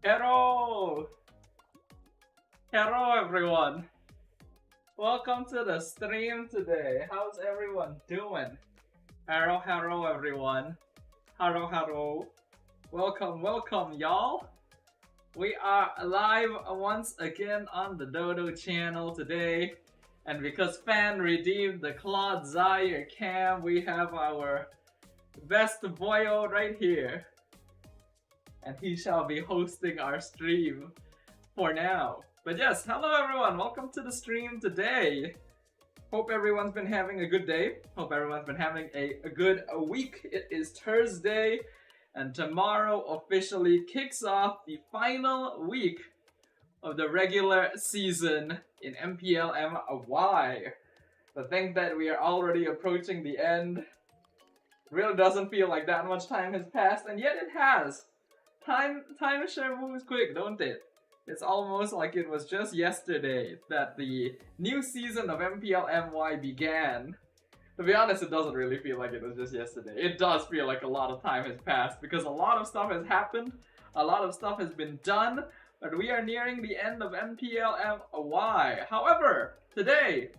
Hello! Hello everyone! Welcome to the stream today. How's everyone doing? Hello everyone. Hello. Welcome y'all. We are live once again on the Dodo channel today. And because Fan redeemed the Claude Zaire cam, we have our best boyo right here. And he shall be hosting our stream for now. But yes, hello everyone, welcome to the stream today. Hope everyone's been having a good day. Hope everyone's been having a good week. It is Thursday, and tomorrow officially kicks off the final week of the regular season in MPLMY. To think that we are already approaching the end really doesn't feel like that much time has passed, and yet it has. Time sure moves quick, don't it? It's almost like it was just yesterday that the new season of MPLMY began. To be honest, it doesn't really feel like it was just yesterday. It does feel like a lot of time has passed because a lot of stuff has happened, a lot of stuff has been done, but we are nearing the end of MPLMY. However, today,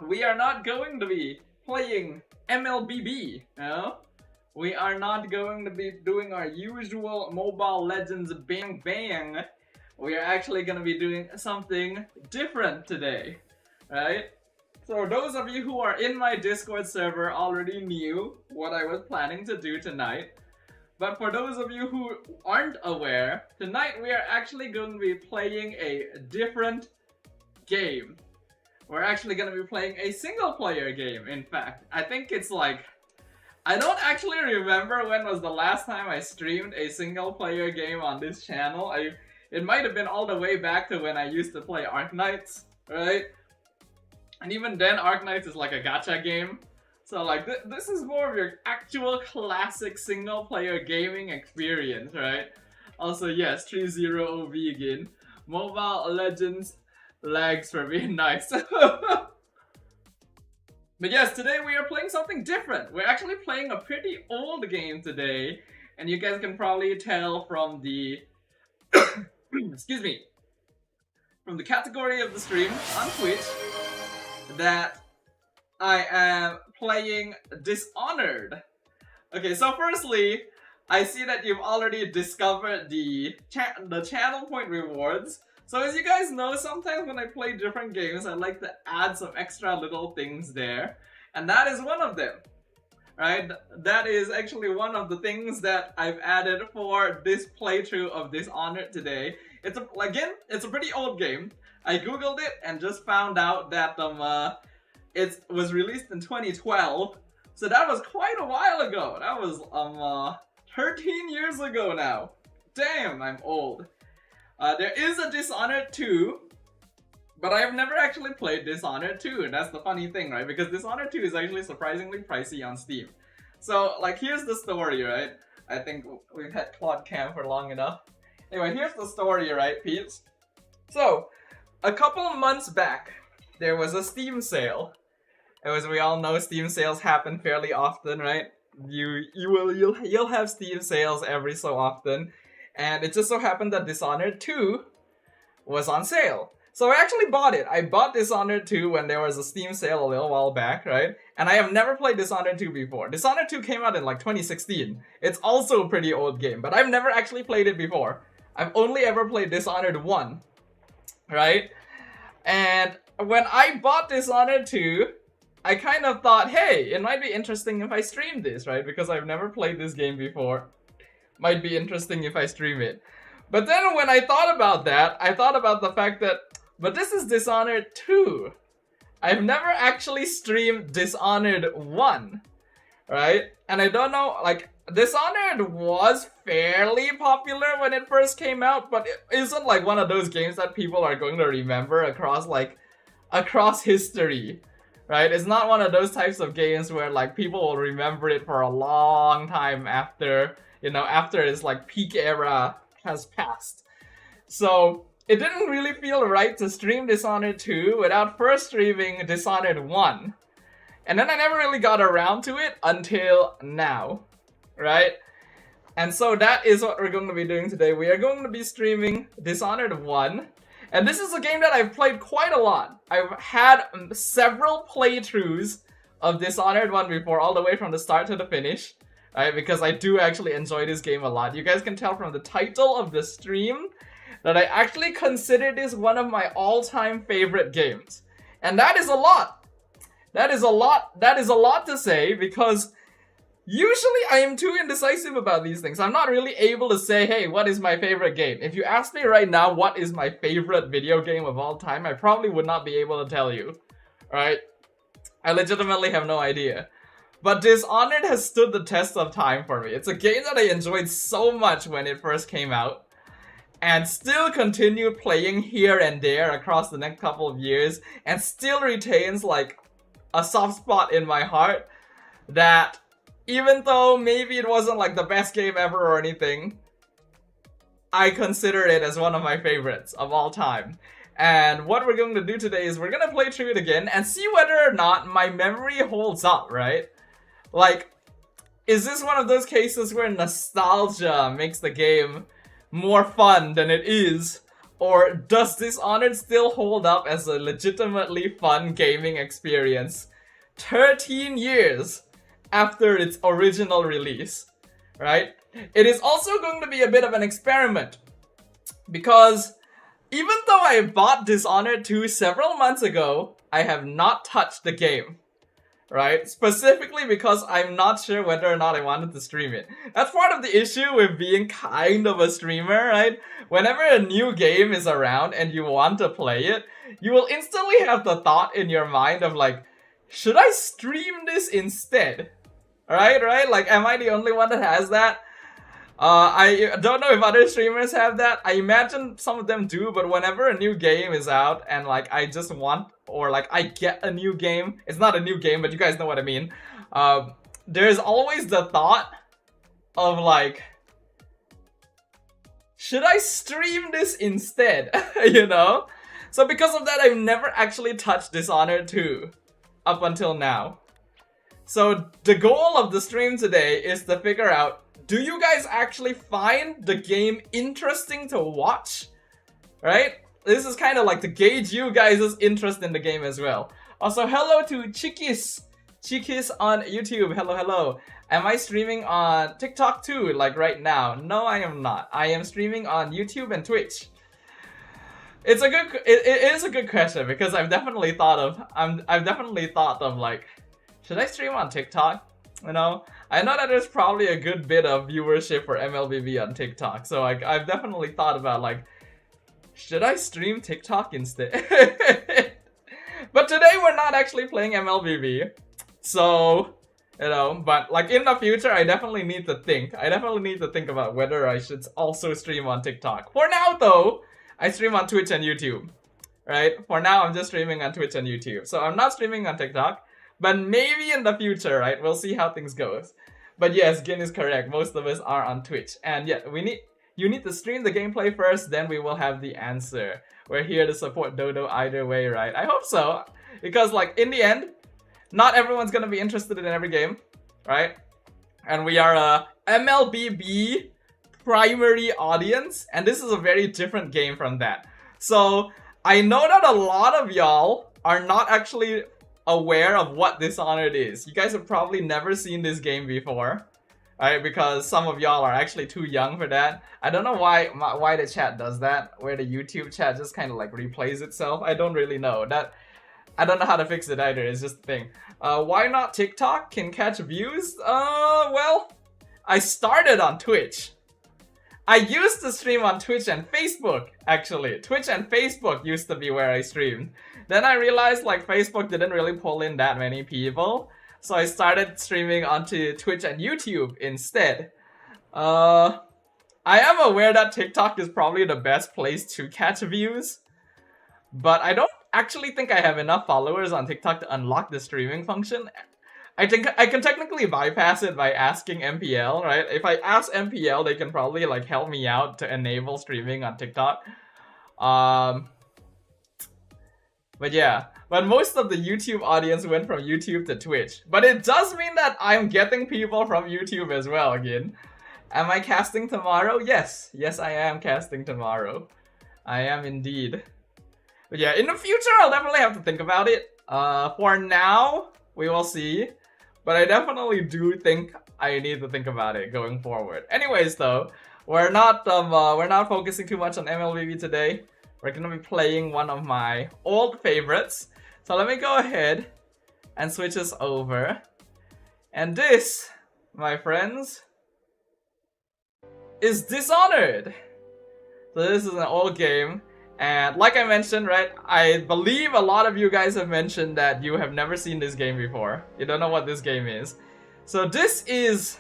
we are not going to be playing MLBB, no? We are not going to be doing our usual Mobile Legends bang bang. We are actually going to be doing something different today, right? So those of you who are in my Discord server already knew what I was planning to do tonight. But for those of you who aren't aware, tonight we are actually going to be playing a different game. We're actually going to be playing a single player game, in fact. I think it's like... I don't actually remember when was the last time I streamed a single player game on this channel. It might have been all the way back to when I used to play Arknights, right? And even then, Arknights is like a gacha game. So like, this is more of your actual classic single player gaming experience, right? Also, yes, 3-0 OV again. Mobile Legends lags for being nice. But yes, today we are playing something different. We're actually playing a pretty old game today. And you guys can probably tell from the... excuse me. From the category of the stream on Twitch that I am playing Dishonored. Okay, so firstly, I see that you've already discovered the channel point rewards. So as you guys know, sometimes when I play different games, I like to add some extra little things there. And that is one of them, right? That is actually one of the things that I've added for this playthrough of Dishonored today. It's a pretty old game. I googled it and just found out that it was released in 2012. So that was quite a while ago. That was 13 years ago now. Damn, I'm old. There is a Dishonored 2, but I have never actually played Dishonored 2, and that's the funny thing, right? Because Dishonored 2 is actually surprisingly pricey on Steam. So, like, here's the story, right? I think we've had Claude Cam for long enough. Anyway, here's the story, right, peeps? So, a couple of months back, there was a Steam sale. As we all know, Steam sales happen fairly often, right? You'll have Steam sales every so often. And it just so happened that Dishonored 2 was on sale. So I actually bought it. I bought Dishonored 2 when there was a Steam sale a little while back, right? And I have never played Dishonored 2 before. Dishonored 2 came out in like 2016. It's also a pretty old game, but I've never actually played it before. I've only ever played Dishonored 1, right? And when I bought Dishonored 2, I kind of thought, hey, it might be interesting if I stream this, right? Because I've never played this game before. Might be interesting if I stream it. But then when I thought about that, I thought about the fact that, but this is Dishonored 2. I've never actually streamed Dishonored 1, right? And I don't know, like, Dishonored was fairly popular when it first came out, but it isn't like one of those games that people are going to remember across history, right? It's not one of those types of games where like people will remember it for a long time after, you know, after its like peak era has passed. So it didn't really feel right to stream Dishonored 2 without first streaming Dishonored 1. And then I never really got around to it until now, right? And so that is what we're going to be doing today. We are going to be streaming Dishonored 1. And this is a game that I've played quite a lot. I've had several playthroughs of Dishonored 1 before, all the way from the start to the finish. Right, because I do actually enjoy this game a lot. You guys can tell from the title of the stream that I actually consider this one of my all-time favorite games. And that is a lot. That is a lot to say, because usually I am too indecisive about these things. I'm not really able to say, hey, what is my favorite game? If you ask me right now what is my favorite video game of all time, I probably would not be able to tell you. Right? I legitimately have no idea. But Dishonored has stood the test of time for me. It's a game that I enjoyed so much when it first came out, and still continued playing here and there across the next couple of years, and still retains like a soft spot in my heart that, even though maybe it wasn't like the best game ever or anything, I consider it as one of my favorites of all time. And what we're going to do today is we're going to play through it again and see whether or not my memory holds up, right? Like, is this one of those cases where nostalgia makes the game more fun than it is? Or does Dishonored still hold up as a legitimately fun gaming experience 13 years after its original release, right? It is also going to be a bit of an experiment, because even though I bought Dishonored 2 several months ago, I have not touched the game. Right? Specifically because I'm not sure whether or not I wanted to stream it. That's part of the issue with being kind of a streamer, right? Whenever a new game is around and you want to play it, you will instantly have the thought in your mind of like, should I stream this instead? Right? Like, am I the only one that has that? I don't know if other streamers have that. I imagine some of them do, but whenever a new game is out and like I just want, or like I get a new game, it's not a new game, but you guys know what I mean. There's always the thought of like, should I stream this instead? You know? So because of that, I've never actually touched Dishonored 2 up until now. So the goal of the stream today is to figure out, do you guys actually find the game interesting to watch? Right? This is kind of like to gauge you guys' interest in the game as well. Also, hello to Chikis. Chikis on YouTube. Hello. Am I streaming on TikTok too, like right now? No, I am not. I am streaming on YouTube and Twitch. It is a good question, because I've definitely thought of like, should I stream on TikTok? You know, I know that there's probably a good bit of viewership for MLBB on TikTok, so like I've definitely thought about like, should I stream TikTok instead? But today we're not actually playing MLBB, so you know. But like in the future, I definitely need to think. About whether I should also stream on TikTok. For now, though, I stream on Twitch and YouTube. Right? For now, I'm just streaming on Twitch and YouTube, so I'm not streaming on TikTok. But maybe in the future, right? We'll see how things goes. But yes, Gin is correct. Most of us are on Twitch. And yeah, you need to stream the gameplay first, then we will have the answer. We're here to support Dodo either way, right? I hope so. Because like in the end, not everyone's gonna be interested in every game, right? And we are a MLBB primary audience, and this is a very different game from that. So I know that a lot of y'all are not actually aware of what Dishonored is. You guys have probably never seen this game before, right? Because some of y'all are actually too young for that. I don't know why the chat does that, where the YouTube chat just kind of like replays itself. I don't really know that. I don't know how to fix it either. It's just a thing. Why not TikTok can catch views? Well, I started on Twitch. I used to stream on Twitch and Facebook, actually. Twitch and Facebook used to be where I streamed. Then I realized like Facebook didn't really pull in that many people, so I started streaming onto Twitch and YouTube instead. I am aware that TikTok is probably the best place to catch views, but I don't actually think I have enough followers on TikTok to unlock the streaming function. I think I can technically bypass it by asking MPL, right? If I ask MPL, they can probably like help me out to enable streaming on TikTok. But yeah, but most of the YouTube audience went from YouTube to Twitch. But it does mean that I'm getting people from YouTube as well again. Am I casting tomorrow? Yes. Yes, I am casting tomorrow. I am indeed. But yeah, in the future, I'll definitely have to think about it. For now, we will see. But I definitely do think I need to think about it going forward. Anyways, though, we're not focusing too much on MLBB today. We're gonna be playing one of my old favorites. So let me go ahead and switch us over. And this, my friends, is Dishonored. So this is an old game. And like I mentioned, right, I believe a lot of you guys have mentioned that you have never seen this game before. You don't know what this game is. So this is...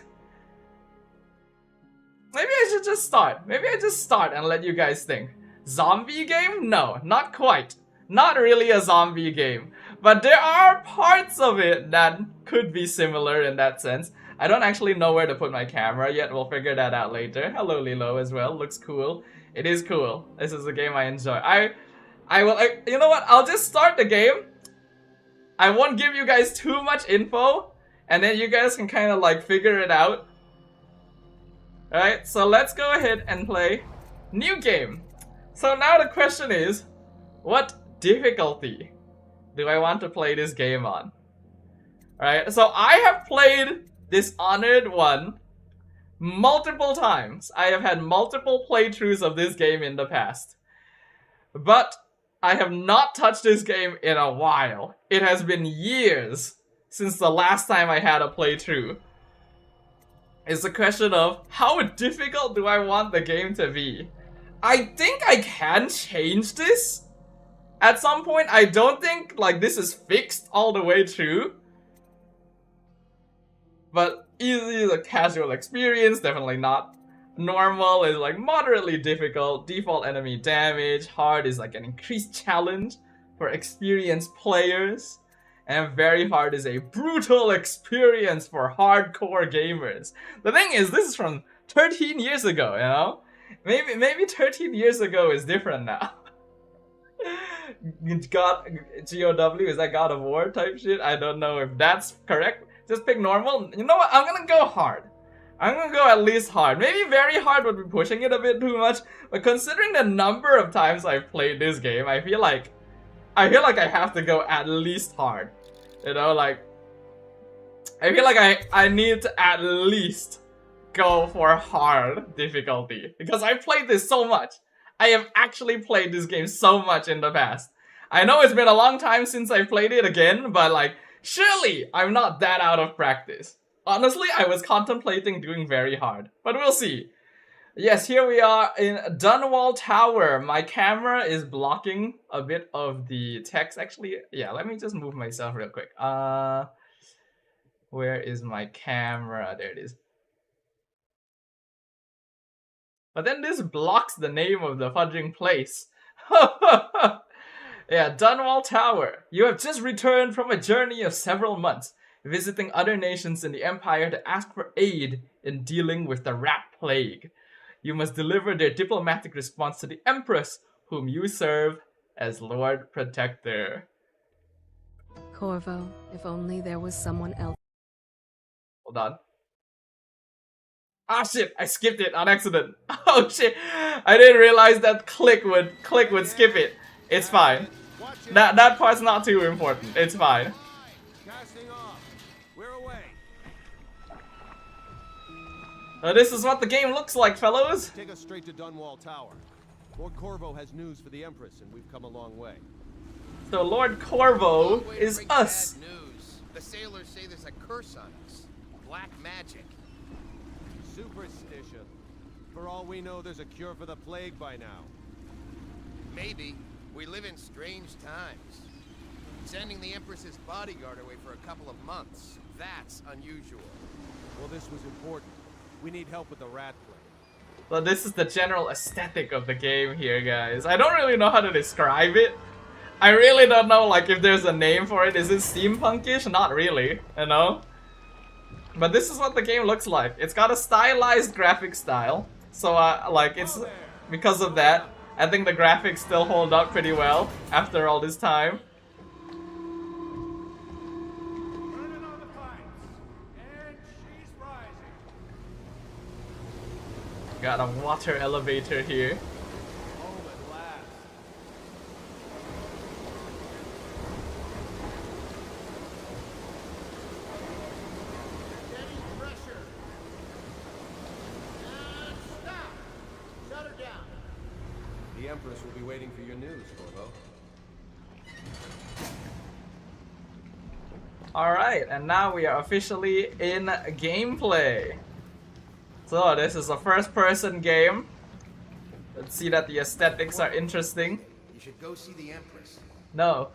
Maybe I should just start. Maybe I just start and let you guys think. Zombie game? No, not quite. Not really a zombie game. But there are parts of it that could be similar in that sense. I don't actually know where to put my camera yet. We'll figure that out later. Hello, Lilo, as well. Looks cool. It is cool. This is a game I enjoy. You know what? I'll just start the game. I won't give you guys too much info. And then you guys can kind of like figure it out. Alright, so let's go ahead and play new game. So now the question is, what difficulty do I want to play this game on? Alright, so I have played Dishonored 1 multiple times. I have had multiple playthroughs of this game in the past. But I have not touched this game in a while. It has been years since the last time I had a playthrough. It's a question of how difficult do I want the game to be? I think I can change this at some point. I don't think like this is fixed all the way through. But easy is a casual experience, definitely not. Normal is like moderately difficult. Default enemy damage. Hard is like an increased challenge for experienced players. And very hard is a brutal experience for hardcore gamers. The thing is, this is from 13 years ago, you know? Maybe 13 years ago is different now. God, GOW, is that God of War type shit? I don't know if that's correct. Just pick normal. You know what? I'm gonna go hard. I'm gonna go at least hard. Maybe very hard would be pushing it a bit too much. But considering the number of times I've played this game, I feel like I have to go at least hard. You know, like I feel like I need to at least go for hard difficulty. Because I've played this so much. I have actually played this game so much in the past. I know it's been a long time since I played it again, but like, surely I'm not that out of practice. Honestly, I was contemplating doing very hard, but we'll see. Yes, here we are in Dunwall Tower. My camera is blocking a bit of the text. Actually, yeah, let me just move myself real quick. Where is my camera? There it is. But then this blocks the name of the fudging place. Yeah, Dunwall Tower. You have just returned from a journey of several months, visiting other nations in the Empire to ask for aid in dealing with the rat plague. You must deliver their diplomatic response to the Empress, whom you serve as Lord Protector. Corvo, if only there was someone else. Hold on. Ah shit, I skipped it on accident. Oh shit, I didn't realize that click would skip it. It's fine. That part's not too important. It's fine. This is what the game looks like, fellows. Take us straight to Dunwall Tower. Lord Corvo has news for the Empress, and we've come a long way. So Lord Corvo is us. Bad news. The sailors say there's a curse on us. Black magic. Superstition. For all we know, there's a cure for the plague by now. Maybe. We live in strange times. Sending the Empress's bodyguard away for a couple of months. That's unusual. Well, this was important. We need help with the rat plague. Well, this is the general aesthetic of the game here, guys. I don't really know how to describe it. I really don't know, like, if there's a name for it. Is it steampunkish? Not really, you know? But this is what the game looks like. It's got a stylized graphic style. So, like, it's... Because of that, I think the graphics still hold up pretty well after all this time. Got a water elevator here. Home at last. Steady pressure. And stop. Shut her down. The Empress will be waiting for your news, Corvo. Alright, and now we are officially in gameplay. So this is a first-person game. Let's see that the aesthetics are interesting. You should go see the Empress. No.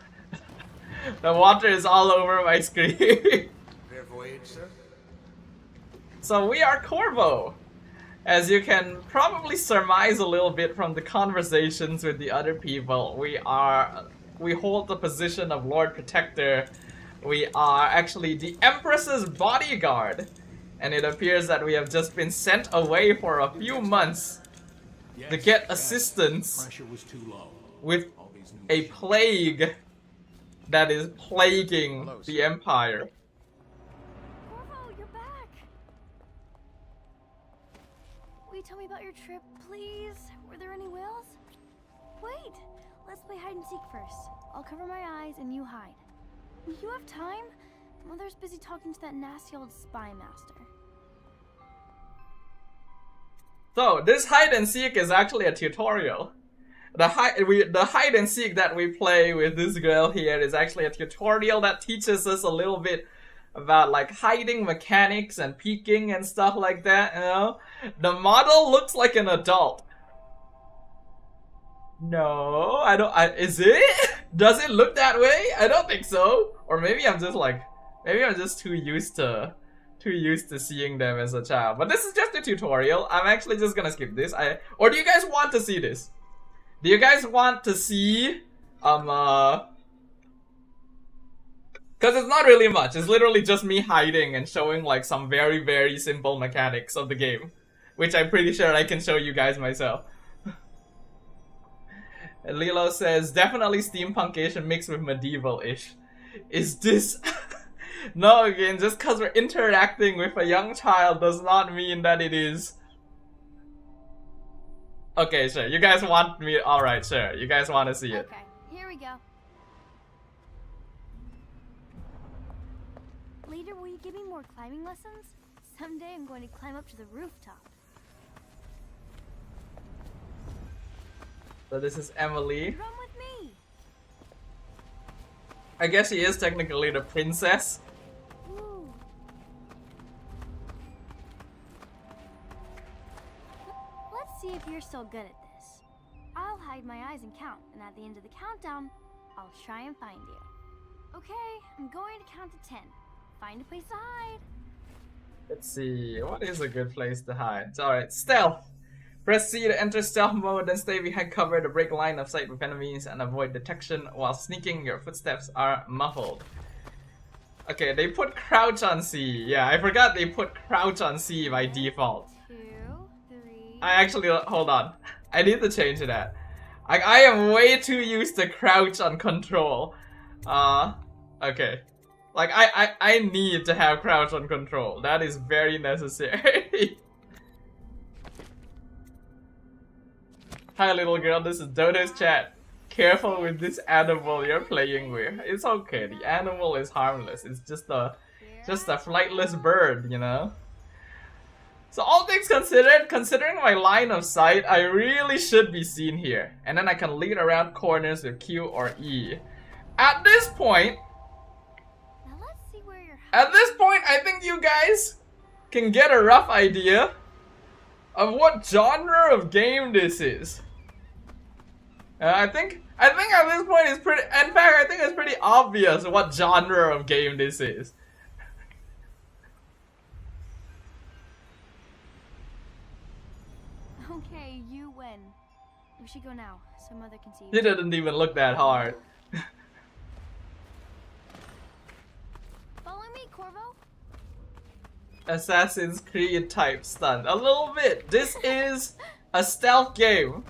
The water is all over my screen. Fair voyage, sir. So we are Corvo. As you can probably surmise a little bit from the conversations with the other people, we hold the position of Lord Protector. We are actually the Empress's bodyguard. And it appears that we have just been sent away for a few months to get assistance Pressure was too low. with a plague that is plaguing the Empire. Corvo, you're back! Will you tell me about your trip, please? Were there any whales? Wait! Let's play hide and seek first. I'll cover my eyes and you hide. You have time? Mother's busy talking to that nasty old spy master. So this hide and seek is actually a tutorial. The hide and seek that we play with this girl here is actually a tutorial that teaches us a little bit about like hiding mechanics and peeking and stuff like that, you know? The model looks like an adult. No, is it? Does it look that way? I don't think so. Or maybe I'm just too used to seeing them as a child. But this is just a tutorial. I'm actually just gonna skip this. Or do you guys want to see this? Do you guys want to see because it's not really much. It's literally just me hiding and showing like some very, very simple mechanics of the game, which I'm pretty sure I can show you guys myself. And Lilo says, definitely steampunkish and mixed with medieval-ish. Is this... No, again, just because we're interacting with a young child does not mean that it is... Okay, sure. You guys want me... Alright, sure. You guys want to see it. Okay, here we go. Later, will you give me more climbing lessons? Someday I'm going to climb up to the rooftop. So this is Emily. Run with me! I guess she is technically the princess. Ooh. Let's see if you're still good at this. I'll hide my eyes and count, and at the end of the countdown, I'll try and find you. Okay, I'm going to count to 10. Find a place to hide. Let's see, what is a good place to hide? Alright, stealth! Press C to enter stealth mode, then stay behind cover to break line of sight with enemies and avoid detection. While sneaking, your footsteps are muffled. Okay, they put crouch on C. Yeah, I forgot they put crouch on C by default. 2, 3. I actually, hold on. I need to change that. I am way too used to crouch on control. Okay. Like, I need to have crouch on control. That is very necessary. Hi little girl, this is Dodo's chat. Careful with this animal you're playing with. It's okay, the animal is harmless. It's just a flightless bird, you know? So all things considered, considering my line of sight, I really should be seen here. And then I can lead around corners with Q or E. At this point, Now let's see where you're I think you guys can get a rough idea of what genre of game this is. I think at this point it's pretty. In fact, I think it's pretty obvious what genre of game this is. Okay, you win. We should go now, so Mother can see He you. didn't even look that hard. Follow me, Corvo. Assassin's Creed type stunt. A little bit. This is a stealth game.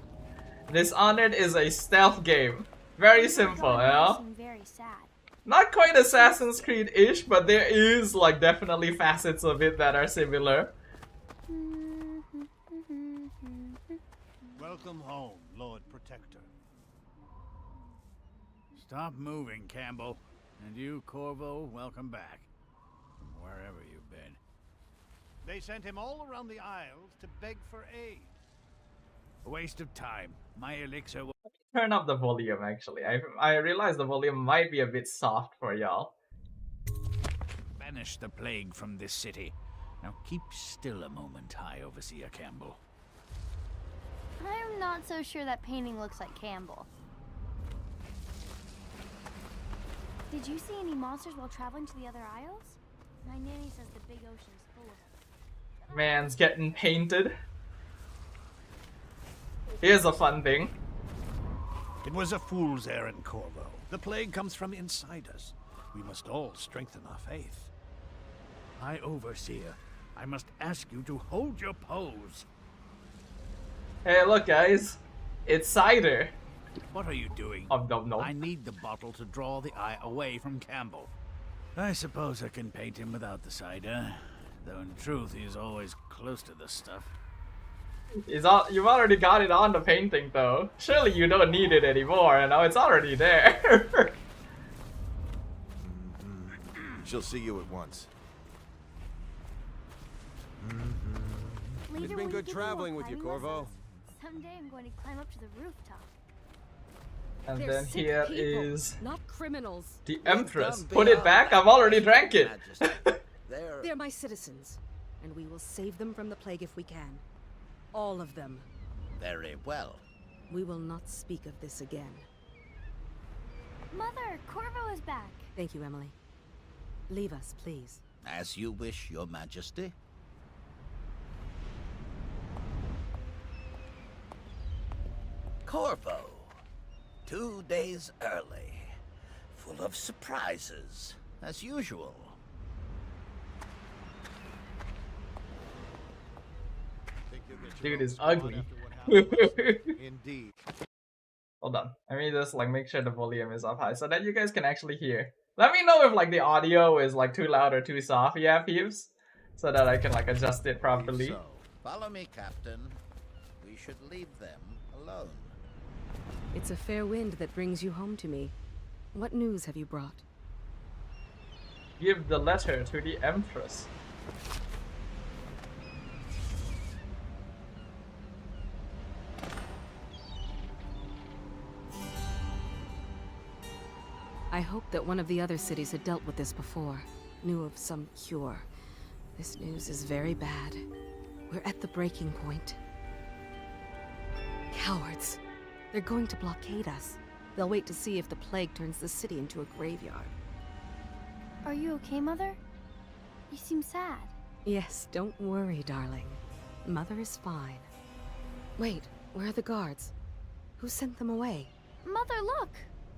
Dishonored is a stealth game. Very simple, you know? Very sad. Not quite Assassin's Creed-ish, but there is like definitely facets of it that are similar. Welcome home, Lord Protector. Stop moving, Campbell. And you, Corvo, welcome back. From wherever you've been. They sent him all around the Isles to beg for aid. A waste of time. My elixir will... Turn up the volume actually. I realize the volume might be a bit soft for y'all. banish the plague from this city. Now keep still a moment, High Overseer Campbell. I'm not so sure that painting looks like Campbell. Did you see any monsters while traveling to the other isles? My nanny says the big ocean's full of them. Man's getting painted. Here's a fun thing. It was a fool's errand, Corvo. The plague comes from inside us. We must all strengthen our faith. High Overseer, I must ask you to hold your pose. Hey, look, guys. It's cider. What are you doing? No. I need the bottle to draw the eye away from Campbell. I suppose I can paint him without the cider, though in truth he's always close to the stuff. You've already got it on the painting, though. Surely you don't need it anymore, and now it's already there. She'll see you at once. Later, It's been when good you give me more traveling with you, climbing Corvo. lessons, someday I'm going to climb up to the rooftop. And They're then sick here people, is not criminals. the Empress. Put it back. I've already drank it. They're my citizens, and we will save them from the plague if we can. All of them. Very well. We will not speak of this again. Mother, Corvo is back. Thank you, Emily. Leave us, please. As you wish, Your Majesty. Corvo. 2 days early. Full of surprises, as usual. Think you'll get your Dude own is spot ugly. after what happened last- Indeed. Hold on. Let me just like make sure the volume is up high so that you guys can actually hear. Let me know if like the audio is like too loud or too soft, yeah, peeps, so that I can like adjust it properly. So, follow me, Captain. We should leave them alone. It's a fair wind that brings you home to me. What news have you brought? Give the letter to the Empress. I hoped that one of the other cities had dealt with this before, knew of some cure. This news is very bad. We're at the breaking point. Cowards. They're going to blockade us. They'll wait to see if the plague turns the city into a graveyard. Are you okay, Mother? You seem sad. Yes, don't worry, darling. Mother is fine. Wait, where are the guards? Who sent them away? Mother, look!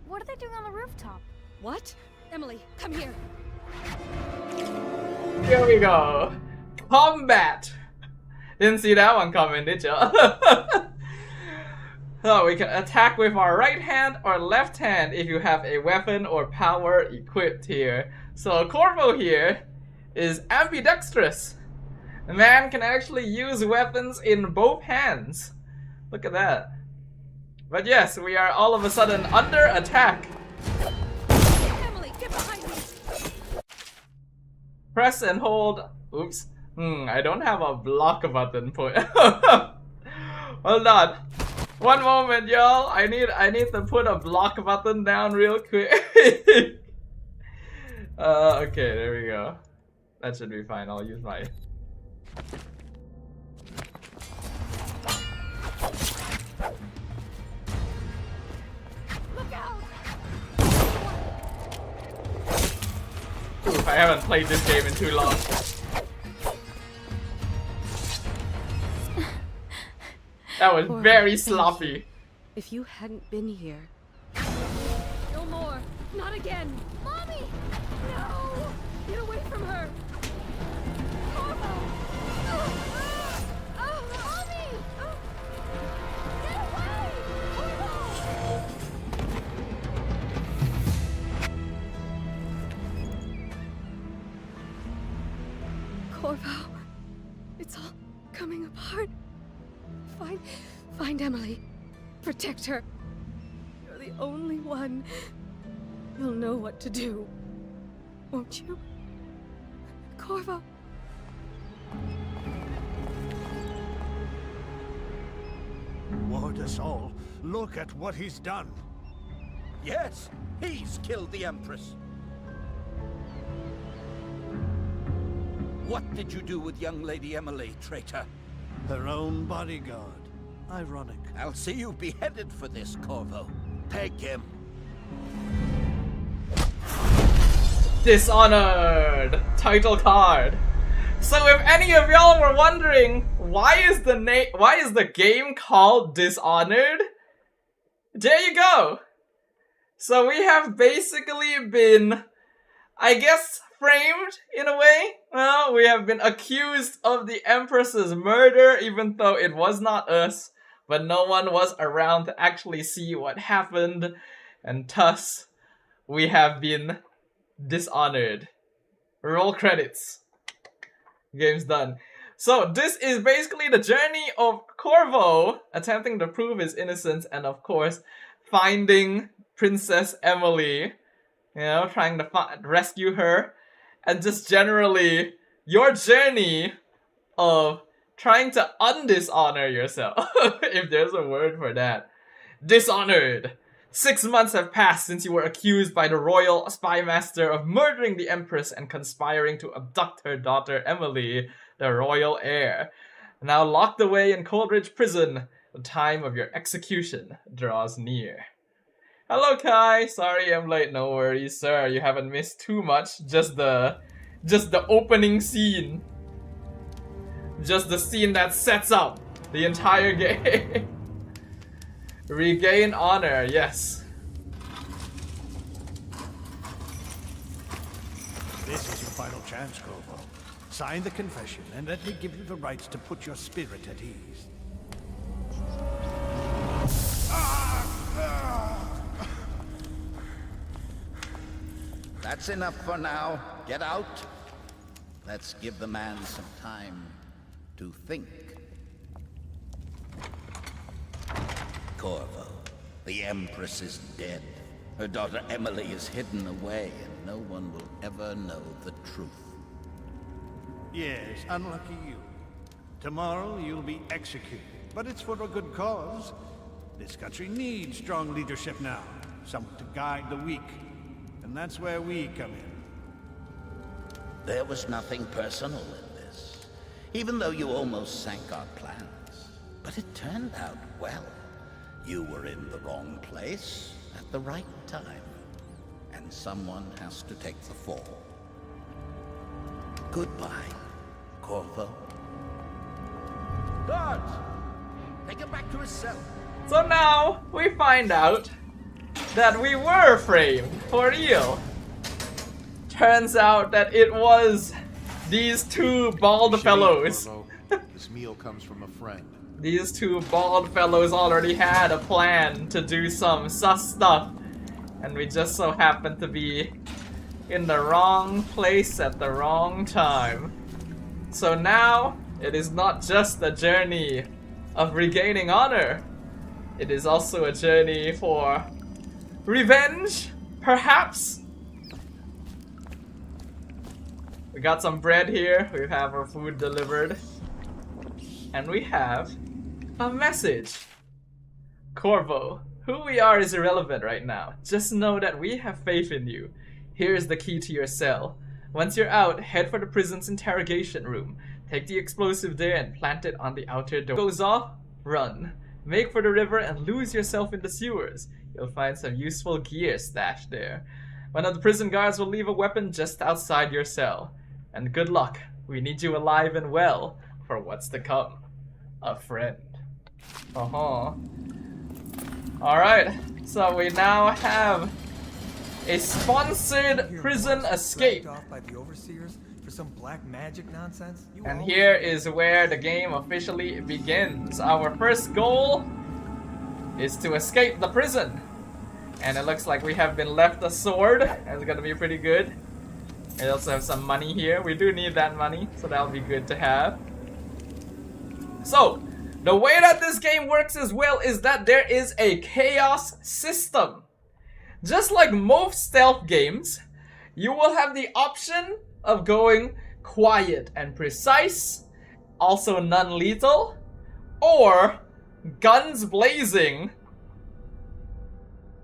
What are they doing on the rooftop? What? Emily, come here! Here we go. Combat. Didn't see that one coming, did ya? So we can attack with our right hand or left hand if you have a weapon or power equipped here. So Corvo here is ambidextrous. The man can actually use weapons in both hands. Look at that. But yes, we are all of a sudden under attack. Emily, get behind me! Press and hold. Oops. I don't have a block button put. Hold on. One moment, y'all. I need to put a block button down real quick. Okay, there we go. That should be fine. I'll use my. Look out! Oof, I haven't played this game in too long. That was Corvo, very thank sloppy. If you hadn't been here... No more! Not again! Mommy! No! Get away from her! Corvo! Mommy! Get away! Corvo, it's all coming apart. Find Emily. Protect her. You're the only one. You'll know what to do. Won't you? Corvo. Ward us all. Look at what he's done. Yes, he's killed the Empress. What did you do with young Lady Emily, traitor? Her own bodyguard. Ironic. I'll see you beheaded for this, Corvo. Take him. Dishonored title card. So if any of y'all were wondering why is the game called Dishonored, there you go. So we have basically been, I guess, framed in a way. Well, we have been accused of the Empress's murder, even though it was not us, but no one was around to actually see what happened, and thus we have been dishonored. Roll credits. Game's done. So this is basically the journey of Corvo attempting to prove his innocence and of course finding Princess Emily, you know, trying to rescue her, and just generally your journey of trying to undishonor yourself, if there's a word for that. Dishonored. 6 months have passed since you were accused by the royal spy master of murdering the Empress and conspiring to abduct her daughter Emily, the royal heir. Now locked away in Coldridge Prison, the time of your execution draws near. Hello Kai, sorry I'm late, no worries sir, you haven't missed too much, just the opening scene. Just the scene that sets up the entire game. Regain honor, yes. This is your final chance, Corvo. Sign the confession and let me give you the rights to put your spirit at ease. That's enough for now. Get out. Let's give the man some time to think. Corvo, the Empress is dead. Her daughter Emily is hidden away, and no one will ever know the truth. Yes, unlucky you. Tomorrow you'll be executed, but it's for a good cause. This country needs strong leadership now, someone to guide the weak, and that's where we come in. There was nothing personal in this, even though you almost sank our plans. But it turned out well. You were in the wrong place at the right time, and someone has to take the fall. Goodbye, Corvo. Guards! Take him back to his cell. So now we find out that we were framed for real. Turns out that it was these two bald fellows. This meal comes from a friend. These two bald fellows already had a plan to do some sus stuff, and we just so happened to be in the wrong place at the wrong time. So now, it is not just a journey of regaining honor, it is also a journey for revenge, perhaps? We got some bread here, we have our food delivered, and we have a message. Corvo, who we are is irrelevant right now. Just know that we have faith in you. Here is the key to your cell. Once you're out, head for the prison's interrogation room. Take the explosive there and plant it on the outer door. Goes off, run. Make for the river and lose yourself in the sewers. You'll find some useful gear stashed there. One of the prison guards will leave a weapon just outside your cell. And good luck. We need you alive and well for what's to come. A friend. Alright, so we now have a sponsored prison escape. By the overseers for some black magic nonsense. And here is where the game officially begins. Our first goal is to escape the prison. And it looks like we have been left a sword. That's gonna be pretty good. We also have some money here. We do need that money, so that'll be good to have. So, The way that this game works as well is that there is a chaos system. Just like most stealth games, you will have the option of going quiet and precise, also non-lethal, or guns blazing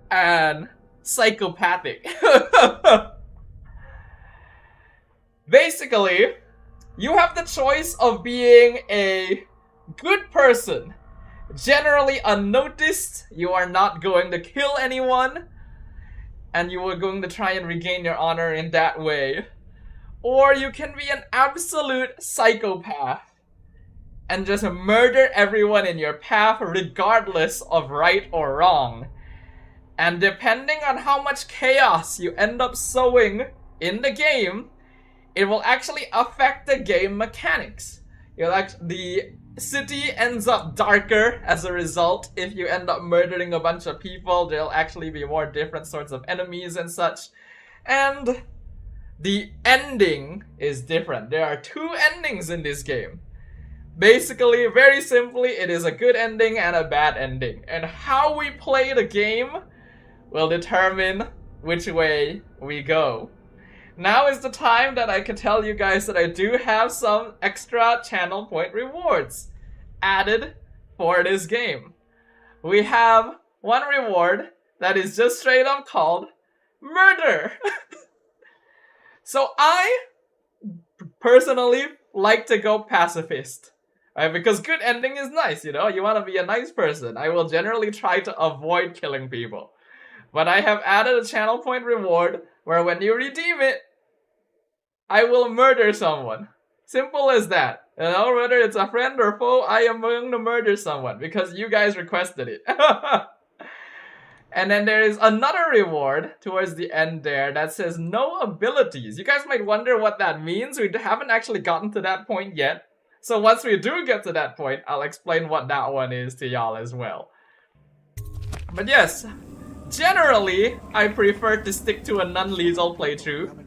and psychopathic. Basically, you have the choice of being a good person, generally unnoticed, you are not going to kill anyone, and you are going to try and regain your honor in that way. Or you can be an absolute psychopath and just murder everyone in your path regardless of right or wrong. And depending on how much chaos you end up sowing in the game, it will actually affect the game mechanics. The city ends up darker as a result. If you end up murdering a bunch of people, there'll actually be more different sorts of enemies and such. And the ending is different. There are 2 endings in this game. Basically, very simply, it is a good ending and a bad ending. And how we play the game will determine which way we go. Now is the time that I can tell you guys that I do have some extra channel point rewards added for this game. We have one reward that is just straight up called murder. So I personally like to go pacifist, right? Because good ending is nice, you know? You want to be a nice person. I will generally try to avoid killing people. But I have added a channel point reward where when you redeem it, I will murder someone. Simple as that. You know, whether it's a friend or foe, I am going to murder someone because you guys requested it. And then there is another reward towards the end there that says no abilities. You guys might wonder what that means. We haven't actually gotten to that point yet. So once we do get to that point, I'll explain what that one is to y'all as well. But yes, generally, I prefer to stick to a non-lethal playthrough.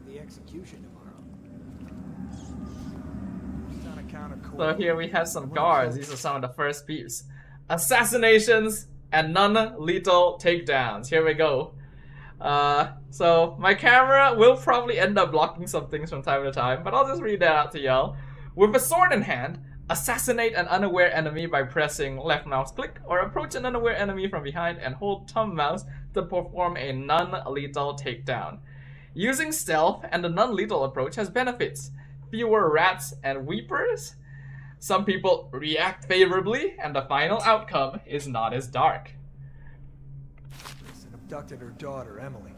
So here we have some guards. These are some of the first peeps. Assassinations and non-lethal takedowns. Here we go. So my camera will probably end up blocking some things from time to time, but I'll just read that out to y'all. With a sword in hand, assassinate an unaware enemy by pressing left mouse click, or approach an unaware enemy from behind and hold thumb mouse to perform a non-lethal takedown. Using stealth and the non-lethal approach has benefits. Fewer rats and weepers. Some people react favorably, and the final outcome is not as dark. Listen, abducted her daughter, Emily.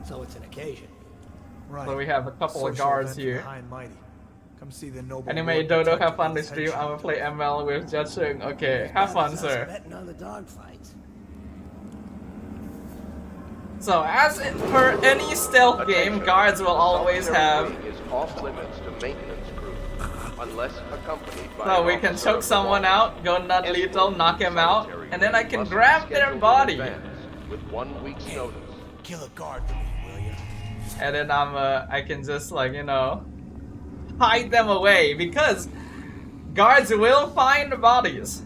So it's an occasion. Right. So we have a couple of guards here. Come see the noble Anyway, Dodo, have fun this stream. I'm gonna play ML with Judge Chung. Okay, have fun, sir. Betting on the dogfights. So, as per any stealth game, guards will always have. Is off limits to maintenance crew, unless accompanied by So we can choke someone out, go non-lethal, knock him out, and then I can grab their body. With 1 week's notice. Kill a guard for me, will you? And then I can just, like, you know, hide them away, because guards will find bodies,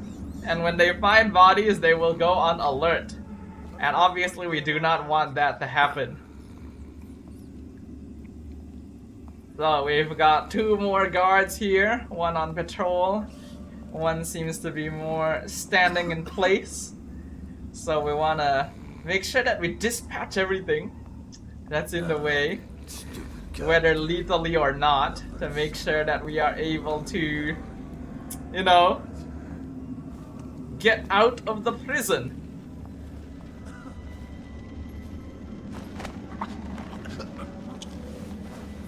and when they find bodies they will go on alert, and obviously we do not want that to happen. So we've got 2 more guards here, one on patrol, one seems to be more standing in place, so we want to make sure that we dispatch everything that's in the way, whether lethally or not, to make sure that we are able to, you know, get out of the prison.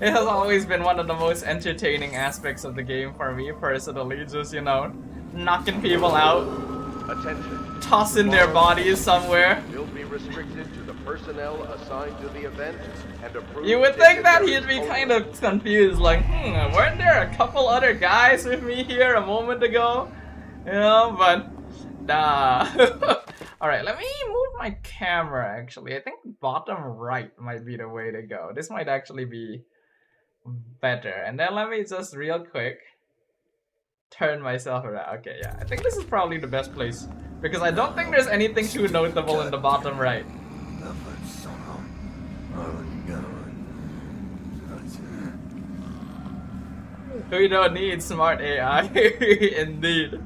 It has always been one of the most entertaining aspects of the game for me personally, just, you know, knocking people out, Attention. tossing their bodies somewhere. Will be restricted to the personnel assigned to the event and approved. You would think that he'd be kind of confused, like, weren't there a couple other guys with me here a moment ago? You know, but nah. Alright, let me move my camera actually. I think bottom right might be the way to go. This might actually be better. And then let me just real quick turn myself around. Okay, yeah. I think this is probably the best place. Because I don't think there's anything too notable in the bottom right. We don't need smart AI. Indeed.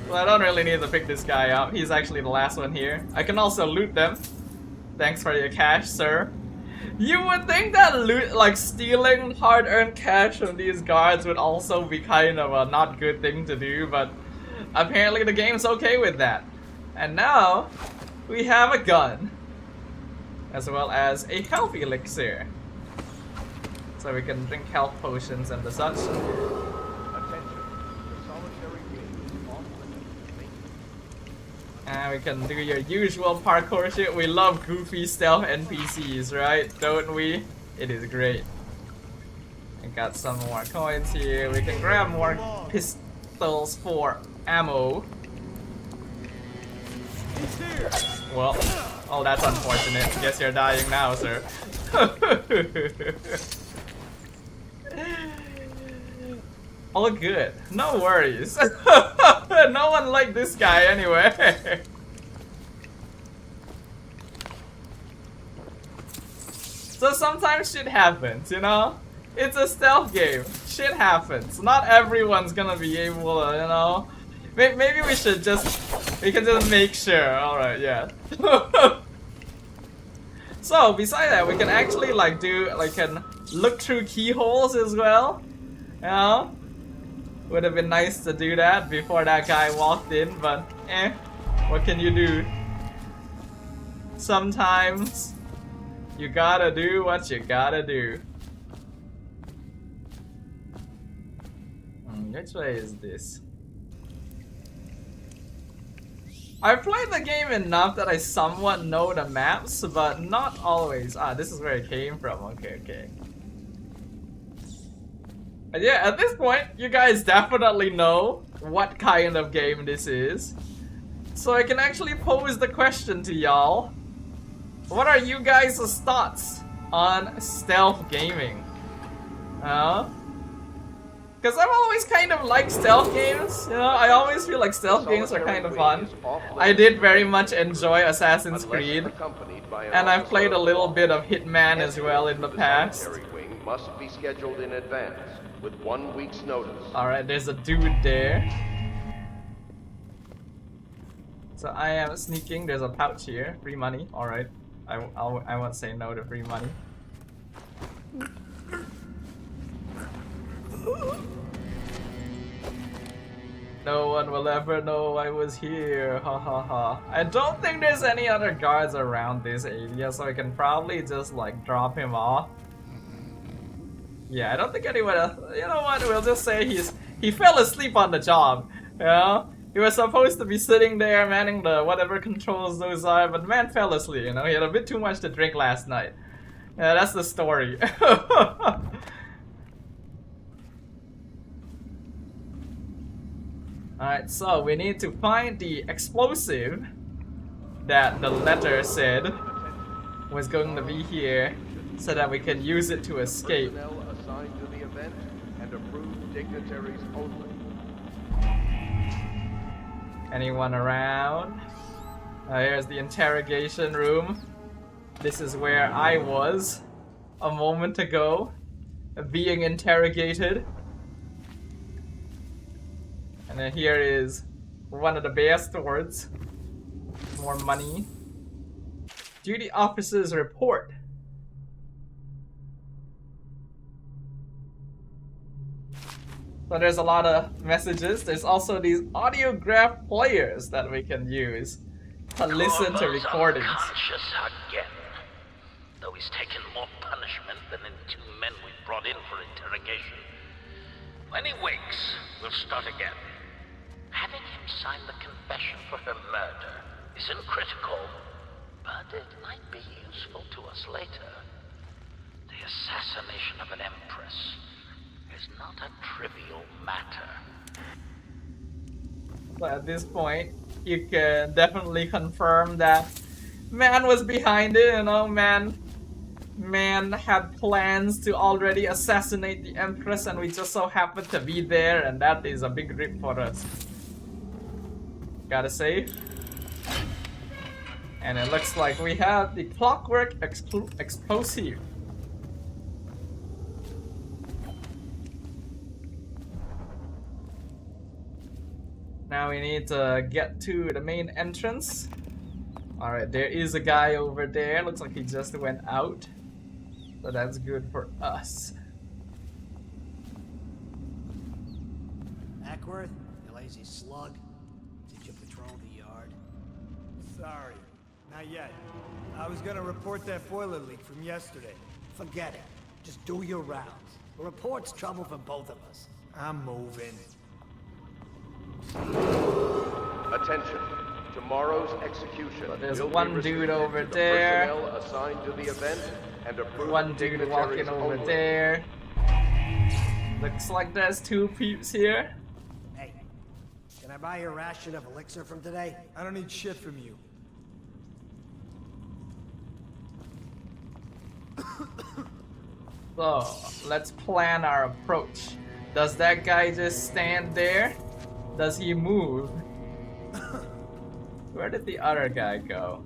Well, I don't really need to pick this guy up. He's actually the last one here. I can also loot them. Thanks for your cash, sir. You would think that loot, like stealing hard-earned cash from these guards would also be kind of a not good thing to do, but apparently the game's okay with that. And now, we have a gun. As well as a health elixir. So we can drink health potions and the such. And we can do your usual parkour shit. We love goofy stealth NPCs, right? Don't we? It is great. I got some more coins here. We can grab more pistols for ammo. Well, oh, that's unfortunate. Guess you're dying now, sir. All good. No worries. No one liked this guy anyway. So sometimes shit happens, you know? It's a stealth game. Shit happens. Not everyone's gonna be able to, you know? Maybe we should just... We can just make sure. Alright, yeah. So, besides that, we can actually like can look through keyholes as well. You know? Would have been nice to do that before that guy walked in, but what can you do? Sometimes you gotta do what you gotta do. Which way is this? I've played the game enough that I somewhat know the maps, but not always. Ah, this is where it came from. Okay. And yeah, at this point, you guys definitely know what kind of game this is. So I can actually pose the question to y'all. What are you guys' thoughts on stealth gaming? Because I've always kind of liked stealth games, you know, I always feel like stealth games are kind of fun. I did very much enjoy Assassin's Creed, and I've played a little bit of Hitman as well in the past. Must be scheduled in advance with 1 week's notice. Alright, there's a dude there. So I am sneaking, there's a pouch here, free money, alright. I won't say no to free money. No one will ever know I was here, ha ha ha. I don't think there's any other guards around this area, so I can probably just like drop him off. Yeah, I don't think anyone else, you know what, we'll just say he fell asleep on the job, you know? He was supposed to be sitting there manning the whatever controls those are, but the man fell asleep, you know? He had a bit too much to drink last night. Yeah, that's the story. Alright, so we need to find the explosive that the letter said was going to be here so that we can use it to escape. Personnel assigned to the event and approved dignitaries only. Anyone around? Here's the interrogation room. This is where I was a moment ago, being interrogated. And then here is one of the best stores. More money. Duty officer's report. So there's a lot of messages. There's also these audiograph players that we can use to listen to recordings. Unconscious again. Though he's taken more punishment than the 2 men we brought in for interrogation. When he wakes, we'll start again. Having him sign the confession for her murder isn't critical, but it might be useful to us later. The assassination of an empress is not a trivial matter. But at this point, you can definitely confirm that man was behind it, you know, man man had plans to already assassinate the Empress and we just so happened to be there, and that is a big rip for us. Gotta say. And it looks like we have the clockwork explosive. Now we need to get to the main entrance. Alright, there is a guy over there. Looks like he just went out. So that's good for us. Ackworth, you lazy slug. Did you patrol the yard? Sorry, not yet. I was gonna report that boiler leak from yesterday. Forget it. Just do your rounds. A report's trouble for both of us. I'm moving. Attention. Tomorrow's execution. There's will be one dude restricted over to the there. personnel assigned to the event and approved One dude dignitaries walking over only. there. Looks like there's two peeps here. Hey, can I buy you a ration of elixir from today? I don't need shit from you. So, let's plan our approach. Does that guy just stand there? Does he move? Where did the other guy go?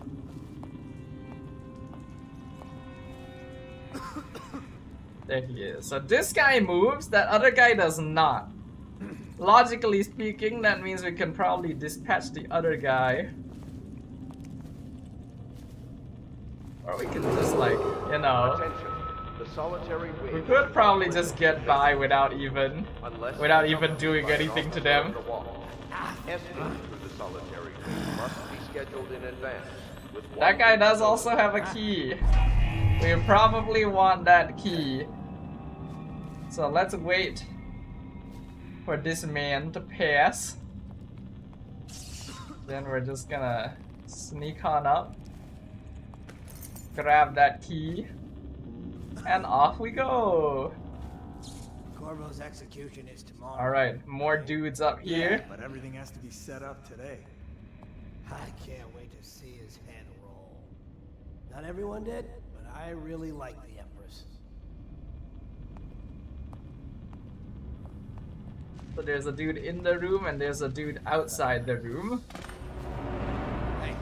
There he is. So this guy moves, that other guy does not. Logically speaking, that means we can probably dispatch the other guy. Or we can just like, you know... Attention. The solitary wing We could probably just get by without even doing anything to them. Entry through the solitary wing must be scheduled in advance. That guy does also have a key. We probably want that key. So let's wait for this man to pass. Then we're just gonna sneak on up, grab that key, and off we go. Corvo's execution is tomorrow. Alright, more dudes up here. But everything has to be set up today. I can't wait to see his head roll. Not everyone did, but I really like the Empress. So there's a dude in the room and there's a dude outside the room. Hey,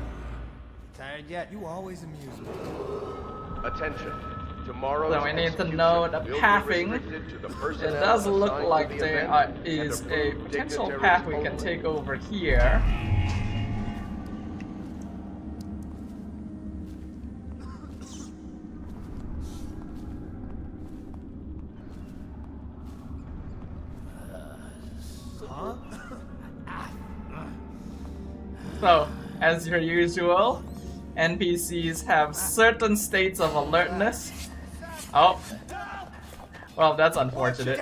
tired yet? You always amuse me. Attention. Tomorrow's So we need to execution know the will be pathing. restricted to the It personnel does look assigned like to the there event is and a approved potential dignitaries path we can only. take over here. Huh? So, as per usual, NPCs have certain states of alertness. Oh. Well, that's unfortunate.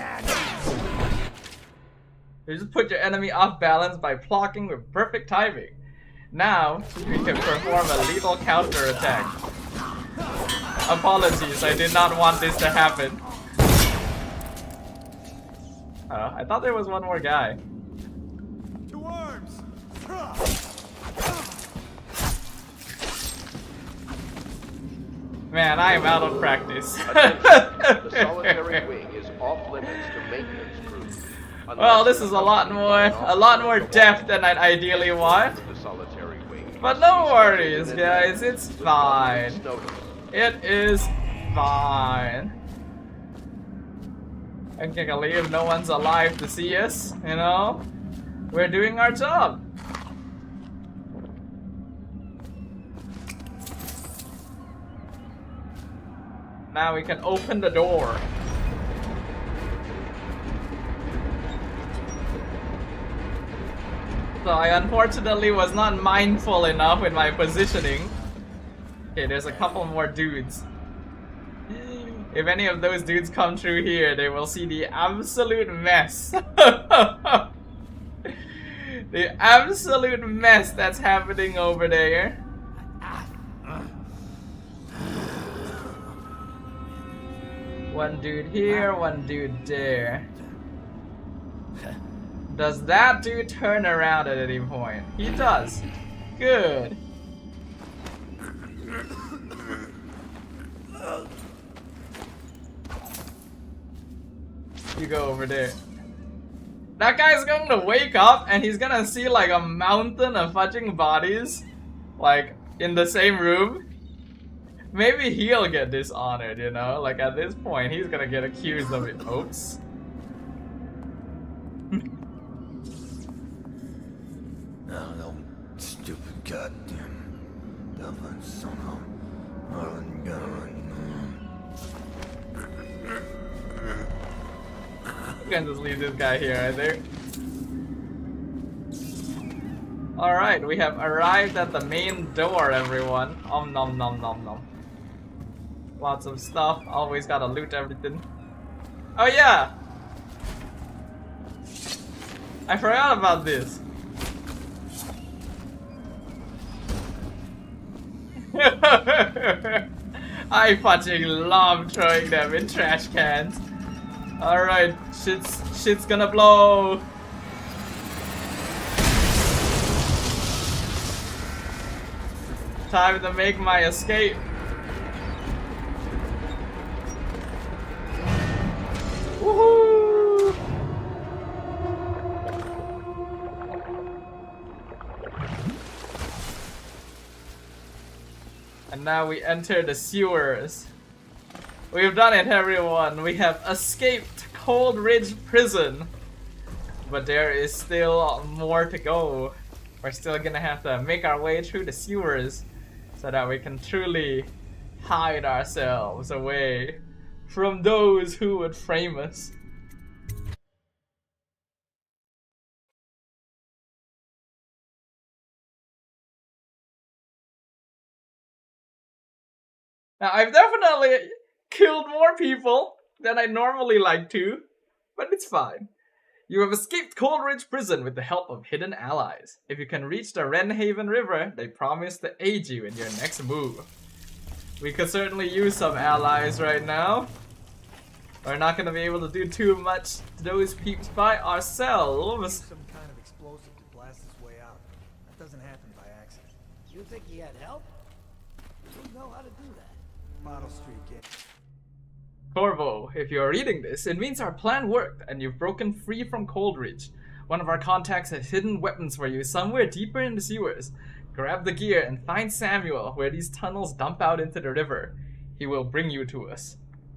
You just put your enemy off balance by blocking with perfect timing. Now, we can perform a lethal counterattack. Apologies, I did not want this to happen. I thought there was one more guy. To arms! Man, I am out of practice. The solitary wing is off limits to maintenance crews. Well, this is a lot more depth than I'd ideally want. But no worries, guys, it's fine. It is fine. I can't believe no one's alive to see us, you know? We're doing our job. Now we can open the door. So I unfortunately was not mindful enough with my positioning. Okay, there's a couple more dudes. If any of those dudes come through here, they will see the absolute mess. The absolute mess that's happening over there. One dude here, one dude there. Does that dude turn around at any point? He does. Good. You go over there. That guy's going to wake up and he's gonna see like a mountain of fudging bodies, like in the same room. Maybe he'll get dishonored, you know? Like at this point, he's gonna get accused of it. Oops. Now, no stupid goddamn Dublin somehow. Marlon Gunn. You can just leave this guy here, right there. Alright, we have arrived at the main door, everyone. Om nom nom nom nom. Lots of stuff, always gotta loot everything. Oh yeah! I forgot about this. I fucking love throwing them in trash cans. Alright, shit's gonna blow. Time to make my escape. Woohoo! And now we enter the sewers. We've done it, everyone. We have escaped Cold Ridge Prison. But there is still more to go. We're still gonna have to make our way through the sewers so that we can truly hide ourselves away from those who would frame us. Now, I've definitely killed more people than I normally like to, but it's fine. You have escaped Cold Ridge Prison with the help of hidden allies. If you can reach the Wrenhaven River, they promise to aid you in your next move. We could certainly use some allies right now. We're not going to be able to do too much to those peeps by ourselves. Some kind of explosive to blast his way out. That doesn't happen by accident. You think he had help? You know how to do that. Bottle Street kid. Corvo, if you're reading this, it means our plan worked and you've broken free from Cold Ridge. One of our contacts has hidden weapons for you somewhere deeper in the sewers. Grab the gear and find Samuel where these tunnels dump out into the river. He will bring you to us.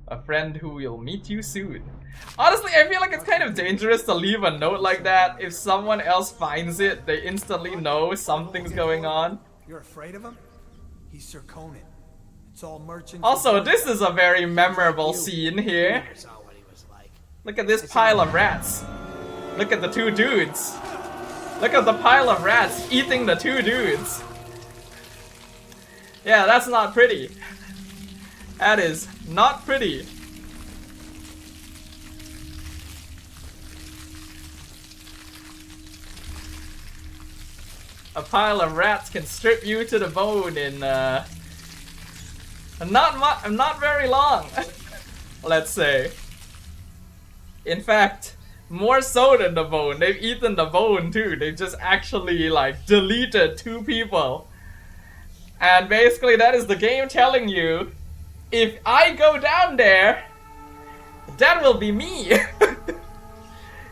A friend who will meet you soon. Honestly, I feel like it's kind of dangerous to leave a note like that. If someone else finds it, they instantly know something's going on. You're afraid of him? He's Sir Conan. It's all merchants. Also, this is a very memorable scene here. Look at this pile of rats. Look at the two dudes. Look at the pile of rats eating the two dudes. Yeah, that's not pretty. That is not pretty. A pile of rats can strip you to the bone in not very long. Let's say. In fact, more so than the bone. They've eaten the bone too. They've just actually like deleted two people. And basically that is the game telling you, if I go down there, that will be me.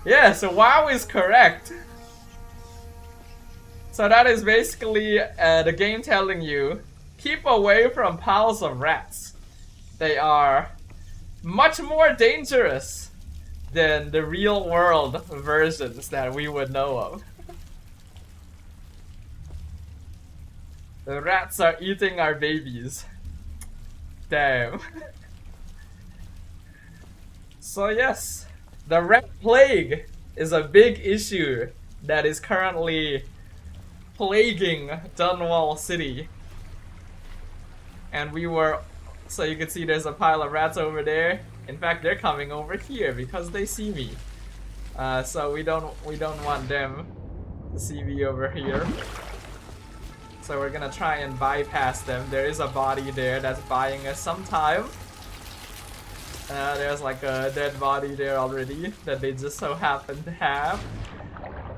Yeah, so WoW is correct. So that is basically the game telling you, keep away from piles of rats. They are much more dangerous than the real world versions that we would know of. The rats are eating our babies. Damn. So yes, the rat plague is a big issue that is currently plaguing Dunwall City. And we were, so you can see there's a pile of rats over there. In fact, they're coming over here because they see me. So we don't want them to see me over here. So we're gonna try and bypass them. There is a body there that's buying us some time. There's like a dead body there already that they just so happen to have.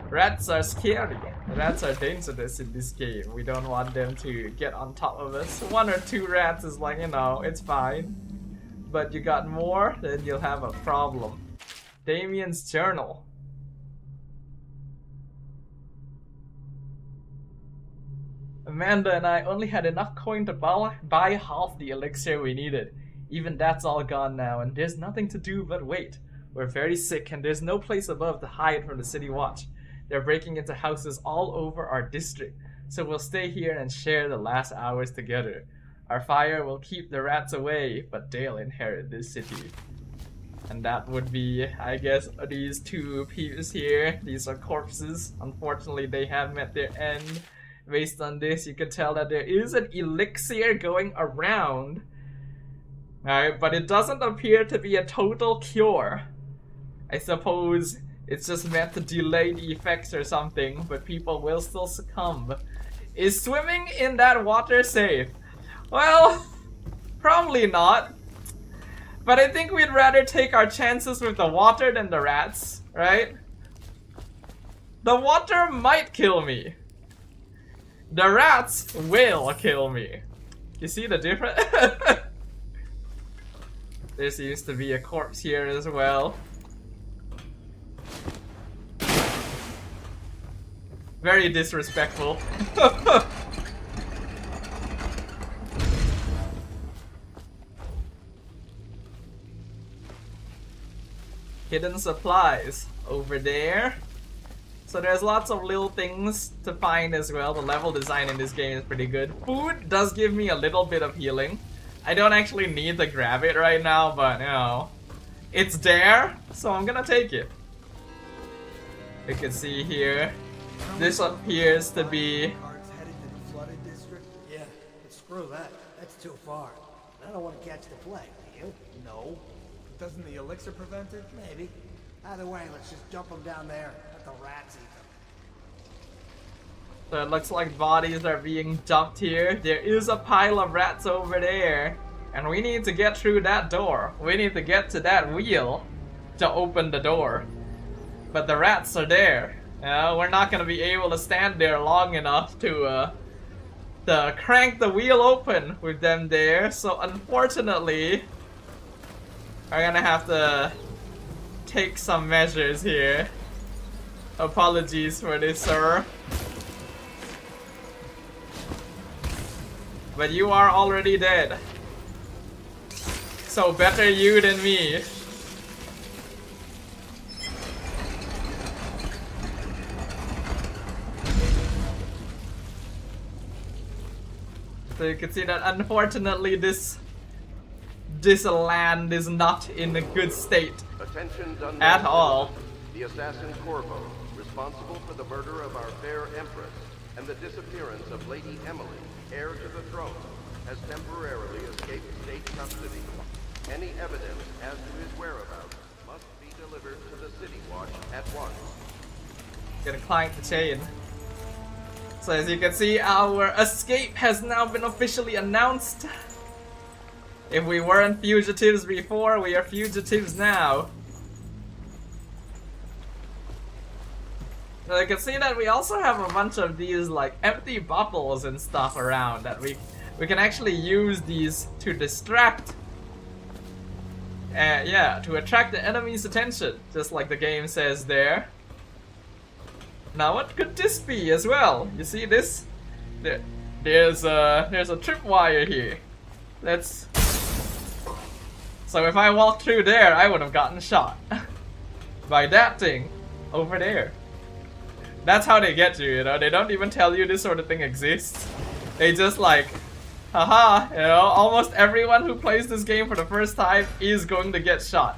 Rats are scary. Rats are dangerous in this game. We don't want them to get on top of us. One or two rats is like, you know, it's fine. But you got more, then you'll have a problem. Damien's journal. Amanda and I only had enough coin to buy half the elixir we needed. Even that's all gone now, and there's nothing to do but wait. We're very sick, and there's no place above to hide from the city watch. They're breaking into houses all over our district, so we'll stay here and share the last hours together. Our fire will keep the rats away, but they'll inherit this city. And that would be, I guess, these two peeps here. These are corpses. Unfortunately, they have met their end. Based on this, you can tell that there is an elixir going around. Alright, but it doesn't appear to be a total cure. I suppose it's just meant to delay the effects or something, but people will still succumb. Is swimming in that water safe? Well, probably not. But I think we'd rather take our chances with the water than the rats, right? The water might kill me. The rats will kill me. You see the difference? There seems to be a corpse here as well. Very disrespectful. Hidden supplies over there. So there's lots of little things to find as well. The level design in this game is pretty good. Food does give me a little bit of healing. I don't actually need to grab it right now, but you know, it's there, so I'm gonna take it. You can see here, this appears to be... Cards headed to the flooded district? Yeah, but screw that. That's too far. I don't want to catch the plague, do you? No. Doesn't the elixir prevent it? Maybe. Either way, let's just dump them down there. Let the rats eat them. So it looks like bodies are being dumped here. There is a pile of rats over there. And we need to get through that door. We need to get to that wheel to open the door. But the rats are there. We're not going to be able to stand there long enough to crank the wheel open with them there. So unfortunately, we're going to have to take some measures here. Apologies for this, sir. But you are already dead. So better you than me. So you can see that unfortunately this land is not in a good state at all. The assassin Corvo, responsible for the murder of our fair empress and the disappearance of Lady Emily, heir to the throne, has temporarily escaped state custody. Any evidence as to his whereabouts must be delivered to the City Watch at once. Gonna clank the chain. So as you can see, our escape has now been officially announced. If we weren't fugitives before, we are fugitives now. So you can see that we also have a bunch of these like empty bottles and stuff around that we can actually use these to distract. Yeah, to attract the enemy's attention, just like the game says there. Now what could this be as well? You see this? There's a tripwire here. So if I walked through there, I would have gotten shot. By that thing over there. That's how they get you, you know? They don't even tell you this sort of thing exists. They just like, haha, you know, almost everyone who plays this game for the first time is going to get shot.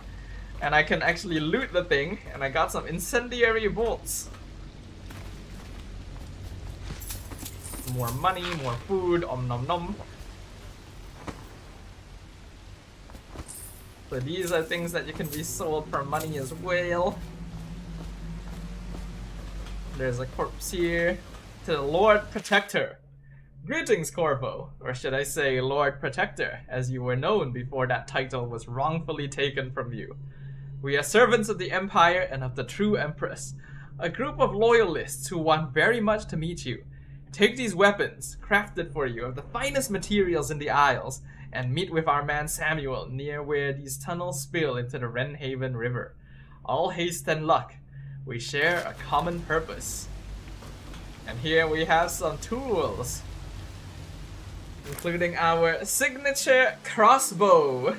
And I can actually loot the thing, and I got some incendiary bolts. More money, more food, om nom nom. So these are things that you can be sold for money as well. There's a corpse here. To the Lord Protector. Greetings, Corvo, or should I say Lord Protector, as you were known before that title was wrongfully taken from you. We are servants of the Empire and of the true Empress, a group of loyalists who want very much to meet you. Take these weapons, crafted for you of the finest materials in the Isles, and meet with our man Samuel near where these tunnels spill into the Wrenhaven River. All haste and luck. We share a common purpose. And here we have some tools, including our signature crossbow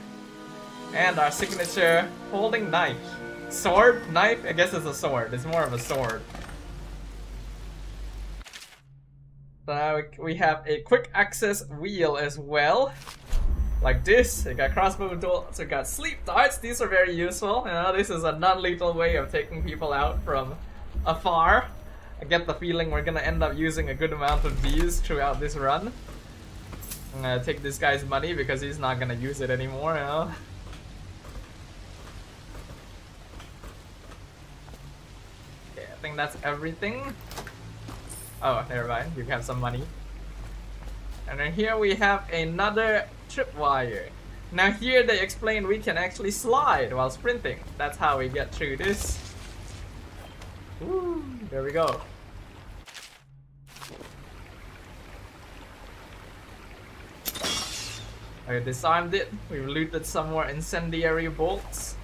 and our signature folding knife. Sword? Knife? I guess it's a sword. It's more of a sword. So now we have a quick access wheel as well. Like this. We got crossbow tools, we got sleep darts. These are very useful. You know, this is a non-lethal way of taking people out from afar. I get the feeling we're gonna end up using a good amount of these throughout this run. I'm gonna take this guy's money because he's not gonna use it anymore, you know? Okay, I think that's everything. Oh, never mind. You have some money. And then here we have another tripwire. Now here they explain we can actually slide while sprinting. That's how we get through this. Woo, there we go. I disarmed it. We've looted some more incendiary bolts.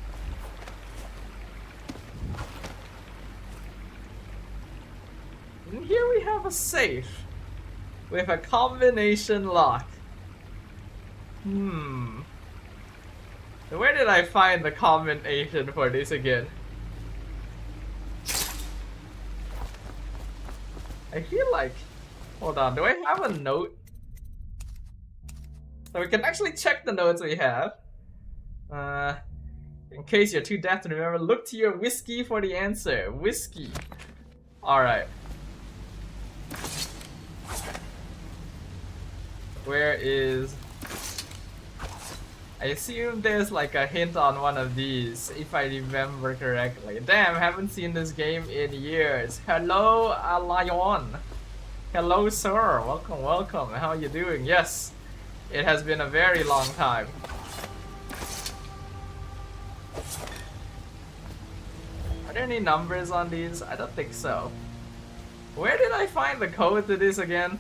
And here we have a safe with a combination lock. Where did I find the combination for this again? I feel like... Hold on, do I have a note? So we can actually check the notes we have. In case you're too deaf to remember, look to your whiskey for the answer. Whiskey. Alright. Where is... I assume there's like a hint on one of these, if I remember correctly. Damn, haven't seen this game in years. Hello, Lion. Hello, sir. Welcome, welcome. How are you doing? Yes, it has been a very long time. Are there any numbers on these? I don't think so. Where did I find the code to this again?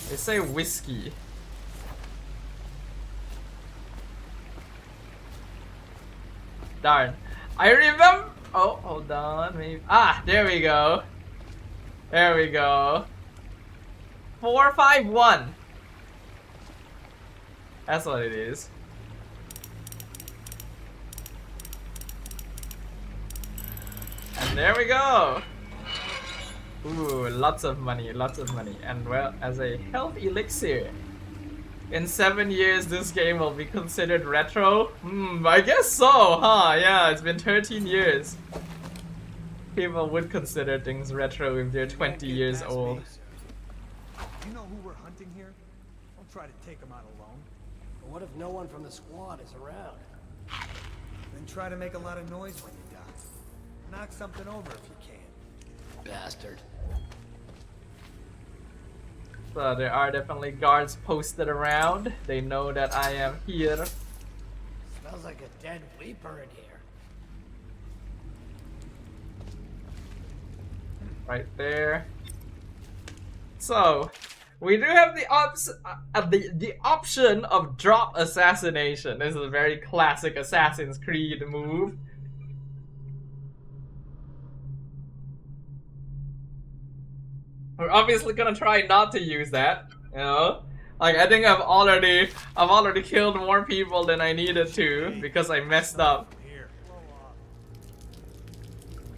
They say whiskey. Darn. I remember. Oh, hold on. Maybe. Ah, there we go. There we go. 451. That's what it is. And there we go. Ooh, lots of money, lots of money. And well, as a health elixir. In 7 years, this game will be considered retro? I guess so, huh? Yeah, it's been 13 years. People would consider things retro if they're 20 years old. You know who we're hunting here? Don't try to take him out alone. But what if no one from the squad is around? Then try to make a lot of noise when you die. Knock something over if you can. Bastard. So there are definitely guards posted around. They know that I am here. Smells like a dead weeper in here. Right there. So, we do have the option of drop assassination. This is a very classic Assassin's Creed move. We're obviously gonna try not to use that, you know? Like, I think I've already killed more people than I needed to because I messed up.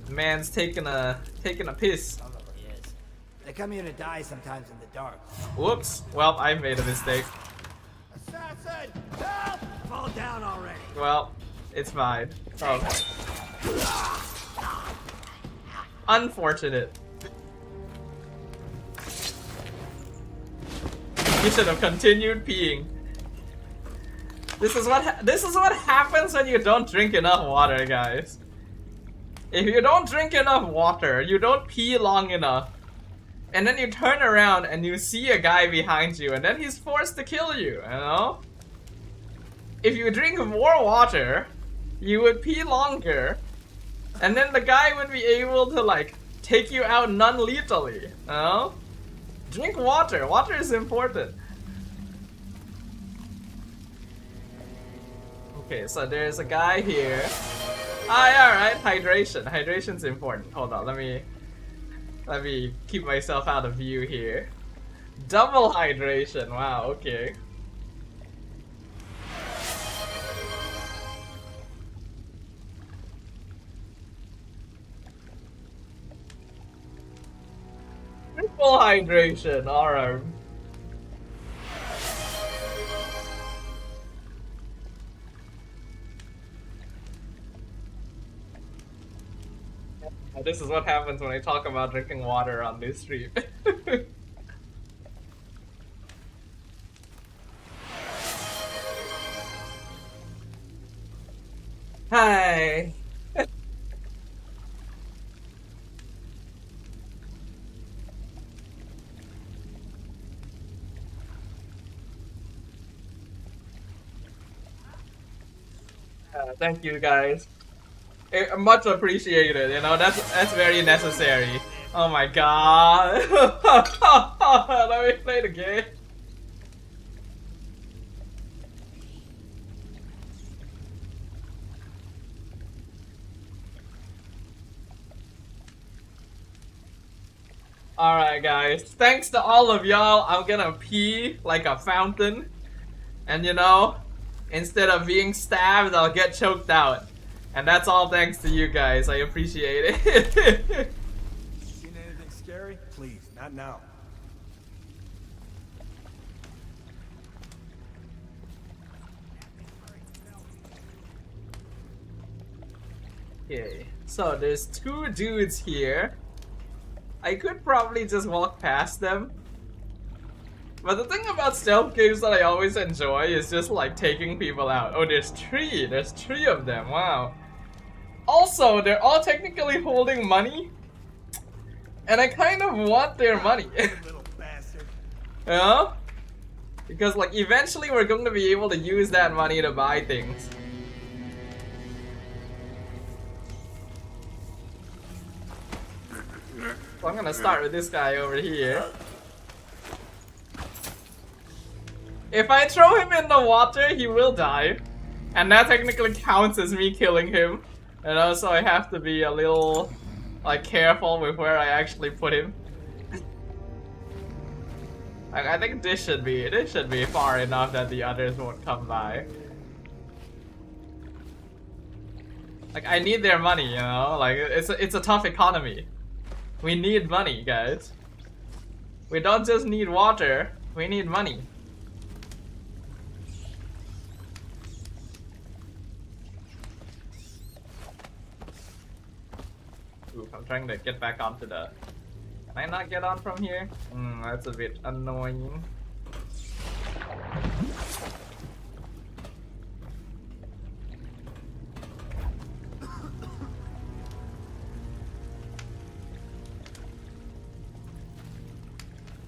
Man's taking a piss. They come here to die sometimes in the dark. Whoops. Well, I made a mistake. Assassin! Help! Fall down already. Well, it's fine. Oh. Unfortunate. You should have continued peeing. This is what happens when you don't drink enough water, guys. If you don't drink enough water, you don't pee long enough, and then you turn around and you see a guy behind you, and then he's forced to kill you, you know? If you drink more water, you would pee longer, and then the guy would be able to, like, take you out non-lethally, you know? Drink water. Water is important. Okay, so there's a guy here. Ah, yeah, right. Hydration. Hydration's important. Hold on. Let me keep myself out of view here. Double hydration. Wow. Okay. Triple hydration. Alright. This is what happens when I talk about drinking water on this stream. Hi. Thank you guys. Much appreciated, you know, that's very necessary. Oh my god. Let me play the game. Alright guys, thanks to all of y'all, I'm gonna pee like a fountain. And you know, instead of being stabbed, I'll get choked out. And that's all thanks to you guys, I appreciate it. Seen anything scary? Please, not now. Okay, so there's two dudes here. I could probably just walk past them. But the thing about stealth games that I always enjoy is just like taking people out. Oh, there's three of them, wow. Also, they're all technically holding money. And I kind of want their money. Little bastard. Yeah? Because like eventually we're going to be able to use that money to buy things. So I'm gonna start with this guy over here. If I throw him in the water, he will die. And that technically counts as me killing him. And also I have to be a little like careful with where I actually put him. I think this should be far enough that the others won't come by. Like I need their money, you know? Like it's a tough economy. We need money, guys. We don't just need water, we need money. Ooh, I'm trying to get back onto the... Can I not get on from here? That's a bit annoying.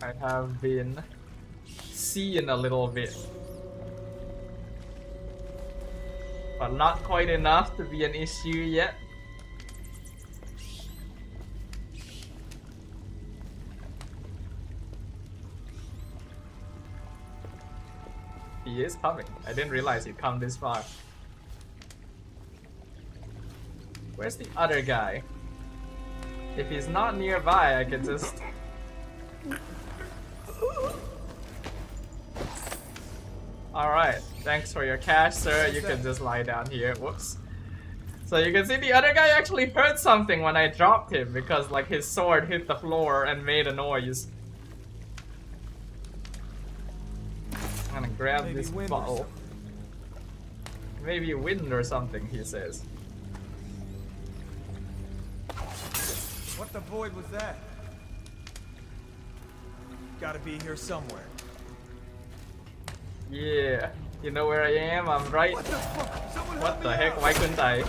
I have been seen a little bit, but not quite enough to be an issue yet. He is coming. I didn't realize he'd come this far. Where's the other guy? If he's not nearby, I can just... Alright, thanks for your cash, sir. You can just lie down here. Whoops. So you can see the other guy actually heard something when I dropped him because like his sword hit the floor and made a noise. I'm gonna grab this bottle. Maybe wind or something, he says. What the void was that? Gotta be here somewhere. Yeah, you know where I am? I'm right. What the heck? Why couldn't I?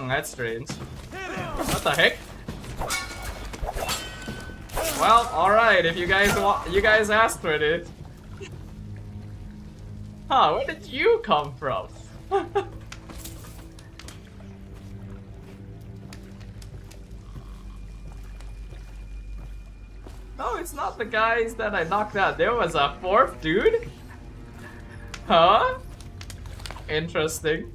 That's strange. What the heck? Well, alright, if you guys asked for it. Huh, where did you come from? No, it's not the guys that I knocked out. There was a fourth dude? Huh? Interesting.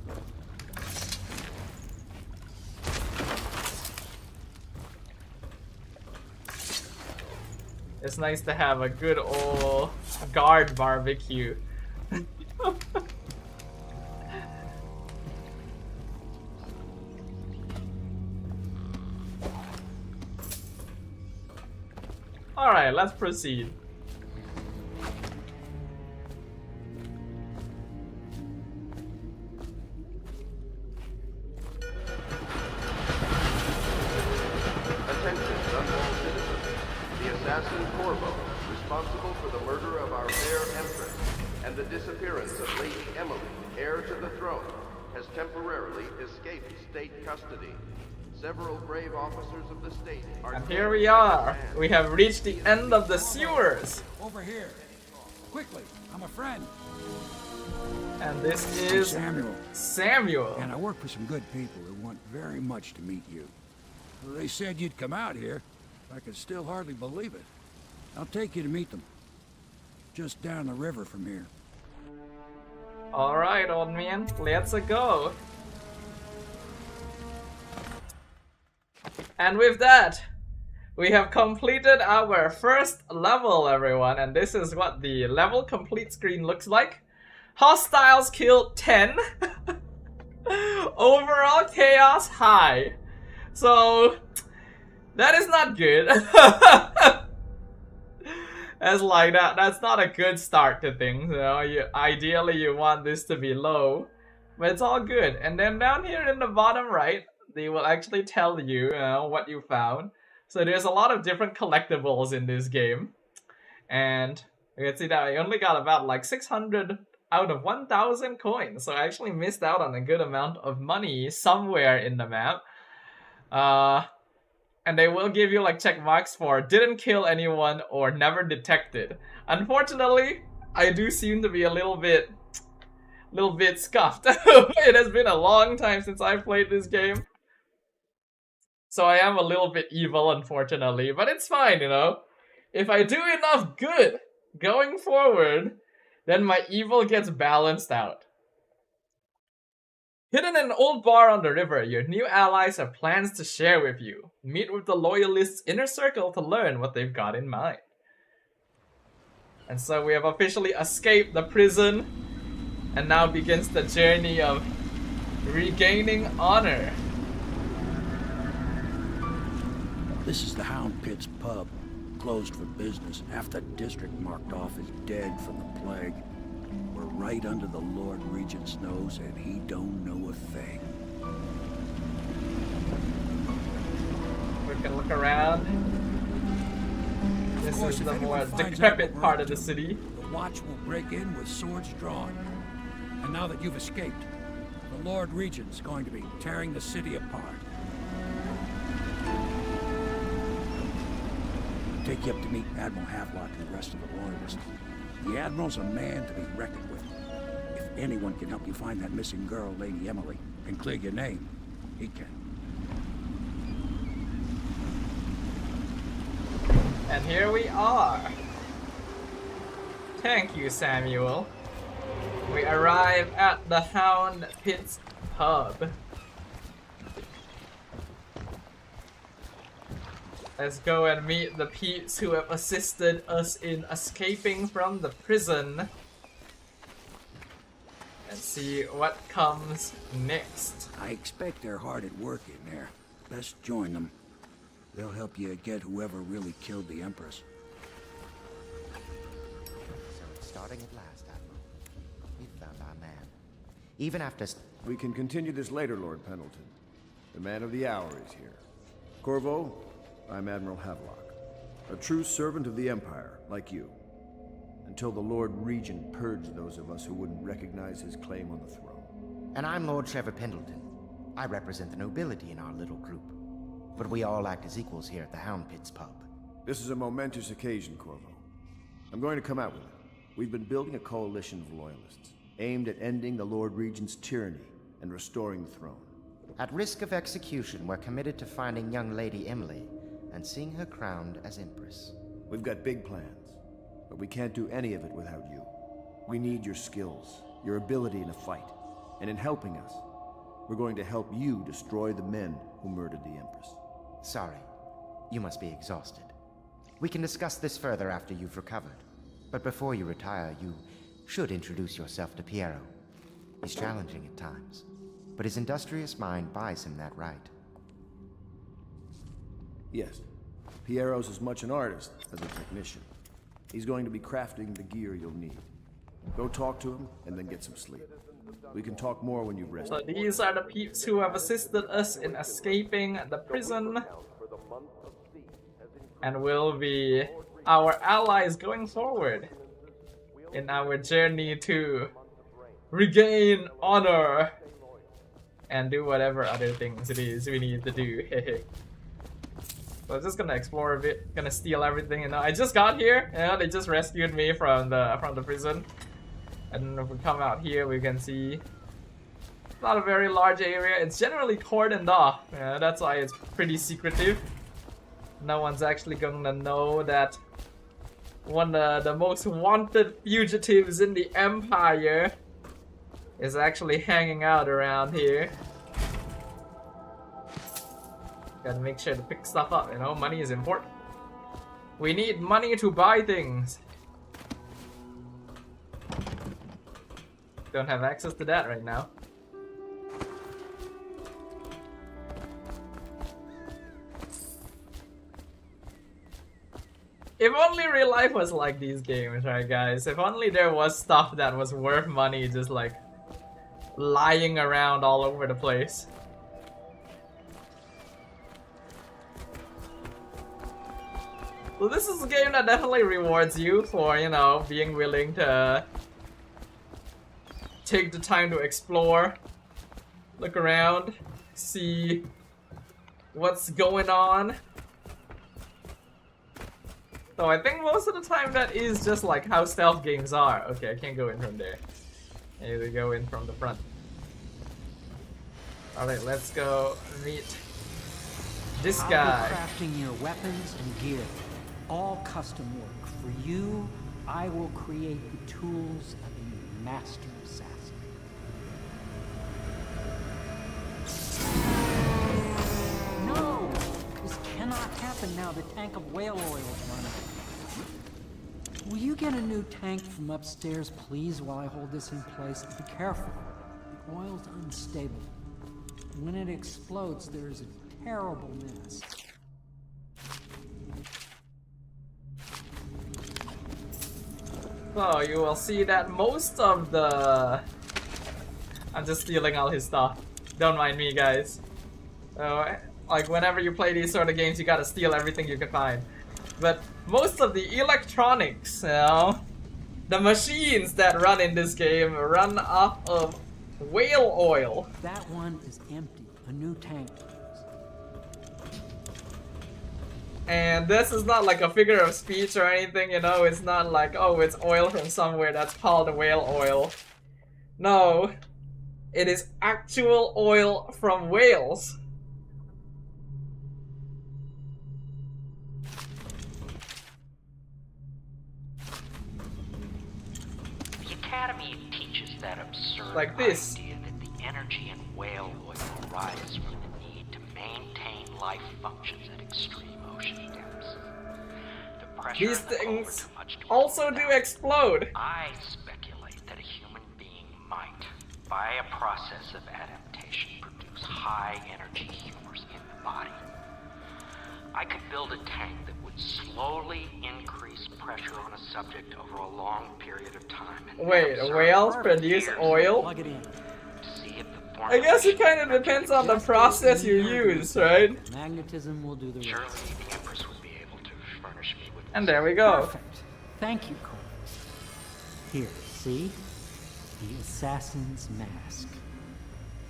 It's nice to have a good old guard barbecue. Alright, let's proceed. Attention, Dunwall citizens. The assassin Corvo, responsible for the murder of our fair Empress and the disappearance of Lady Emily, heir to the throne, has temporarily escaped state custody. Several brave officers of the state are... And here we are. We have reached the end of the sewers. Over here. Quickly, I'm a friend. And this is Samuel. And I work for some good people who want very much to meet you. They said you'd come out here. I can still hardly believe it. I'll take you to meet them. Just down the river from here. Alright, old man. Let's go. And with that, we have completed our first level, everyone. And this is what the level complete screen looks like. Hostiles killed 10. Overall chaos high. So, that is not good. That's like that. That's not a good start to things. You know, ideally you want this to be low, but it's all good. And then down here in the bottom right, they will actually tell you, you know, what you found. So there's a lot of different collectibles in this game, and you can see that I only got about like 600 out of 1,000 coins. So I actually missed out on a good amount of money somewhere in the map. And they will give you like check marks for didn't kill anyone or never detected. Unfortunately, I do seem to be a little bit scuffed. It has been a long time since I played this game. So I am a little bit evil, unfortunately, but it's fine, you know. If I do enough good going forward, then my evil gets balanced out. Hidden in an old bar on the river, your new allies have plans to share with you. Meet with the Loyalists' inner circle to learn what they've got in mind. And so we have officially escaped the prison, and now begins the journey of regaining honor. This is the Hound Pits pub, closed for business. Half the district marked off as dead from the plague. We're right under the Lord Regent's nose, and he don't know a thing. We can look around. This is the more decrepit part of the city. The watch will break in with swords drawn. And now that you've escaped, the Lord Regent's going to be tearing the city apart. I'll take you up to meet Admiral Havelock and the rest of the Loyalists. The Admiral's a man to be reckoned with. If anyone can help you find that missing girl, Lady Emily, and clear your name, he can. And here we are. Thank you, Samuel. We arrive at the Hound Pits pub. Let's go and meet the peeps who have assisted us in escaping from the prison. And see what comes next. I expect they're hard at work in there. Best join them. They'll help you get whoever really killed the Empress. So it's starting at last, Admiral. We've found our man. Even after... We can continue this later, Lord Pendleton. The man of the hour is here. Corvo, I'm Admiral Havelock. A true servant of the Empire, like you. Until the Lord Regent purged those of us who wouldn't recognize his claim on the throne. And I'm Lord Trevor Pendleton. I represent the nobility in our little group. But we all act as equals here at the Hound Pits pub. This is a momentous occasion, Corvo. I'm going to come out with it. We've been building a coalition of loyalists, aimed at ending the Lord Regent's tyranny and restoring the throne. At risk of execution, we're committed to finding young Lady Emily and seeing her crowned as Empress. We've got big plans, but we can't do any of it without you. We need your skills, your ability in a fight, and in helping us, we're going to help you destroy the men who murdered the Empress. Sorry, you must be exhausted. We can discuss this further after you've recovered. But before you retire, you should introduce yourself to Piero. He's challenging at times, but his industrious mind buys him that right. Yes. Piero's as much an artist as a technician. He's going to be crafting the gear you'll need. Go talk to him, and then get some sleep. We can talk more when you've rested. So these are the peeps who have assisted us in escaping the prison and will be our allies going forward in our journey to regain honor and do whatever other things it is we need to do. So I'm just gonna explore a bit, gonna steal everything. You know, I just got here. You know, they just rescued me from the prison. And if we come out here, we can see it's not a very large area. It's generally cordoned off. Yeah, that's why it's pretty secretive. No one's actually gonna know that one of the most wanted fugitives in the Empire is actually hanging out around here. Gotta make sure to pick stuff up, you know, money is important. We need money to buy things. Don't have access to that right now. If only real life was like these games, right guys? If only there was stuff that was worth money just like lying around all over the place. Well, this is a game that definitely rewards you for, you know, being willing to take the time to explore, look around, see what's going on. So I think most of the time that is just like how stealth games are. Okay, I can't go in from there. Maybe we go in from the front. Alright, let's go meet this guy. I'll be crafting your weapons and gear. All custom work. For you, I will create the tools of a master assassin. No! This cannot happen now. The tank of whale oil is running. Will you get a new tank from upstairs, please, while I hold this in place? Be careful. The oil's unstable. When it explodes, there is a terrible mess. So you will see that most of the... I'm just stealing all his stuff. Don't mind me, guys. Like whenever you play these sort of games, you gotta steal everything you can find. But most of the electronics, you know, the machines that run in this game run off of whale oil. That one is empty. A new tank. And this is not like a figure of speech or anything, you know, it's not like, oh, it's oil from somewhere that's called whale oil. No, it is actual oil from whales. The Academy teaches that absurd like this. idea that the energy in whale oil arises from the need to maintain life functions at extreme ocean depths. The pressure These in the hull things are too much to also do explode. I speculate that a human being might, by a process of adaptation, produce high energy humors in the body. I could build a tank that would slowly increase pressure on a subject over a long period of time. And Wait, whales produce oil? Plug it in to see if the I guess it kind of depends on the process you use, right? Magnetism will do the rest. Surely the Empress would be able to furnish me with. And there we go. Perfect. Thank you, Cole. Here, see? The assassin's mask.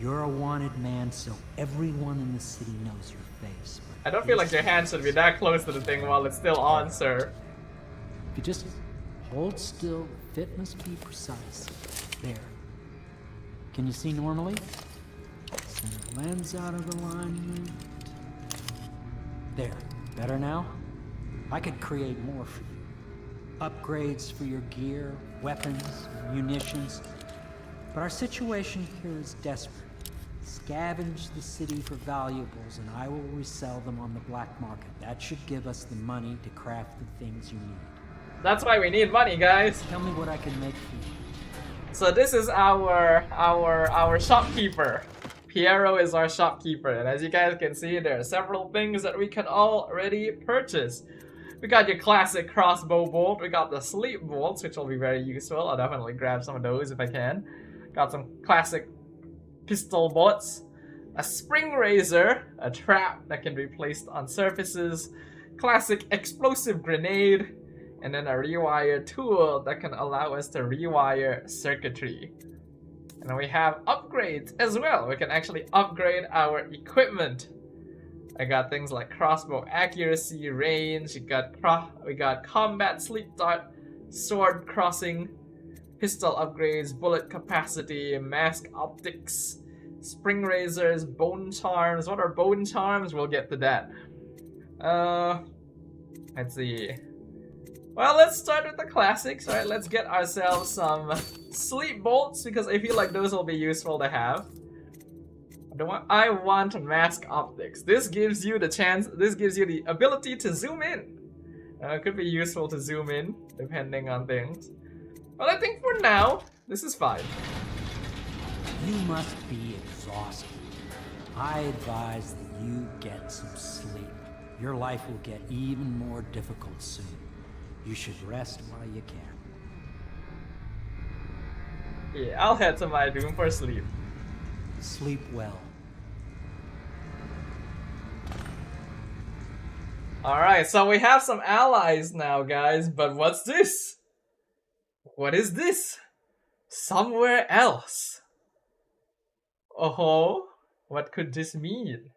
You're a wanted man, so everyone in the city knows your face. I don't feel like your hand should be that close to the thing while it's still on, sir. If you just hold still, the fit must be precise. There. Can you see normally? Send the lens out of alignment. There. Better now? I could create more for you. Upgrades for your gear, weapons, munitions. But our situation here is desperate. Scavenge the city for valuables and I will resell them on the black market. That should give us the money to craft the things you need. That's why we need money, guys. Tell me what I can make for you. So this is our shopkeeper. Piero is our shopkeeper, and as you guys can see, there are several things that we can already purchase. We got your classic crossbow bolt, we got the sleep bolts, which will be very useful. I'll definitely grab some of those if I can. Got some classic pistol bullets, a spring razor, a trap that can be placed on surfaces, classic explosive grenade, and then a rewire tool that can allow us to rewire circuitry. And we have upgrades as well. We can actually upgrade our equipment. I got things like crossbow accuracy, range, we got combat sleep dart, sword crossing, pistol upgrades, bullet capacity, mask optics, spring razors, bone charms. What are bone charms? We'll get to that. Let's see. Well, let's start with the classics, right? Let's get ourselves some sleep bolts because I feel like those will be useful to have. I want mask optics. This gives you the ability to zoom in. It could be useful to zoom in depending on things. But I think for now, this is fine. You must be exhausted. I advise that you get some sleep. Your life will get even more difficult soon. You should rest while you can. Yeah, I'll head to my room for sleep. Sleep well. Alright, so we have some allies now, guys, but what's this? What is this? Somewhere else. Oh, what could this mean?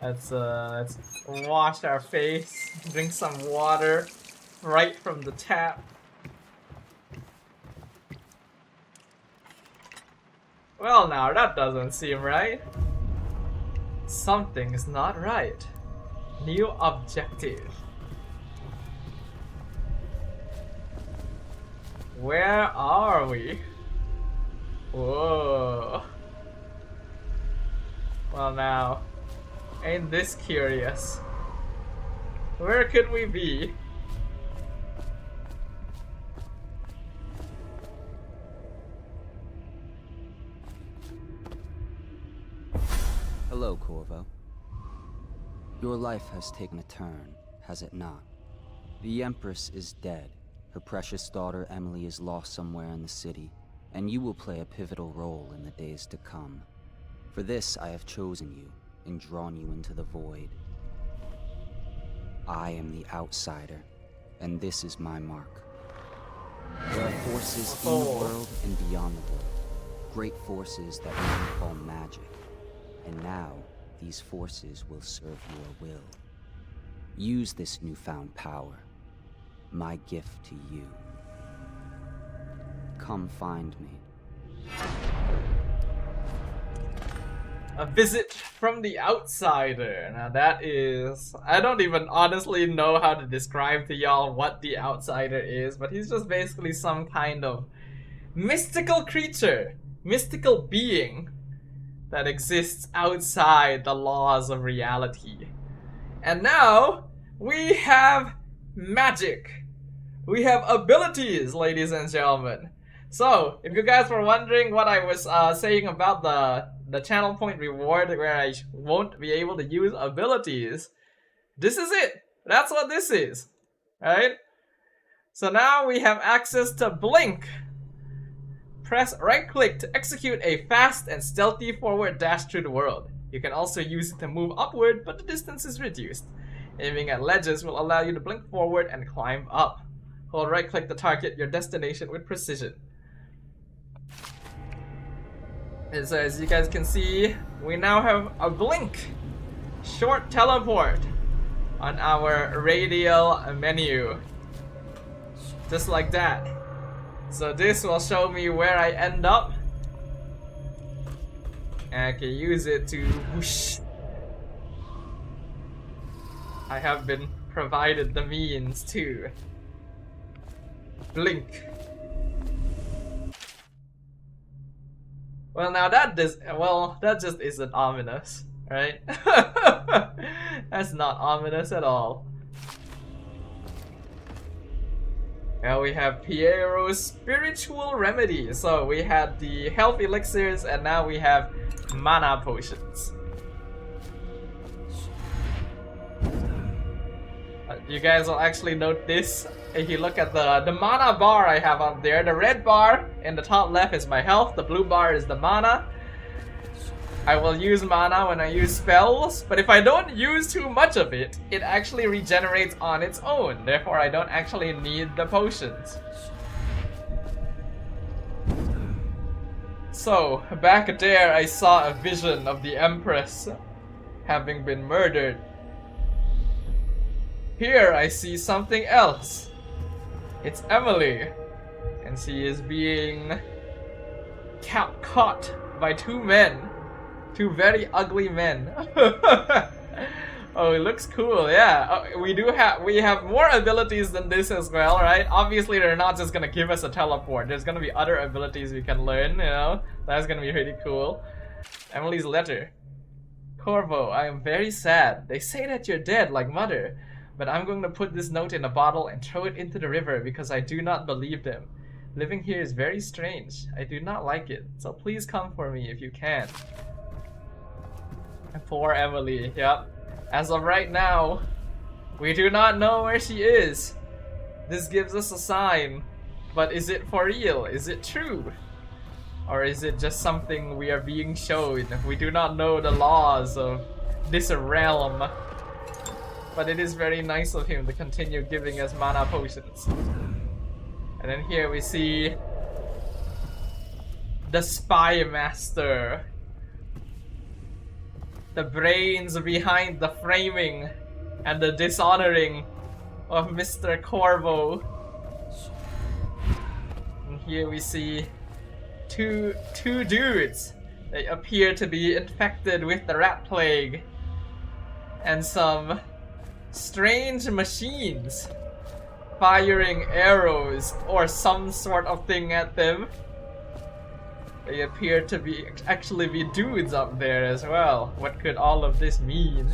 Let's wash our face, drink some water right from the tap. Well, now that doesn't seem right. Something's not right. New objective. Where are we? Whoa. Well, now, ain't this curious? Where could we be? Hello, Corvo. Your life has taken a turn, has it not? The Empress is dead. Her precious daughter Emily is lost somewhere in the city, and you will play a pivotal role in the days to come. For this, I have chosen you and drawn you into the void. I am the outsider, and this is my mark. There are forces in the world and beyond the world, great forces that we call magic. And now, these forces will serve your will. Use this newfound power, my gift to you. Come find me. A visit from the outsider. Now that is... I don't even honestly know how to describe to y'all what the outsider is, but he's just basically some kind of mystical creature, mystical being that exists outside the laws of reality. And now, we have magic. We have abilities, ladies and gentlemen. So, if you guys were wondering what I was saying about the channel point reward where I won't be able to use abilities, this is it. That's what this is, right? So now we have access to Blink. Press right click to execute a fast and stealthy forward dash through the world. You can also use it to move upward, but the distance is reduced. Aiming at ledges will allow you to blink forward and climb up. Hold right click to target your destination with precision. And so as you guys can see, we now have a blink, short teleport on our radial menu. Just like that. So this will show me where I end up. And I can use it to whoosh. I have been provided the means to blink. Well, now that just isn't ominous, right? That's not ominous at all. Now we have Piero's spiritual remedy. So we had the health elixirs and now we have mana potions. You guys will actually note this if you look at the mana bar I have up there. The red bar in the top left is my health, the blue bar is the mana. I will use mana when I use spells, but if I don't use too much of it, it actually regenerates on its own. Therefore, I don't actually need the potions. So, back there I saw a vision of the Empress having been murdered. Here I see something else. It's Emily, and she is being caught by two men. Two very ugly men. Oh, it looks cool, yeah. Oh, we have more abilities than this as well, right? Obviously they're not just gonna give us a teleport. There's gonna be other abilities we can learn, you know? That's gonna be really cool. Emily's letter. Corvo, I am very sad. They say that you're dead like Mother, but I'm going to put this note in a bottle and throw it into the river because I do not believe them. Living here is very strange. I do not like it, so please come for me if you can. Poor Emily, yep. As of right now, we do not know where she is. This gives us a sign, but is it for real? Is it true? Or is it just something we are being shown? We do not know the laws of this realm. But it is very nice of him to continue giving us mana potions. And then here we see the Spy Master. The brains behind the framing and the dishonoring of Mr. Corvo. And here we see two dudes. They appear to be infected with the rat plague. And some strange machines firing arrows or some sort of thing at them. They appear to be actually be dudes up there as well. What could all of this mean?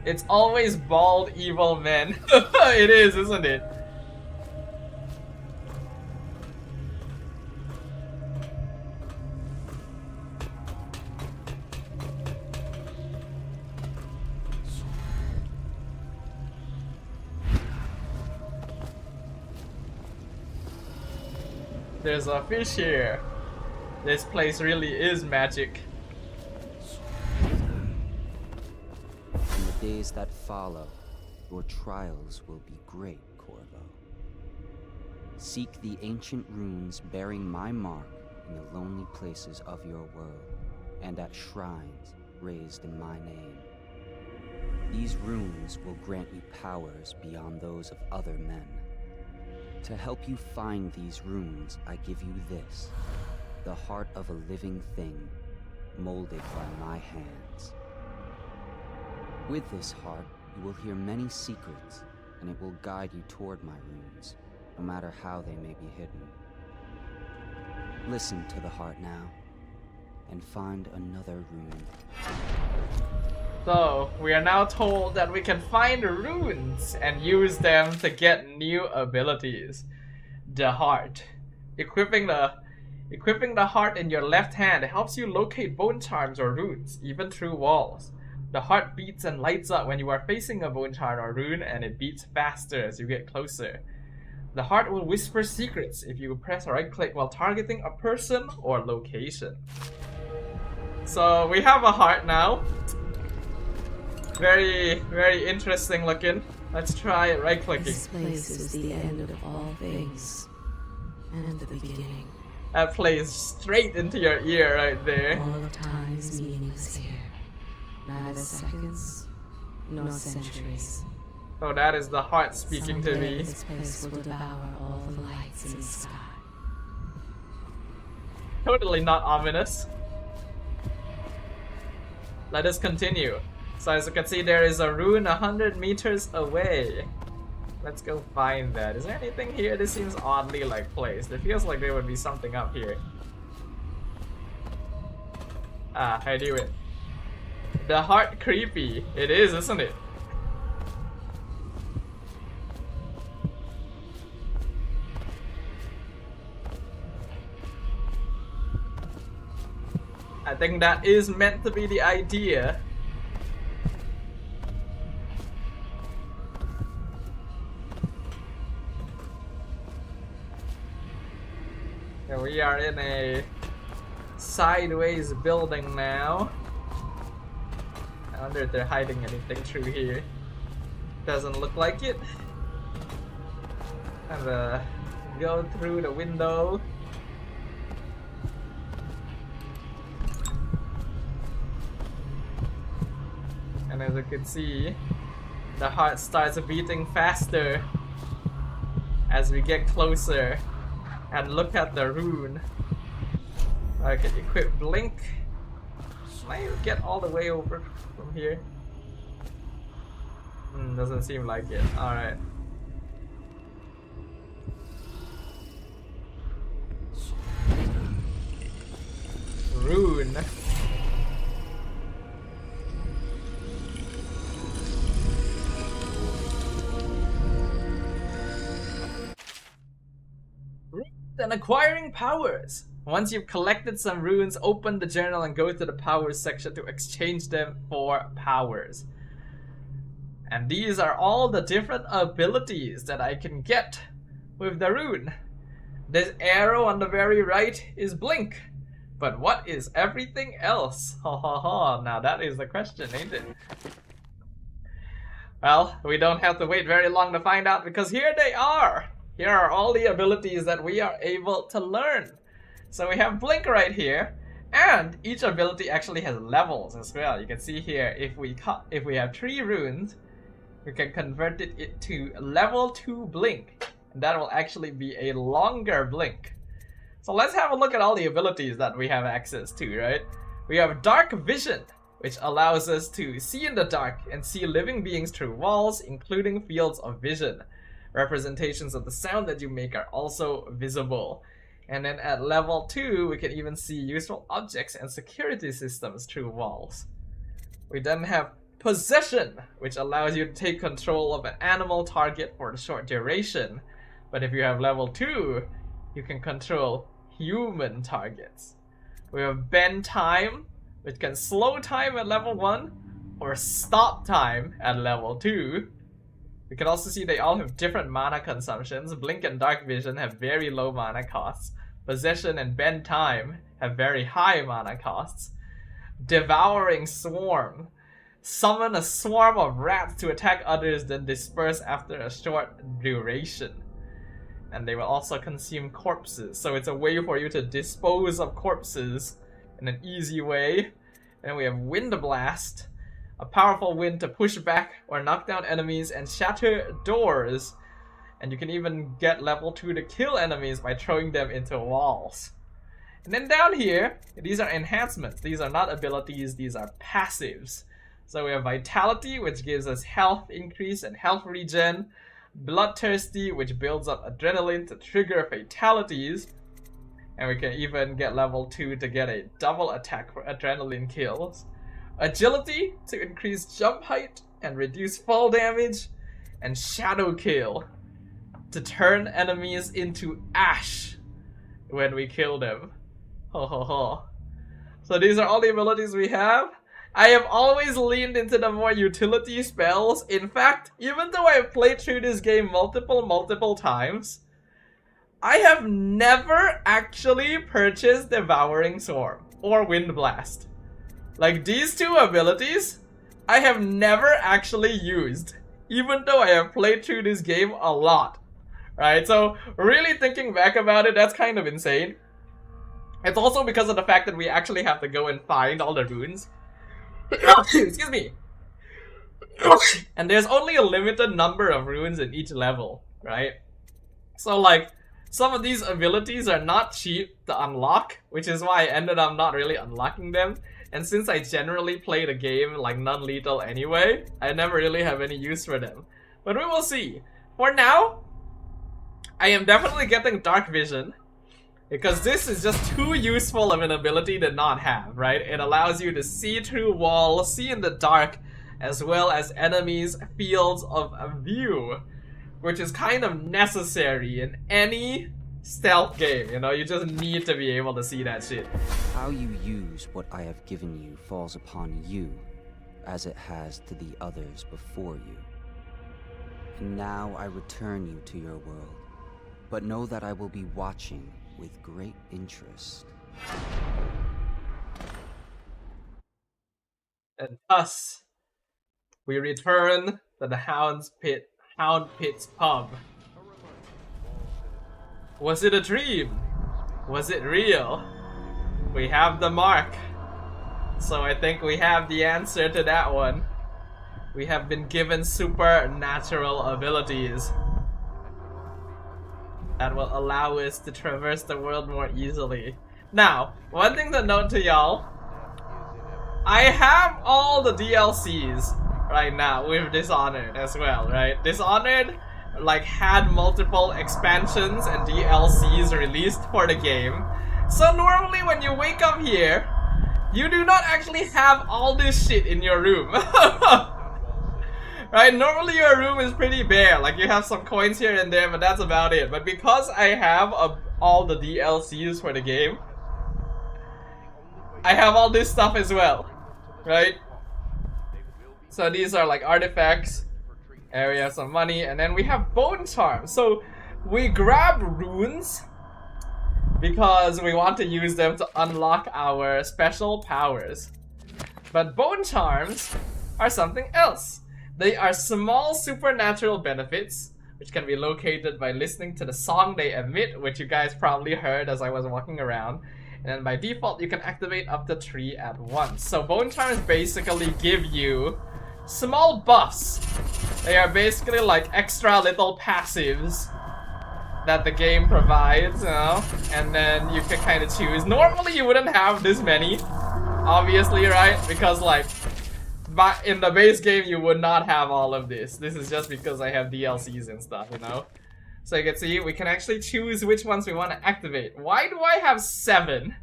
It's always bald evil men. It is, isn't it? There's a fish here. This place really is magic. In the days that follow, your trials will be great, Corvo. Seek the ancient runes bearing my mark in the lonely places of your world, and at shrines raised in my name. These runes will grant you powers beyond those of other men. To help you find these runes, I give you this, the heart of a living thing, molded by my hands. With this heart, you will hear many secrets, and it will guide you toward my runes, no matter how they may be hidden. Listen to the heart now, and find another rune. So, we are now told that we can find runes and use them to get new abilities. The heart. Equipping the heart in your left hand helps you locate bone charms or runes, even through walls. The heart beats and lights up when you are facing a bone charm or rune, and it beats faster as you get closer. The heart will whisper secrets if you press right click while targeting a person or location. So, we have a heart now. Very, very interesting looking. Let's try right-clicking. This place is the end of all things, and the beginning. That plays straight into your ear right there. All of time is meaningless here. Neither seconds, nor centuries. Oh, that is the heart speaking to Someday me. this place will devour all the lights in the sky. Totally not ominous. let us continue. So as you can see, there is a rune 100 meters away. Let's go find that. Is there anything here? This seems oddly like placed. It feels like there would be something up here. Ah, I knew it. The heart creepy. It is, isn't it? I think that is meant to be the idea. Yeah, we are in a sideways building now. I wonder if they're hiding anything through here. Doesn't look like it. And go through the window. And as you can see, the heart starts beating faster as we get closer. And look at the rune. I can equip Blink. Can I get all the way over from here? Doesn't seem like it. Alright. Rune. And acquiring powers. Once you've collected some runes, open the journal and go to the powers section to exchange them for powers. And these are all the different abilities that I can get with the rune. This arrow on the very right is Blink. But what is everything else? Ha ha ha, now that is the question, ain't it? Well, we don't have to wait very long to find out because here they are! Here are all the abilities that we are able to learn. So we have Blink right here, and each ability actually has levels as well. You can see here, if we have 3 runes, we can convert it to level 2 Blink, and that will actually be a longer Blink. So let's have a look at all the abilities that we have access to, right? We have Dark Vision, which allows us to see in the dark and see living beings through walls, including fields of vision. Representations of the sound that you make are also visible. And then at level 2, we can even see useful objects and security systems through walls. We then have Possession, which allows you to take control of an animal target for a short duration. But if you have level 2, you can control human targets. We have Bend Time, which can slow time at level 1 or stop time at level 2. We can also see they all have different mana consumptions. Blink and Dark Vision have very low mana costs. Possession and Bend Time have very high mana costs. Devouring Swarm. Summon a swarm of rats to attack others, then disperse after a short duration. And they will also consume corpses, so it's a way for you to dispose of corpses in an easy way. And we have Wind Blast. A powerful wind to push back or knock down enemies and shatter doors. And you can even get level 2 to kill enemies by throwing them into walls. And then down here, these are enhancements. These are not abilities, these are passives. So we have Vitality, which gives us health increase and health regen. Bloodthirsty, which builds up adrenaline to trigger fatalities. And we can even get level 2 to get a double attack for adrenaline kills. Agility to increase jump height and reduce fall damage, and Shadow Kill to turn enemies into ash when we kill them. Ho ho ho. So these are all the abilities we have. I have always leaned into the more utility spells. In fact, even though I have played through this game multiple times, I have never actually purchased Devouring Swarm or Wind Blast. Like, these two abilities, I have never actually used, even though I have played through this game a lot, right? So, really thinking back about it, that's kind of insane. It's also because of the fact that we actually have to go and find all the runes. Excuse me. And there's only a limited number of runes in each level, right? So, like, some of these abilities are not cheap to unlock, which is why I ended up not really unlocking them. And since I generally play the game like non-lethal anyway, I never really have any use for them. But we will see. For now, I am definitely getting dark vision. Because this is just too useful of an ability to not have, right? It allows you to see through walls, see in the dark, as well as enemies' fields of view. Which is kind of necessary in any stealth game, you know? You just need to be able to see that shit. How you use what I have given you falls upon you, as it has to the others before you. And now I return you to your world. But know that I will be watching with great interest. And thus, we return to the Hound Pit's pub. Was it a dream? Was it real? We have the mark. So I think we have the answer to that one. We have been given supernatural abilities that will allow us to traverse the world more easily. Now, one thing to note to y'all, I have all the DLCs right now with Dishonored as well, right? Dishonored like had multiple expansions and DLCs released for the game. So normally when you wake up here, you do not actually have all this shit in your room. Right, normally your room is pretty bare, like you have some coins here and there, but that's about it. But because I have all the DLCs for the game, I have all this stuff as well, right? So these are like artifacts, areas of money, and then we have bone charms. So we grab runes because we want to use them to unlock our special powers. But bone charms are something else. They are small supernatural benefits, which can be located by listening to the song they emit, which you guys probably heard as I was walking around. And then by default, you can activate up to 3 at once. So bone charms basically give you small buffs. They are basically like extra little passives that the game provides, you know? And then you can kind of choose. Normally you wouldn't have this many, obviously, right? Because like, but in the base game, you would not have all of this. This is just because I have DLCs and stuff, you know? So you can see, we can actually choose which ones we want to activate. Why do I have 7?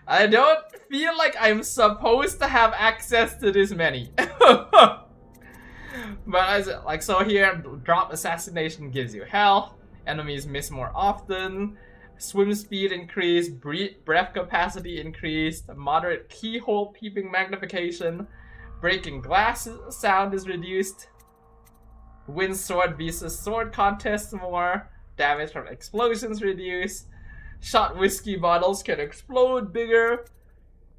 I don't feel like I'm supposed to have access to this many. But as like, so here, drop assassination gives you health. Enemies miss more often. Swim speed increased, breath capacity increased, moderate keyhole peeping magnification, breaking glass sound is reduced, win sword versus sword contests more, damage from explosions reduced, shot whiskey bottles can explode bigger,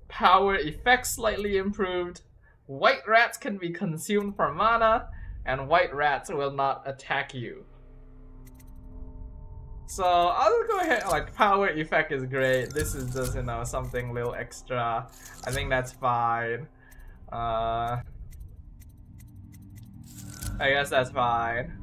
power effects slightly improved, white rats can be consumed for mana, and white rats will not attack you. So I'll go ahead, like power effect is great. This is just, you know, something little extra. I think that's fine. I guess that's fine.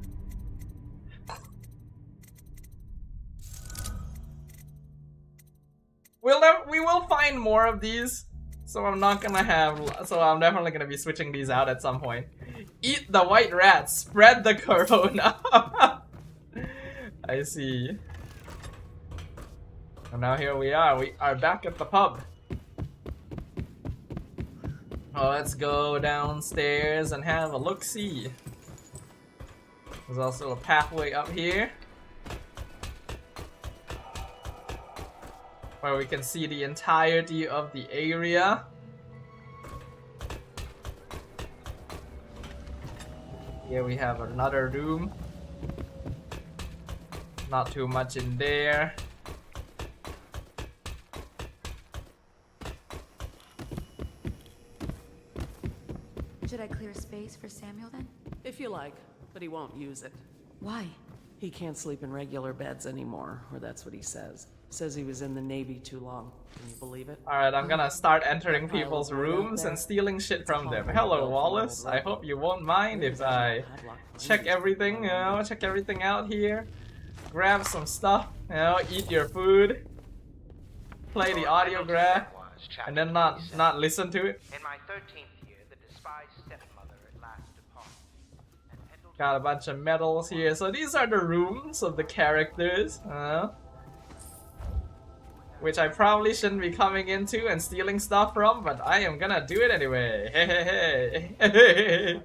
We will find more of these. So I'm not gonna have, so I'm definitely gonna be switching these out at some point. Eat the white rats, spread the corona. I see. And now here we are back at the pub. Oh, let's go downstairs and have a look-see. There's also a pathway up here where we can see the entirety of the area. Here we have another room. Not too much in there. Should I clear space for Samuel then? If you like, but he won't use it. Why? He can't sleep in regular beds anymore, or that's what he says. Says he was in the Navy too long. Can you believe it? Alright, I'm gonna start entering people's rooms and stealing shit from them. Hello, Wallace. I hope you won't mind if I check everything, you know, check everything out here. Grab some stuff, you know, eat your food. Play the audio graph. and then not listen to it. In my 13th year, the despised stepmother at last departed. Got a bunch of medals here. So these are the rooms of the characters, which I probably shouldn't be coming into and stealing stuff from, but I am gonna do it anyway. Hey, hey, hey.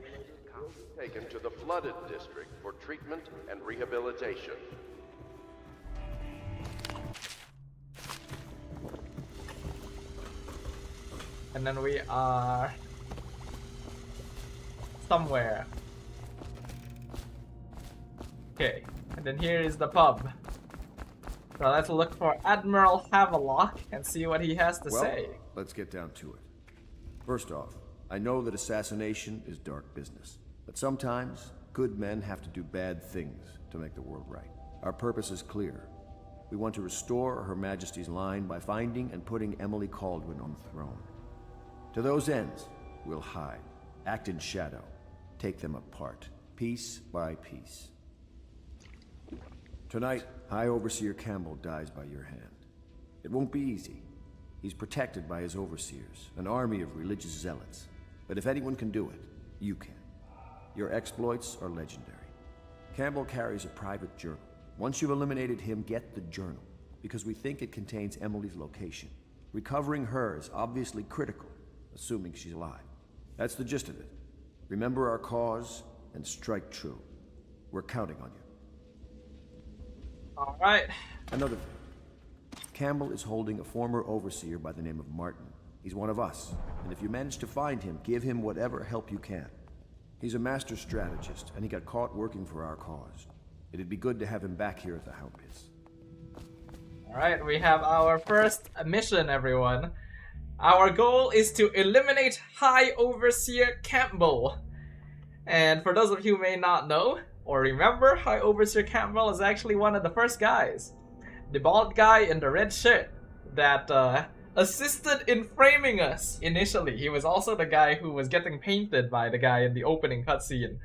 Taken to the flooded district for treatment and rehabilitation. And then we are somewhere. Okay, and then here is the pub. So let's look for Admiral Havelock and see what he has to say. Let's get down to it. First off, I know that assassination is dark business, but sometimes good men have to do bad things to make the world right. Our purpose is clear. We want to restore Her Majesty's line by finding and putting Emily Kaldwin on the throne. To those ends, we'll hide, act in shadow, take them apart, piece by piece. Tonight, High Overseer Campbell dies by your hand. It won't be easy. He's protected by his overseers, an army of religious zealots. But if anyone can do it, you can. Your exploits are legendary. Campbell carries a private journal. Once you've eliminated him, get the journal, because we think it contains Emily's location. Recovering her is obviously critical, assuming she's alive. That's the gist of it. Remember our cause and strike true. We're counting on you. Alright. Another thing. Campbell is holding a former overseer by the name of Martin. He's one of us, and if you manage to find him, give him whatever help you can. He's a master strategist, and he got caught working for our cause. It'd be good to have him back here at the Hound Pits. Alright, we have our first mission, everyone. Our goal is to eliminate High Overseer Campbell. And for those of you who may not know, or remember, High Overseer Campbell is actually one of the first guys. The bald guy in the red shirt that assisted in framing us initially. He was also the guy who was getting painted by the guy in the opening cutscene.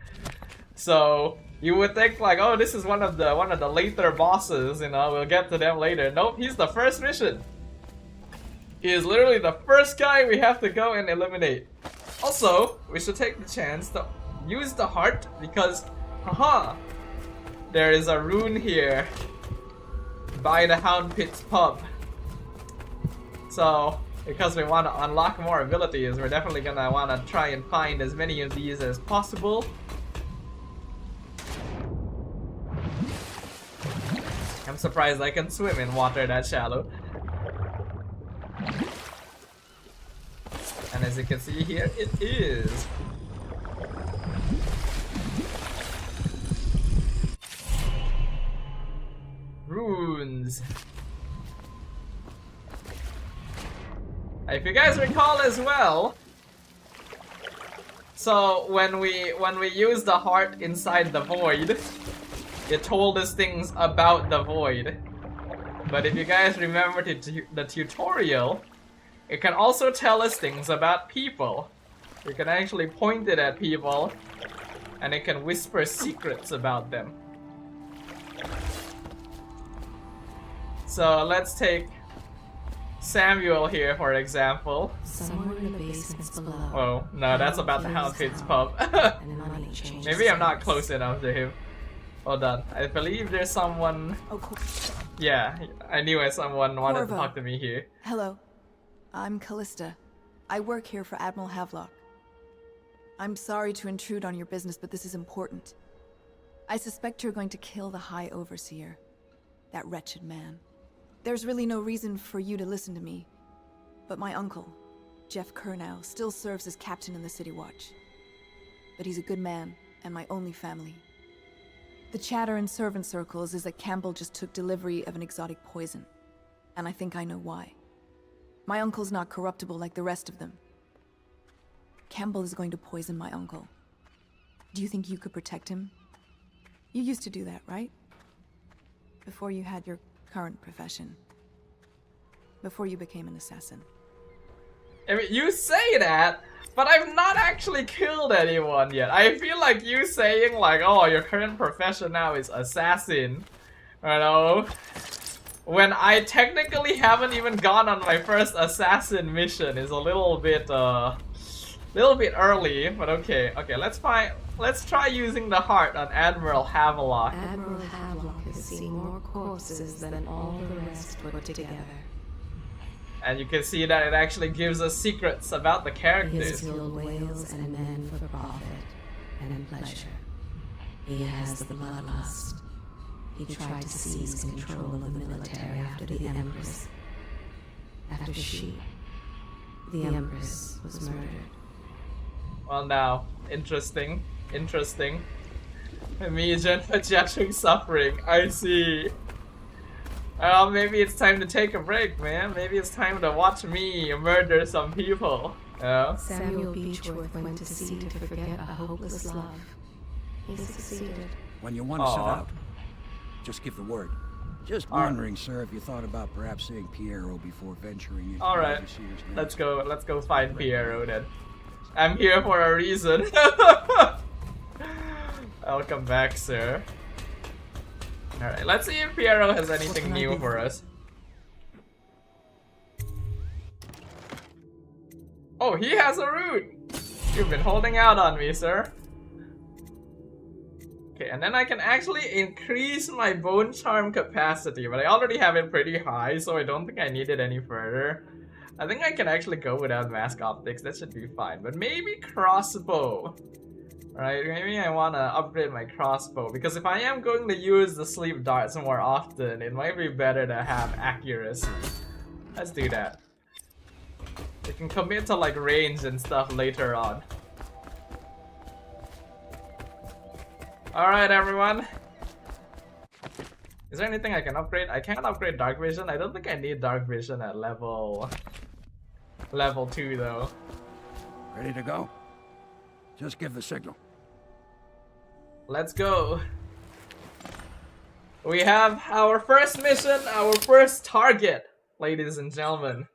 So you would think like, oh, this is one of the later bosses, you know, we'll get to them later. Nope, he's the first mission. He is literally the first guy we have to go and eliminate. Also, we should take the chance to use the heart because, haha, there is a rune here by the Hound Pits pub. So, because we want to unlock more abilities, we're definitely gonna want to try and find as many of these as possible. I'm surprised I can swim in water that shallow. And as you can see here, it is. Runes. If you guys recall as well, so when we used the heart inside the void, it told us things about the void. But if you guys remember the tutorial, it can also tell us things about people. You can actually point it at people, and it can whisper secrets about them. So let's take Samuel here, for example. Somewhere in the basements below. Oh, no, that's about the Hound Pits pub. Maybe I'm not close enough to him. Hold on. I believe there's someone... Oh, cool. Yeah, I knew someone wanted to Corvo. talk to me here. Hello. I'm Callista. I work here for Admiral Havelock. I'm sorry to intrude on your business, but this is important. I suspect you're going to kill the High Overseer. That wretched man. There's really no reason for you to listen to me. But my uncle, Jeff Kernow, still serves as captain in the City Watch. But he's a good man, and my only family. The chatter in servant circles is that Campbell just took delivery of an exotic poison. And I think I know why. My uncle's not corruptible like the rest of them. Campbell is going to poison my uncle. Do you think you could protect him? You used to do that, right? Before you had your current profession. Before you became an assassin. I mean, you say that, but I've not actually killed anyone yet. I feel like you saying like, oh, your current profession now is assassin. You know? when I technically haven't even gone on my first assassin mission is a little bit early, but okay. Okay, let's try using the heart on Admiral Havelock. Admiral Havelock has seen more corpses than all the rest put together. And you can see that it actually gives us secrets about the He has characters. killed whales and men for profit and pleasure. He has the bloodlust. He tried to seize control of the military after the Empress. After she, the Empress, was murdered. Well now, interesting. Immediate projecting suffering, I see. Well, maybe it's time to take a break, man. Maybe it's time to watch me murder some people. Samuel Beechworth went to sea to forget a hopeless love. He succeeded. When you want to set out, just give the word. Just wondering, sir, if you thought about perhaps seeing Piero before venturing into Alright, overseer's let's go find Piero then. I'm here for a reason. Welcome back, sir. Alright, let's see if Piero has anything new for us. Oh, he has a root! You've been holding out on me, sir. Okay, and then I can actually increase my bone charm capacity, but I already have it pretty high, so I don't think I need it any further. I think I can actually go without mask optics, that should be fine. But maybe crossbow. Right, maybe I want to upgrade my crossbow, because if I am going to use the sleep darts more often, it might be better to have accuracy. Let's do that. We can commit to like range and stuff later on. Alright everyone. Is there anything I can upgrade? I can't upgrade dark vision. I don't think I need dark vision at level 2 though. Ready to go? Just give the signal. Let's go. We have our first mission, our first target, ladies and gentlemen.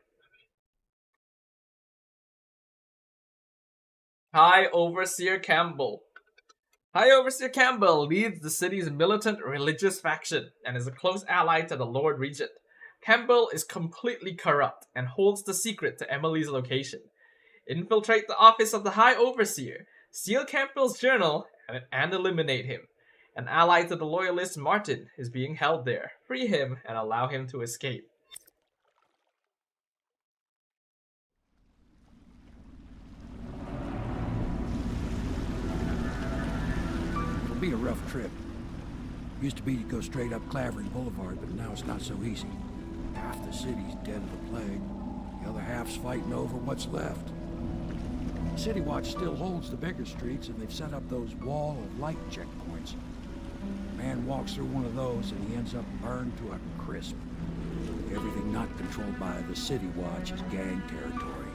High Overseer Campbell. High Overseer Campbell leads the city's militant religious faction and is a close ally to the Lord Regent. Campbell is completely corrupt and holds the secret to Emily's location. Infiltrate the office of the High Overseer, steal Campbell's journal, and eliminate him. An ally to the loyalist Martin is being held there. Free him and allow him to escape. It'll be a rough trip. Used to be to go straight up Clavering Boulevard, but now it's not so easy. Half the city's dead of the plague. The other half's fighting over what's left. City Watch still holds the bigger streets, and they've set up those wall of light checkpoints. A man walks through one of those, and he ends up burned to a crisp. Everything not controlled by the City Watch is gang territory.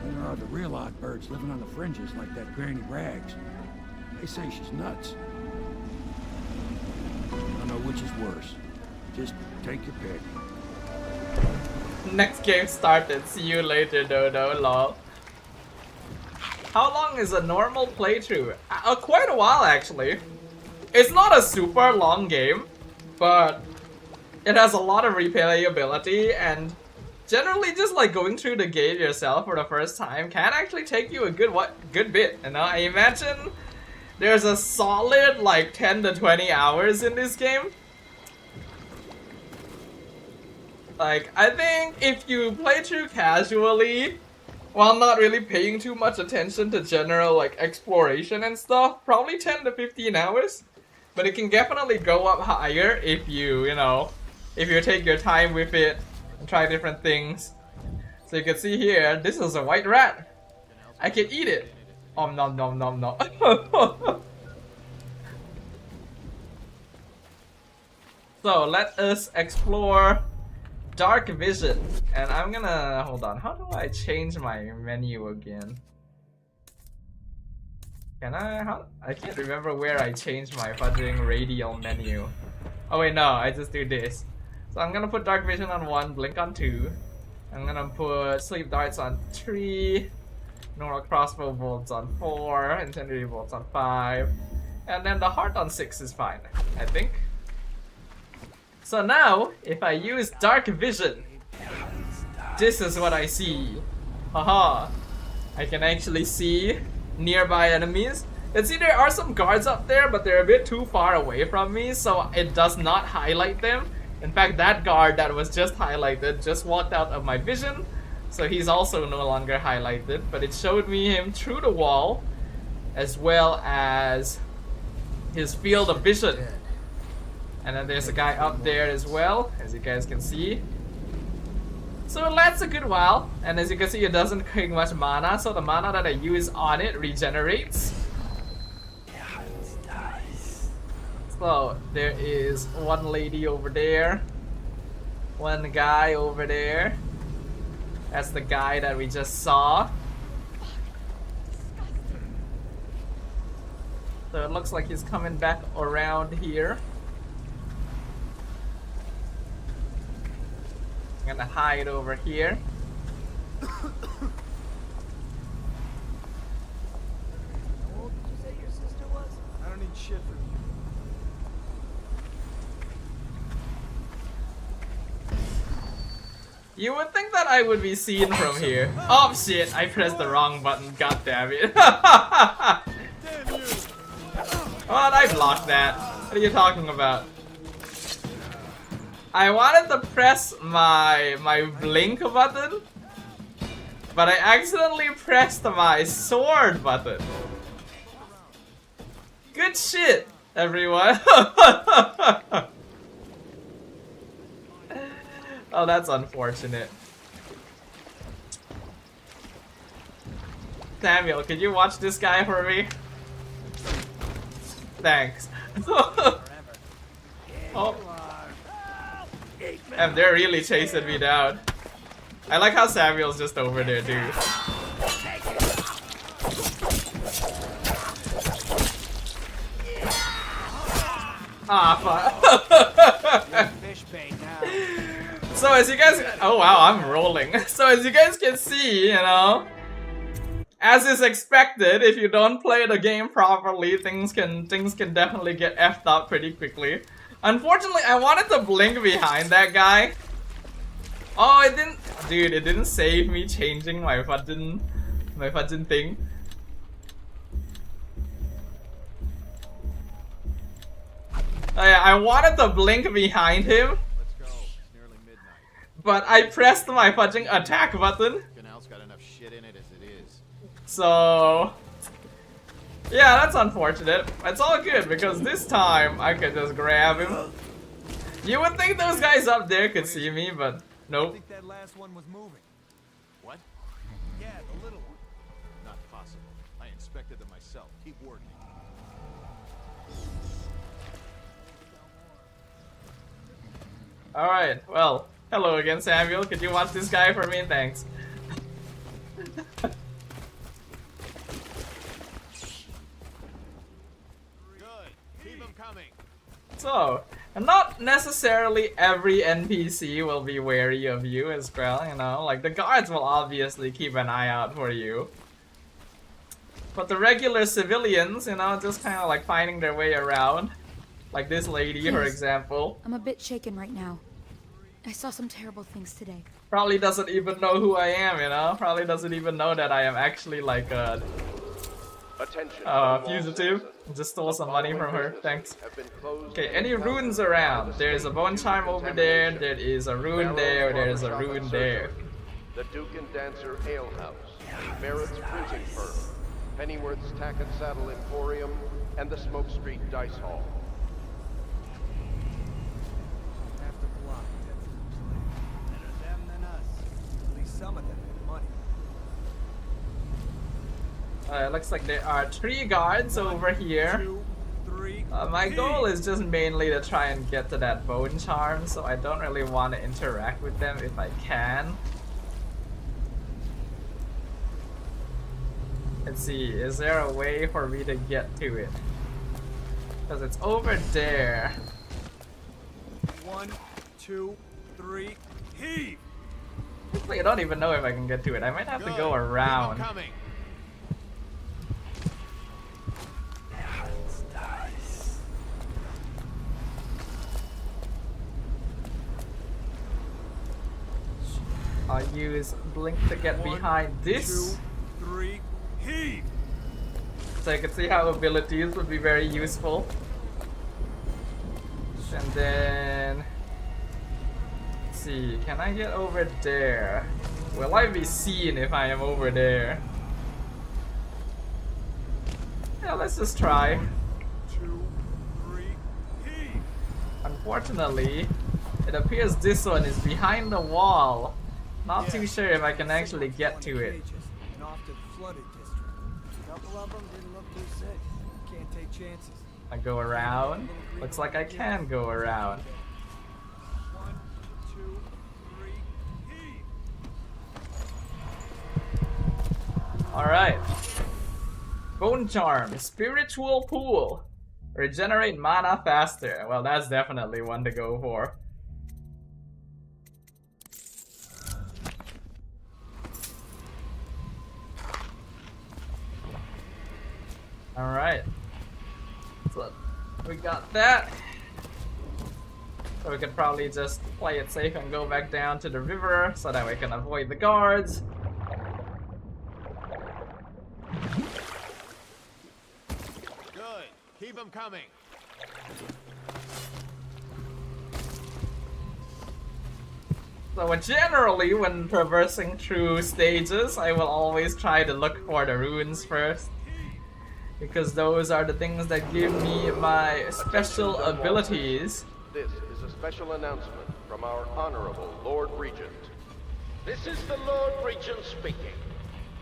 Then there are the real odd birds living on the fringes, like that Granny Rags. They say she's nuts. I don't know which is worse. Just take your pick. Next game started. See you later, Dodo. Lol. How long is a normal playthrough? Quite a while, actually. It's not a super long game, but it has a lot of replayability, and generally just like going through the game yourself for the first time can actually take you a good bit. You know, I imagine there's a solid like 10 to 20 hours in this game. Like, I think if you play through casually, while not really paying too much attention to general like exploration and stuff, probably 10 to 15 hours. But it can definitely go up higher if you know, if you take your time with it and try different things. So you can see here, this is a white rat. I can eat it. Oh, nom nom nom nom. So let us explore Dark Vision, and I'm gonna hold on. How do I change my menu again? Can I? I can't remember where I changed my fudging radial menu. Oh wait, no, I just do this. So I'm gonna put Dark Vision on 1, Blink on 2. I'm gonna put Sleep Darts on 3, Normal Crossbow Bolts on 4, Incendiary Bolts on 5, and then the Heart on 6 is fine, I think. So now, if I use dark vision, this is what I see. Haha. I can actually see nearby enemies. And see, there are some guards up there, but they're a bit too far away from me, so it does not highlight them. In fact, that guard that was just highlighted just walked out of my vision, so he's also no longer highlighted, but it showed me him through the wall, as well as his field of vision. And then there's a guy up there as well, as you guys can see. So it lasts a good while, and as you can see, it doesn't take much mana, so the mana that I use on it regenerates. So there is one lady over there, one guy over there. That's the guy that we just saw. So it looks like he's coming back around here. I'm gonna hide over here. How old did you say your sister was? I don't need shit from you. You would think that I would be seen from here. Oh shit, I pressed the wrong button, god damn it. What? I blocked that. What are you talking about? I wanted to press my blink button, but I accidentally pressed my sword button. Good shit, everyone. Oh, that's unfortunate. Samuel, could you watch this guy for me? Thanks. Oh. And they're really chasing me down. I like how Samuel's just over there, dude. Ah, fuck. So as you guys, oh wow, I'm rolling. So as you guys can see, you know, as is expected, if you don't play the game properly, things can definitely get effed up pretty quickly. Unfortunately, I wanted to blink behind that guy. Oh, it didn't, dude. It didn't save me changing my fucking thing. Oh yeah, I wanted to blink behind him. But I pressed my fucking attack button. So yeah, that's unfortunate. It's all good because this time I could just grab him. You would think those guys up there could see me, but nope. I think that last one was moving. What? Yeah, the little one. Not possible. I inspected them myself. Keep working. Alright, well, hello again, Samuel. Could you watch this guy for me? Thanks. So, and not necessarily every NPC will be wary of you as well, you know, like the guards will obviously keep an eye out for you. But the regular civilians, you know, just kind of like finding their way around. Like this lady, for example. I'm a bit shaken right now. I saw some terrible things today. Probably doesn't even know who I am, you know? Probably doesn't even know that I am actually like a fugitive. Just stole some money from her, thanks. Okay, any runes around? There's a bone charm over there, there is a rune there, there's a rune there. The Duke and Dancer Ale House, Merritt's Printing Firm, Pennyworth's Tack and Saddle Emporium, and the Smoke Street Dice Hall. After block, better them than us. At least some of them have money. Looks like there are 3 guards over here. 2, 3. My goal is just mainly to try and get to that bone charm, so I don't really want to interact with them if I can. Let's see, is there a way for me to get to it? Because it's over there. 1, 2, 3, heave! I don't even know if I can get to it. I might have to go around. I'll use blink to get behind this. 2, 3, heave! So you can see how abilities would be very useful. And then... let's see, can I get over there? Will I be seen if I am over there? Yeah, let's just try. 1, 2, 3, heave! Unfortunately, it appears this one is behind the wall. Not too sure if I can actually get to it. And off to the flooded district. A couple of them didn't look too sick. Can't take chances. I go around. Looks like I can go around. 1, 2, 3, heave! Alright. Bone Charm, Spiritual Pool. Regenerate mana faster. Well, that's definitely one to go for. Alright. So we got that. So we can probably just play it safe and go back down to the river so that we can avoid the guards. Good. Keep them coming. So generally, when traversing through stages, I will always try to look for the runes first. Because those are the things that give me my special abilities. This is a special announcement from our Honorable Lord Regent. This is the Lord Regent speaking.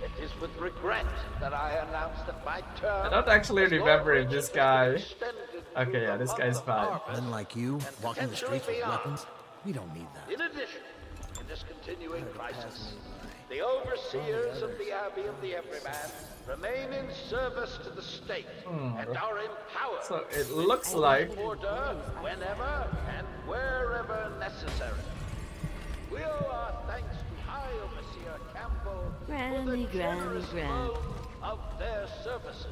It is with regret that I announce that my term... I don't actually remember if this guy... Okay, yeah, this guy's fine. Men like you, walking the streets with weapons, we don't need that. In addition, in this continuing crisis, the overseers of the Abbey of the Everyman remain in service to the state and are empowered So it looks like... order whenever and wherever necessary. We owe our thanks to High Overseer Campbell for the generous loan of their services.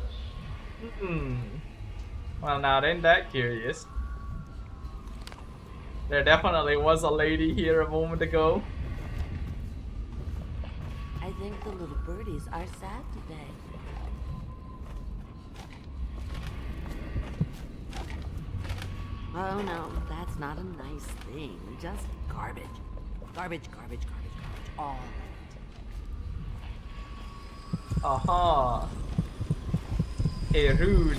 Well, now ain't that curious. There definitely was a lady here a moment ago. I think the little birdies are sad today. Oh no, that's not a nice thing. Just garbage. Garbage, garbage, garbage, garbage. All of it. Aha. A rune.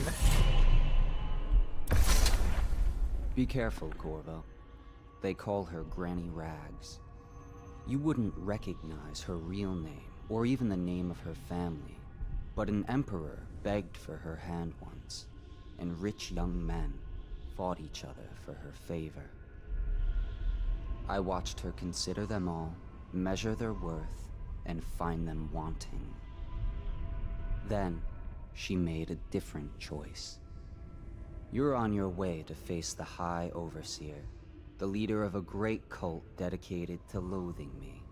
Be careful, Corvo. They call her Granny Rags. You wouldn't recognize her real name, or even the name of her family, but an emperor begged for her hand once, and rich young men fought each other for her favor. I watched her consider them all, measure their worth, and find them wanting. Then, she made a different choice. You're on your way to face the High Overseer, the leader of a great cult dedicated to loathing me.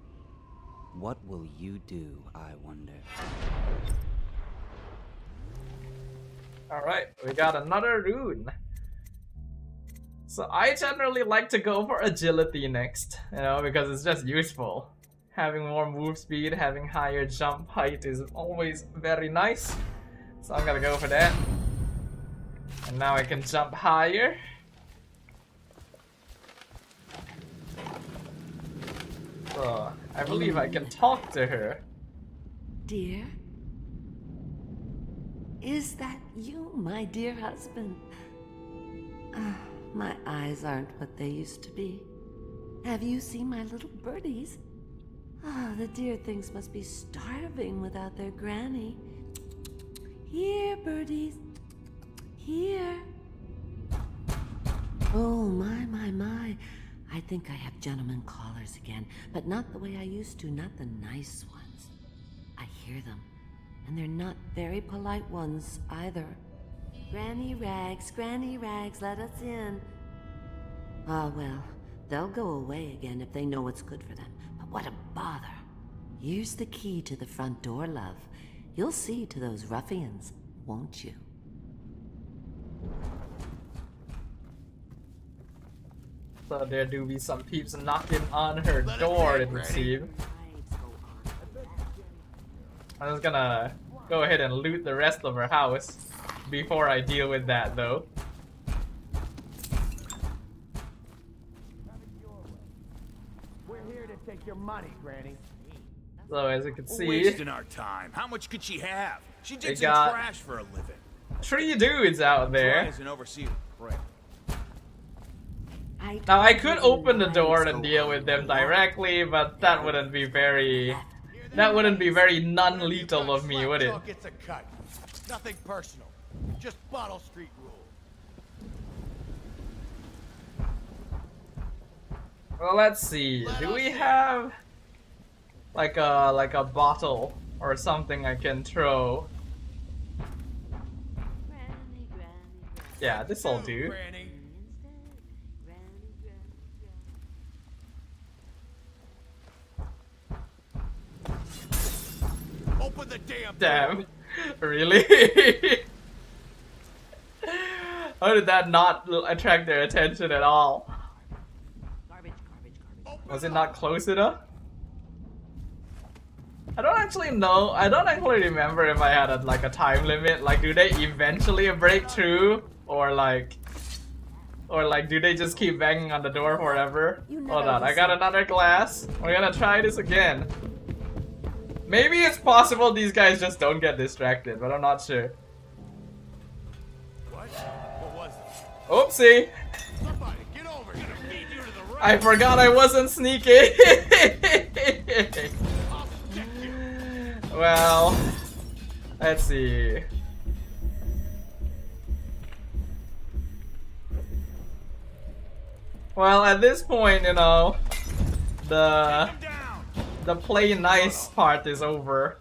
What will you do, I wonder? Alright, we got another rune. So I generally like to go for agility next, you know, because it's just useful. Having more move speed, having higher jump height is always very nice. So I'm gonna go for that. And now I can jump higher. So I believe I can talk to her. Dear? Is that you, my dear husband? My eyes aren't what they used to be. Have you seen my little birdies? The dear things must be starving without their granny. Here, birdies. Here. Oh, my, my, my. I think I have gentlemen callers again, but not the way I used to, not the nice ones. I hear them, and they're not very polite ones either. Granny Rags, let us in. Ah, well, they'll go away again if they know what's good for them, but what a bother. Here's the key to the front door, love. You'll see to those ruffians, won't you? So there do be some peeps knocking on her door, it would seem. I'm just gonna go ahead and loot the rest of her house before I deal with that, though. We're here to take your money, Granny. So as you can see, wasting our time. How much could she have? She digs in got trash for a living. 3 dudes out there. Tries and oversees a prick. Now I could open the door and deal with them directly, but that wouldn't be very non-lethal of me, would it? Talk gets a cut. Nothing personal. Just Bottle Street rule. Well, let's see. Do we have like a bottle or something I can throw? Yeah, this'll do. Open the damn Damn. Really? How did that not attract their attention at all? Was it not close enough? I don't actually know. I don't actually remember if I had a time limit. Like, do they eventually break through, or like do they just keep banging on the door forever? Hold on, I got another glass. We're gonna try this again. Maybe it's possible these guys just don't get distracted, but I'm not sure. What? What was it? Oopsie! Somebody get over here. Gonna feed you to the right. I forgot I wasn't sneaking. Well, let's see. Well, at this point, you know, the play nice part is over.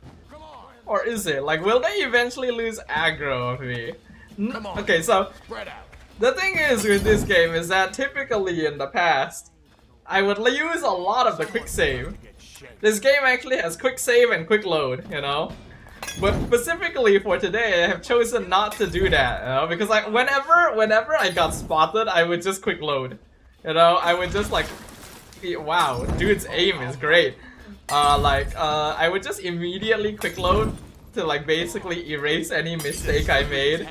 Or is it? Like, will they eventually lose aggro of me? Okay, so the thing is with this game is that typically in the past, I would use a lot of the quick save. This game actually has quick save and quick load, you know? But specifically for today, I have chosen not to do that, you know? Because like whenever I got spotted, I would just quick load. You know, I would just like, wow, dude's aim is great. I would just immediately quick load to like basically erase any mistake I made.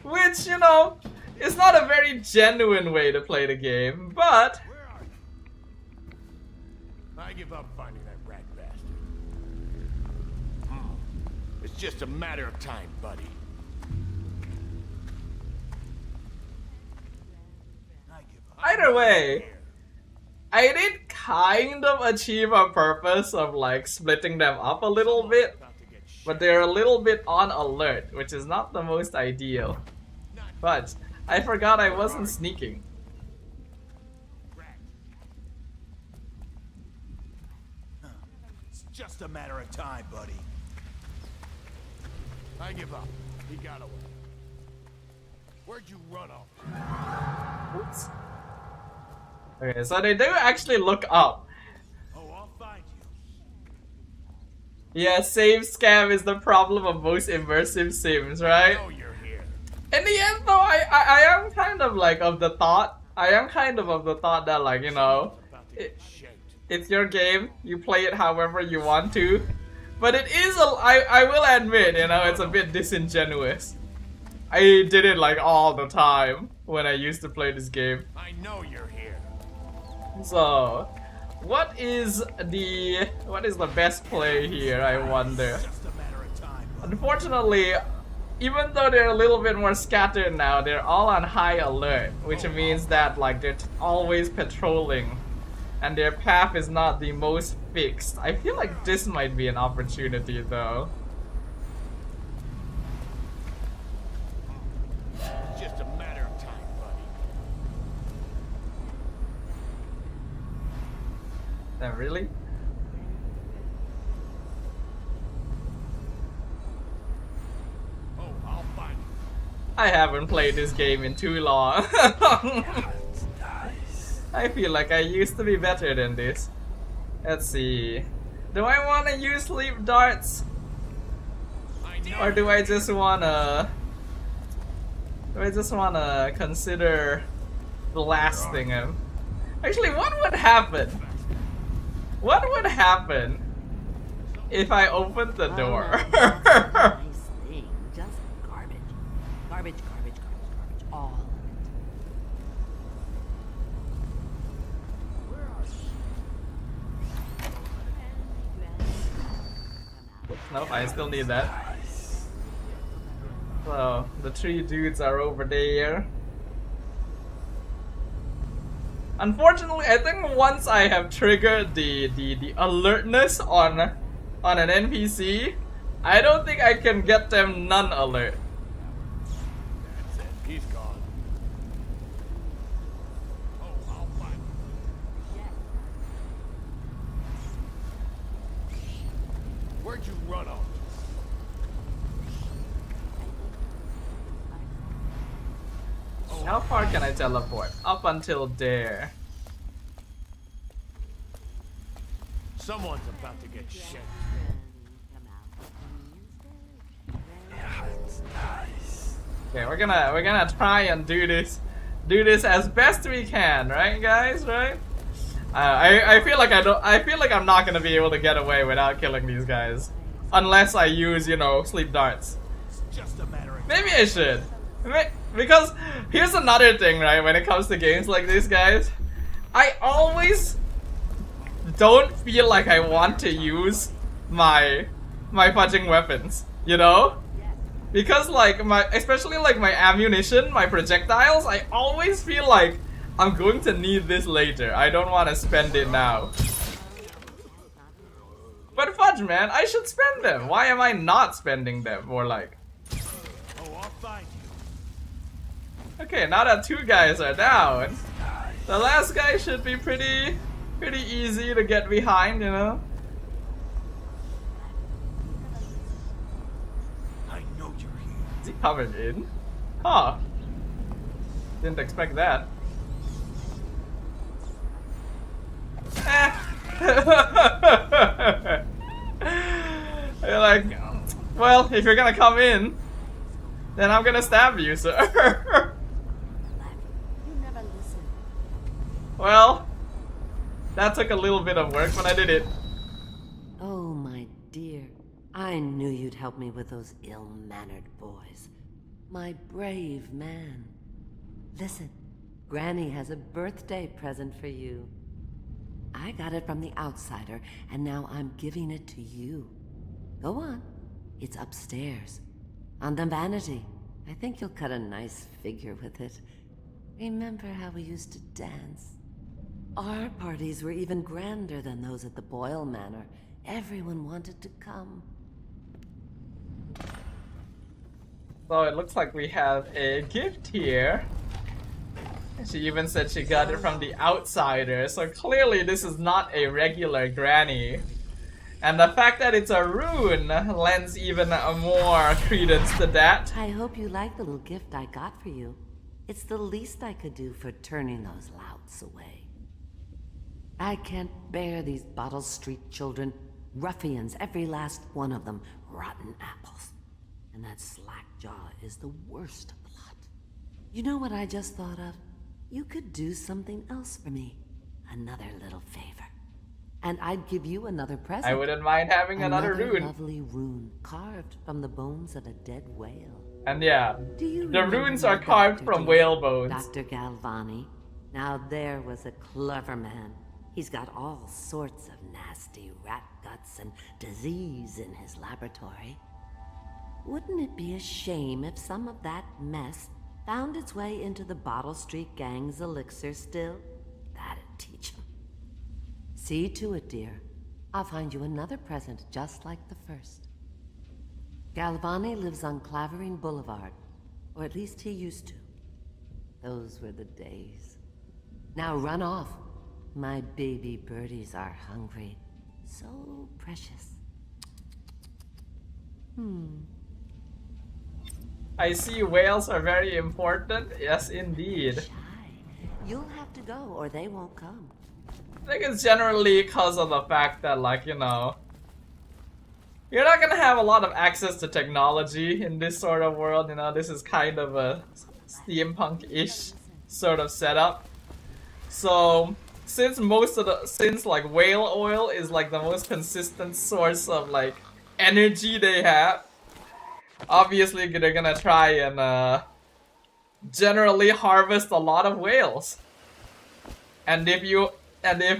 Which, you know, is not a very genuine way to play the game, but I give up finding that rat bastard. It's just a matter of time, buddy. either way, I did kind of achieve a purpose of like splitting them up a little bit, but they're a little bit on alert, which is not the most ideal. But I forgot I wasn't sneaking. It's just a matter of time, buddy. I give up. He got away. Where'd you run off? Oops. Okay, so they do actually look up. Oh, I'll find you. Yeah, save scam is the problem of most immersive sims, right? I know you're here. In the end though, I am kind of like of the thought, that like, you know, it's your game, you play it however you want to. But it is, I will admit, you know, it's a bit disingenuous. I did it like all the time when I used to play this game. I know you're here. So, what is the best play here, I wonder? Unfortunately, even though they're a little bit more scattered now, they're all on high alert, which means that like they're always patrolling and their path is not the most fixed. I feel like this might be an opportunity though. It's just a matter of time, buddy. Really? Oh, I'll find you. I haven't played this game in too long. I feel like I used to be better than this. Let's see. Do I want to use sleep darts? Or do I just wanna consider blasting him? Actually, what would happen? What would happen if I open the door? Nice thing. Just garbage. Garbage, garbage, garbage, garbage. All of it. Nope, I still need that. So, the 3 dudes are over there. Unfortunately, I think once I have triggered the alertness on an NPC, I don't think I can get them non-alert. That's it. He's gone. Oh, I'll find him. Where'd you run off? How far can I teleport? Up until there. Someone's about to get shit. Okay, we're gonna try and do this as best we can, right, guys? Right? I feel like I'm not gonna be able to get away without killing these guys, unless I use, you know, sleep darts. Just a matter of Maybe I should. Because here's another thing, right, when it comes to games like this, guys. I always don't feel like I want to use my fudging weapons, you know? Because like especially like my ammunition, my projectiles, I always feel like I'm going to need this later. I don't want to spend it now. But fudge, man, I should spend them. Why am I not spending them? Or like, Oh, I'll find you. okay, now that 2 guys are down, the last guy should be pretty easy to get behind, you know? I know you're here. Is he coming in? Huh. Didn't expect that. You're like, well, if you're gonna come in, then I'm gonna stab you, sir. Well, that took a little bit of work, but I did it. Oh, my dear. I knew you'd help me with those ill-mannered boys. My brave man. Listen, Granny has a birthday present for you. I got it from the outsider, and now I'm giving it to you. Go on. It's upstairs. On the vanity. I think you'll cut a nice figure with it. Remember how we used to dance? Our parties were even grander than those at the Boyle Manor. Everyone wanted to come. So it looks like we have a gift here. She even said she got it from the outsider, so clearly this is not a regular granny. And the fact that it's a rune lends even more credence to that. I hope you like the little gift I got for you. It's the least I could do for turning those louts away. I can't bear these Bottle Street children. Ruffians, every last one of them. Rotten apples. And that slack-jaw is the worst of the lot. You know what I just thought of? You could do something else for me. Another little favor. And I'd give you another present. I wouldn't mind having another rune. Lovely rune carved from the bones of a dead whale. And yeah, the runes are carved from whale bones. Dr. Galvani. Now there was a clever man. He's got all sorts of nasty rat guts and disease in his laboratory. Wouldn't it be a shame if some of that mess found its way into the Bottle Street Gang's elixir still? That'd teach him. See to it, dear. I'll find you another present just like the first. Galvani lives on Clavering Boulevard, or at least he used to. Those were the days. Now run off. My baby birdies are hungry. So precious. I see whales are very important. Yes, indeed. You'll have to go, or they won't come. I think it's generally because of the fact that, like, you know, you're not gonna have a lot of access to technology in this sort of world, you know. This is kind of a steampunk-ish sort of setup. So since like whale oil is like the most consistent source of like energy they have, obviously they're gonna try and generally harvest a lot of whales. And if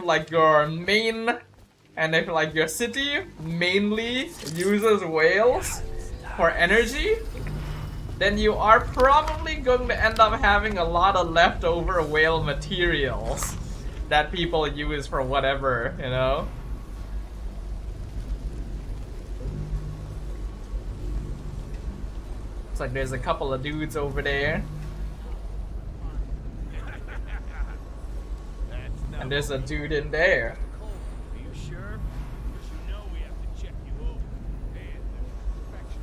like your city mainly uses whales for energy, then you are probably going to end up having a lot of leftover whale materials that people use for whatever, you know? It's like there's a couple of dudes over there. And there's a dude in there. Are you sure? Because you know we have to check you over. And there's inspection.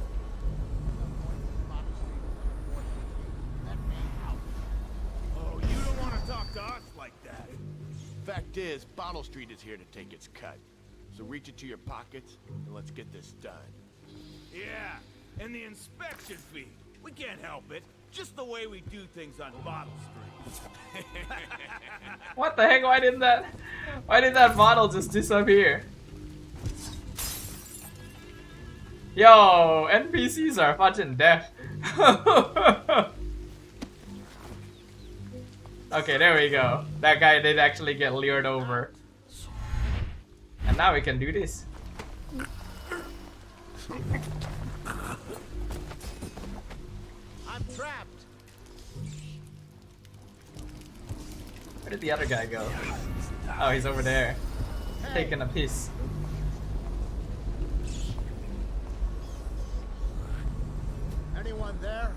Oh, you don't want to talk to us like that. Fact is, Bottle Street is here to take its cut. So reach into your pockets and let's get this done. Yeah, and the inspection fee. We can't help it. Just the way we do things on Bottle Street. What the heck? Why did that bottle just disappear? Yo, NPCs are fucking deaf. Okay, there we go. That guy did actually get lured over. And now we can do this. I'm trapped. Where did the other guy go? Oh, he's over there. Taking a piss. Anyone there?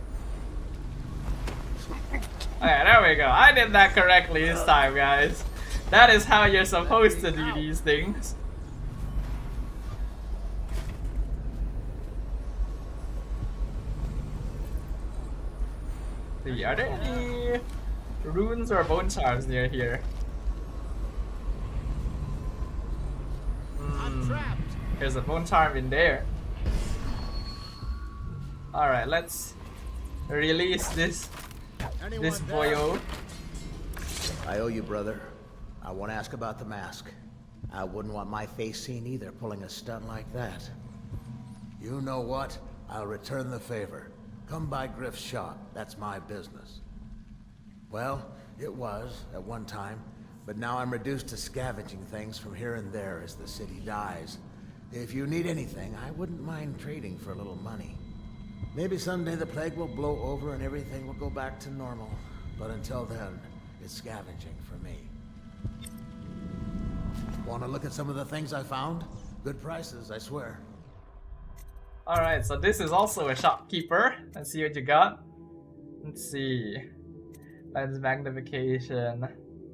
Okay, there we go. I did that correctly this time, guys. That is how you're supposed to do these things. Are there any runes or bone charms near here? There's a bone charm in there. Alright, let's release this boyo. I owe you, brother. I want to ask about the mask. I wouldn't want my face seen either, pulling a stunt like that. You know what? I'll return the favor. Come by Griff's shop. That's my business. Well, it was at one time, but now I'm reduced to scavenging things from here and there as the city dies. If you need anything, I wouldn't mind trading for a little money. Maybe someday the plague will blow over and everything will go back to normal. But until then, it's scavenging for me. Want to look at some of the things I found? Good prices, I swear. Alright, so this is also a shopkeeper. Let's see what you got. Let's see. Lens magnification.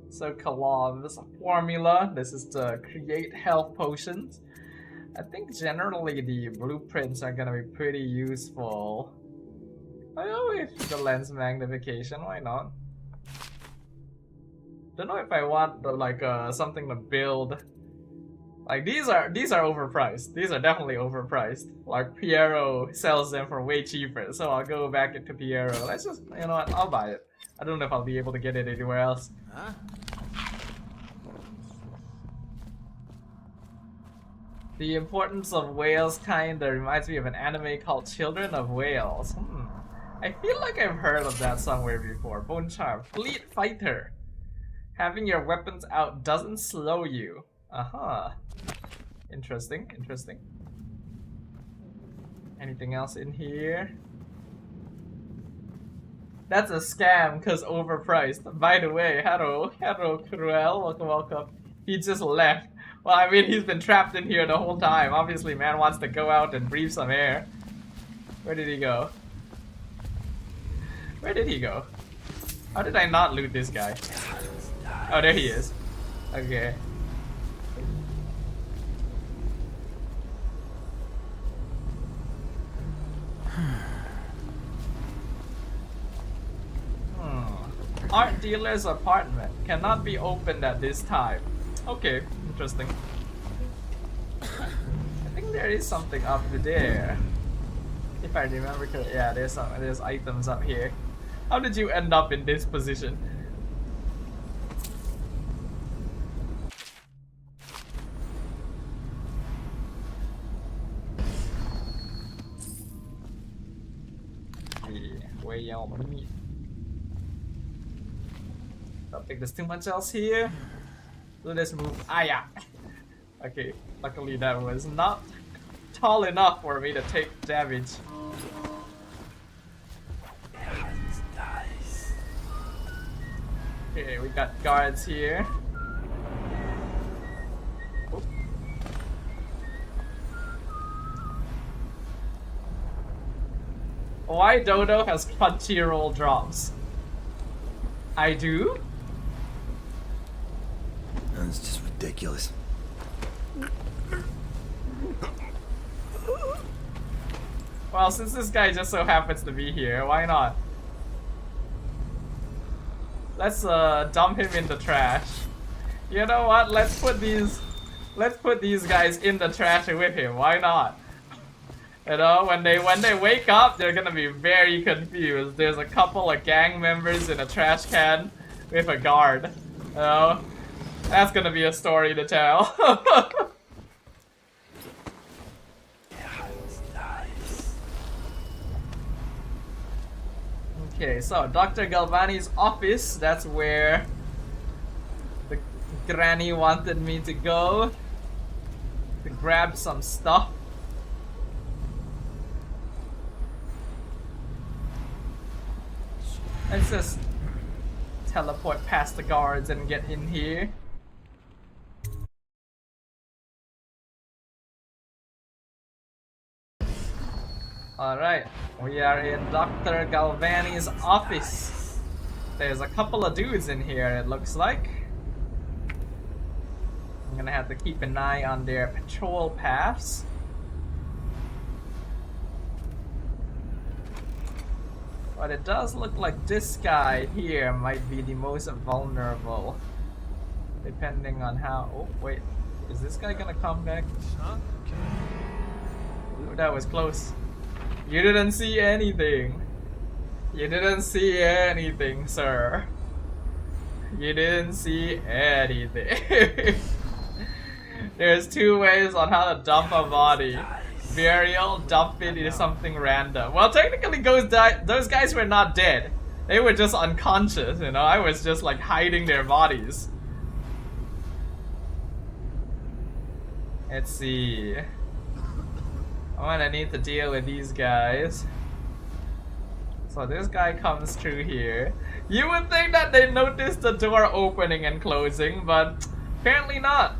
Circulov's formula. This is to create health potions. I think generally the blueprints are gonna be pretty useful. I go with the lens magnification, why not? Don't know if I want the, like something to build. Like these are overpriced. These are definitely overpriced. Like Piero sells them for way cheaper, so I'll go back into Piero. Let's just, you know what, I'll buy it. I don't know if I'll be able to get it anywhere else. Huh? The importance of whales kinda reminds me of an anime called Children of Whales. I feel like I've heard of that somewhere before. Bone Charm. Fleet Fighter. Having your weapons out doesn't slow you. Aha. Interesting, interesting. Anything else in here? That's a scam because overpriced. By the way, hello Cruel, welcome. He just left. Well, I mean, he's been trapped in here the whole time. Obviously, man wants to go out and breathe some air. Where did he go? Where did he go? How did I not loot this guy? Oh, there he is. Okay. Art dealer's apartment cannot be opened at this time. Okay, interesting. I think there is something up there. If I remember correctly, yeah, there's items up here. How did you end up in this position? realm. What do you mean? Don't think there's too much else here. So let's move. Ah, yeah. Okay, luckily that was not tall enough for me to take damage. Okay, we got guards here. Oop. Why Dodo has Crunchyroll drops? I do? That's just ridiculous. Well, since this guy just so happens to be here, why not? Let's dump him in the trash. You know what? Let's put these guys in the trash with him. Why not? You know, when they wake up, they're gonna be very confused. There's a couple of gang members in a trash can with a guard. You know, that's gonna be a story to tell. Okay, so Dr. Galvani's office, that's where the granny wanted me to go to grab some stuff. Let's just teleport past the guards and get in here. Alright, we are in Dr. Galvani's office. There's a couple of dudes in here, it looks like. I'm gonna have to keep an eye on their patrol paths. But it does look like this guy here might be the most vulnerable. Depending on how... Oh, wait. Is this guy gonna come back? Ooh, that was close. You didn't see anything. You didn't see anything, sir. You didn't see anything. There's two ways on how to dump a body. Burial, dump it into something random. Well, technically those guys were not dead. They were just unconscious, you know? I was just like hiding their bodies. Let's see. I'm gonna need to deal with these guys. So this guy comes through here. You would think that they noticed the door opening and closing, but apparently not.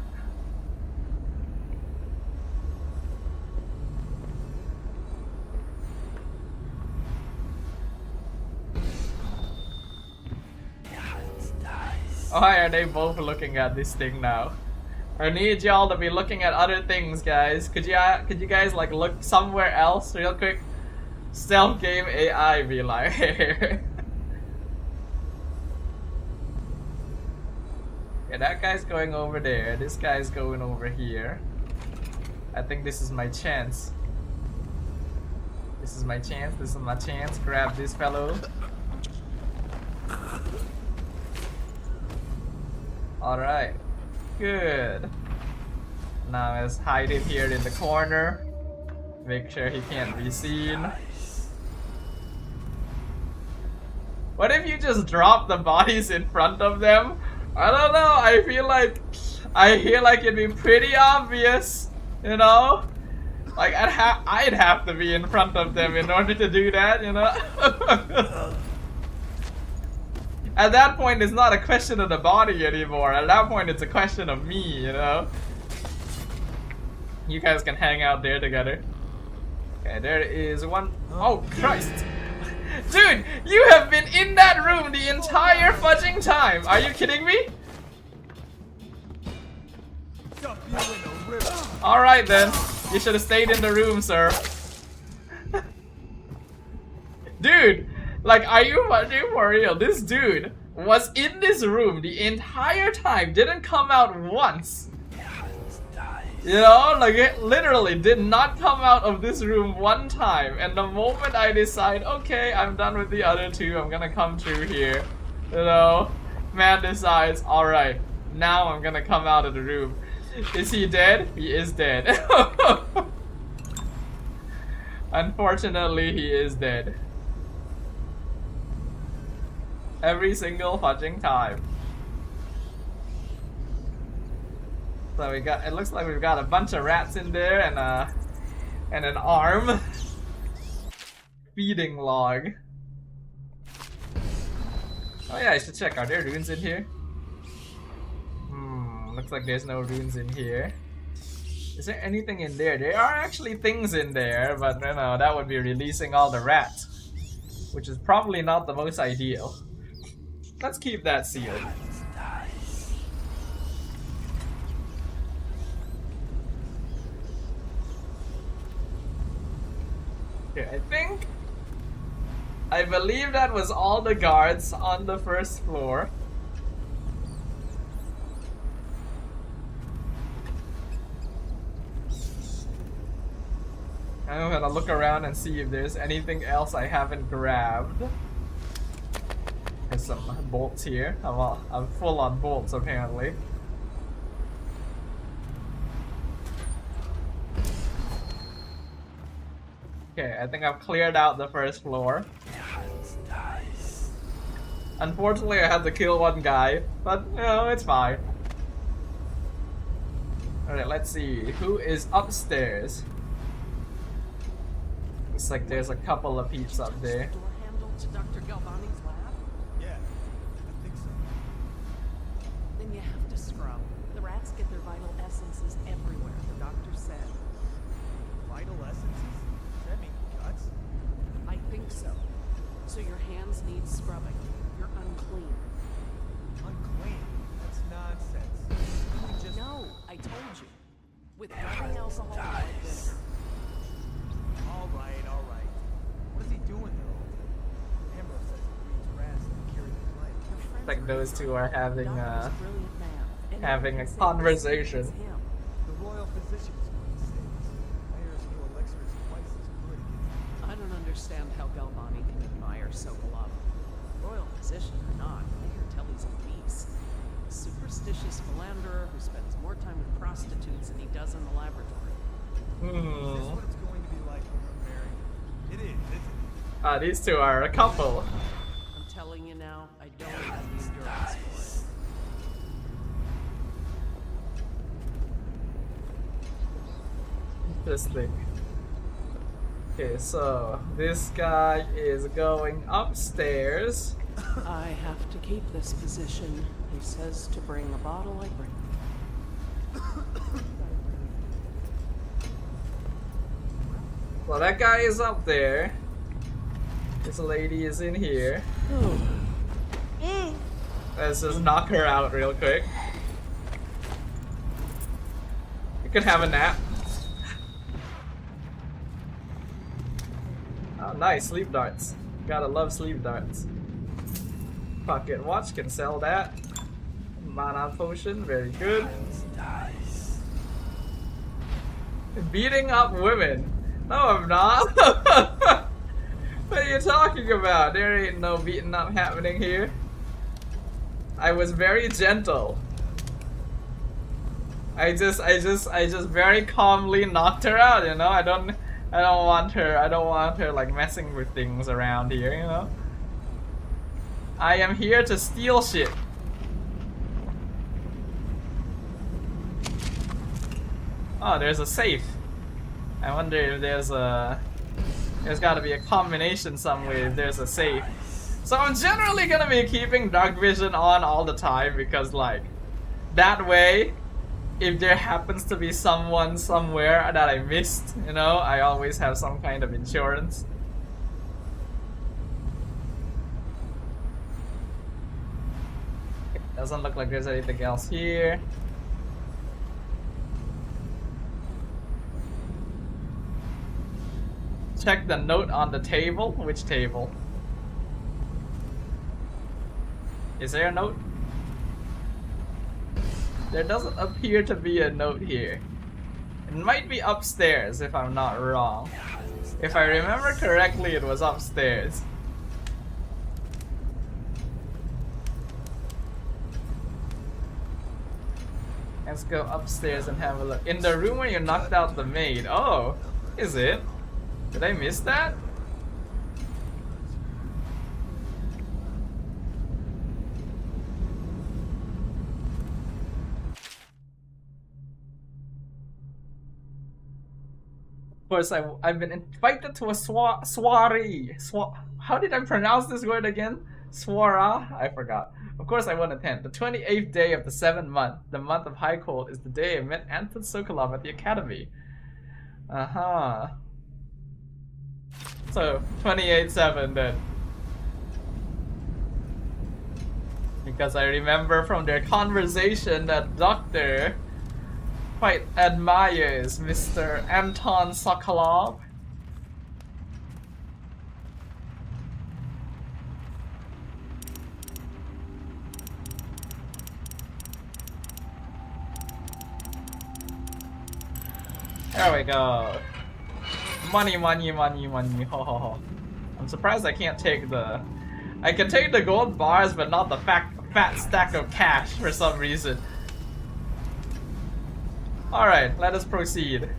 Why are they both looking at this thing now? I need y'all to be looking at other things, guys. Could you guys like look somewhere else real quick? Stealth game AI be like. Yeah, that guy's going over there. This guy's going over here. I think this is my chance. This is my chance. This is my chance. Grab this fellow. Alright. Good. Now let's hide him here in the corner. Make sure he can't be seen. What if you just drop the bodies in front of them? I don't know, I feel like it'd be pretty obvious, you know? Like I'd have to be in front of them in order to do that, you know? At that point, it's not a question of the body anymore. At that point, it's a question of me, you know? You guys can hang out there together. Okay, there is one. Oh, Christ. Dude, you have been in that room the entire fudging time. Are you kidding me? Alright then. You should have stayed in the room, sir. Dude. Like, are you for real? This dude was in this room the entire time, didn't come out once. You know, like it literally did not come out of this room one time. And the moment I decide, okay, I'm done with the other two, I'm gonna come through here. You know, man decides, alright, now I'm gonna come out of the room. Is he dead? He is dead. Unfortunately, he is dead. Every single fudging time. So we got, it looks like we've got a bunch of rats in there and an arm. Feeding log. Oh yeah, I should check. Are there runes in here? Looks like there's no runes in here. Is there anything in there? There are actually things in there, but you know, that would be releasing all the rats, which is probably not the most ideal. Let's keep that sealed. Okay, I believe that was all the guards on the first floor. I'm gonna look around and see if there's anything else I haven't grabbed. There's some bolts here. I'm full on bolts apparently. Okay, I think I've cleared out the first floor. Unfortunately, I had to kill one guy, but you know, it's fine. Alright, let's see. Who is upstairs? Looks like there's a couple of peeps up there. Door handle to Dr. Galvani's lab? Yeah, I think so. Then you have to scrub. The rats get their vital essences everywhere, the doctor said. Vital essences? Does that mean guts? I think so. So your hands need scrubbing. You're unclean. Unclean? That's nonsense. No, I told you. With nothing alcohol like this. Alright. What is he doing there all day? Ambrose says he breeds rats that carry the plague. Like those two are having a conversation. The royal physician is going to save us. Mayor's new elixir is twice as good against I don't understand how Galvani can admire Sokolov. Royal physician or not, I hear tell he's a beast. A superstitious philanderer who spends more time with prostitutes than he does in the laboratory. Is this what it's going to be like when we're married? It is, isn't it? These two are a couple. I'm telling you now, I don't have the endurance for it. Interesting. Okay, so this guy is going upstairs. I have to keep this position. He says to bring a bottle, I bring it. Well, that guy is up there. This lady is in here. Let's just knock her out real quick. You could have a nap. Oh, nice, sleep darts. Gotta love sleep darts. Pocket watch, can sell that. Mana potion, very good. Beating up women. No, I'm not. What are you talking about? There ain't no beating up happening here. I was very gentle. I just very calmly knocked her out, you know? I don't want her like messing with things around here, you know? I am here to steal shit. Oh, there's a safe. I wonder if there's gotta be a combination somewhere if there's a safe. So I'm generally gonna be keeping dark vision on all the time because like, that way, if there happens to be someone somewhere that I missed, you know, I always have some kind of insurance. Doesn't look like there's anything else here. Check the note on the table. Which table? Is there a note? There doesn't appear to be a note here. It might be upstairs if I'm not wrong. If I remember correctly, it was upstairs. Let's go upstairs and have a look. In the room where you knocked out the maid. Oh, is it? Did I miss that? course, I've been invited to a soiree. How did I pronounce this word again? Swara? I forgot. Of course I won't attend. The 28th day of the 7th month, the month of High Cold, is the day I met Anton Sokolov at the academy. So, 28/7 then. Because I remember from their conversation that Doctor quite admires Mr. Anton Sokolov. There we go. Money, money, money, money. Ho ho ho. I'm surprised I can't take the... I can take the gold bars, but not the fat stack of cash for some reason. Alright, let us proceed.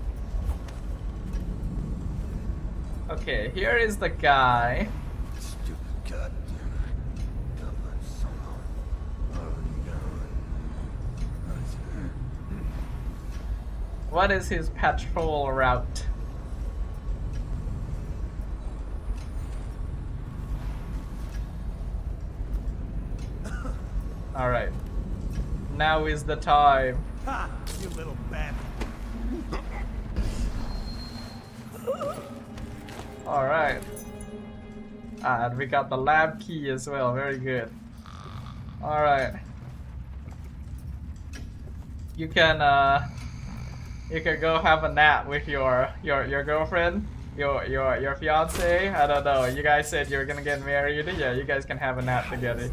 Okay, here is the guy. What is his patrol route? Alright. Now is the time. Ha! You little bat. Alright. And we got the lab key as well. Very good. Alright. You can go have a nap with your girlfriend, your fiance. I don't know. You guys said you were gonna get married. Yeah, you guys can have a nap together.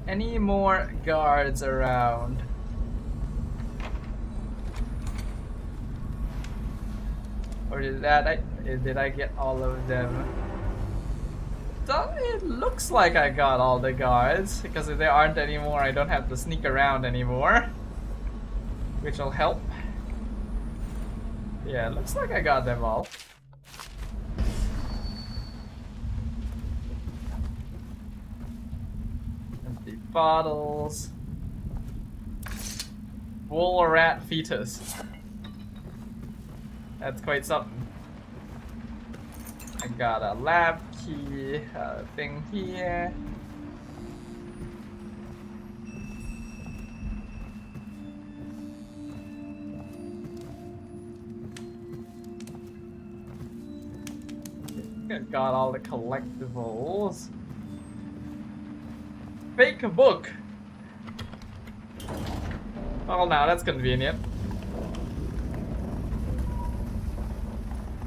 Any more guards around? Or did I get all of them? It looks like I got all the guards, because if there aren't any more, I don't have to sneak around anymore, which will help. Yeah, it looks like I got them all. Empty bottles. Wool rat fetus. That's quite something. I got a lab key, thing here. I got all the collectibles. Fake book. Oh, now that's convenient.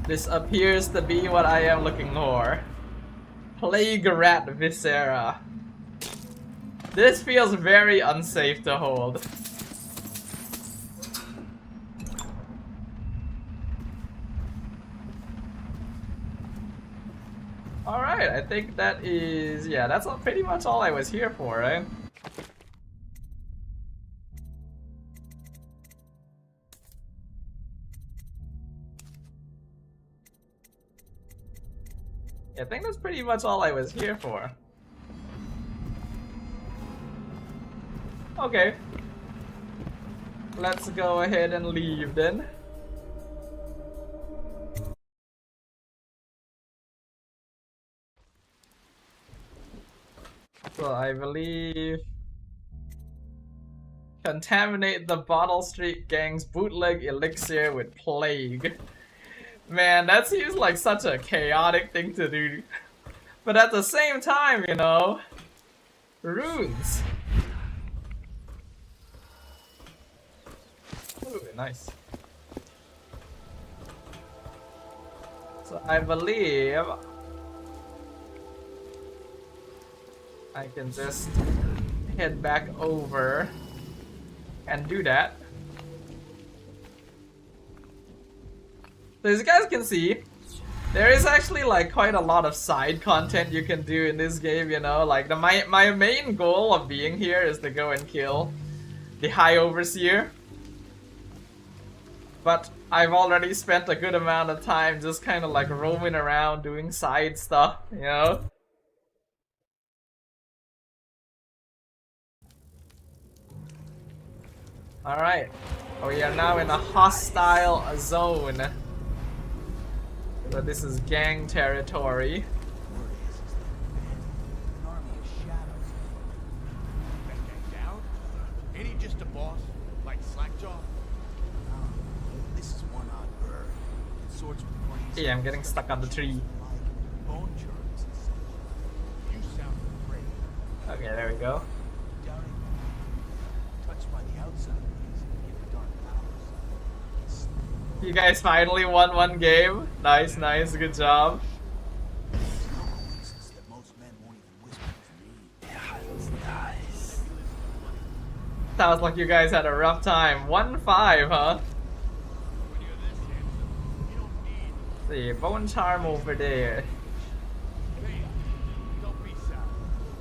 This appears to be what I am looking for. Plague rat viscera. This feels very unsafe to hold. Alright, I think that is... yeah, that's pretty much all I was here for, right? I think that's pretty much all I was here for. Okay. Let's go ahead and leave then. So I believe... contaminate the Bottle Street Gang's bootleg elixir with plague. Man, that seems like such a chaotic thing to do. But at the same time, you know, runes. Ooh, nice. So I believe I can just head back over and do that. So as you guys can see, there is actually like quite a lot of side content you can do in this game, you know, like my main goal of being here is to go and kill the High Overseer. But I've already spent a good amount of time just kind of like roaming around doing side stuff, you know? Alright. We are now in a hostile zone. So this is gang territory. Ain't he just a boss? Like Slackjaw? This is one odd bird. It sorts with brains. Yeah, I'm getting stuck on the tree. Bone germs and such. You sound great. Okay, there we go. Doubting touched by the outside give the dark powers. You guys finally won one game. Nice, nice, good job. Sounds like you guys had a rough time. 1-5, huh? See, bone charm over there.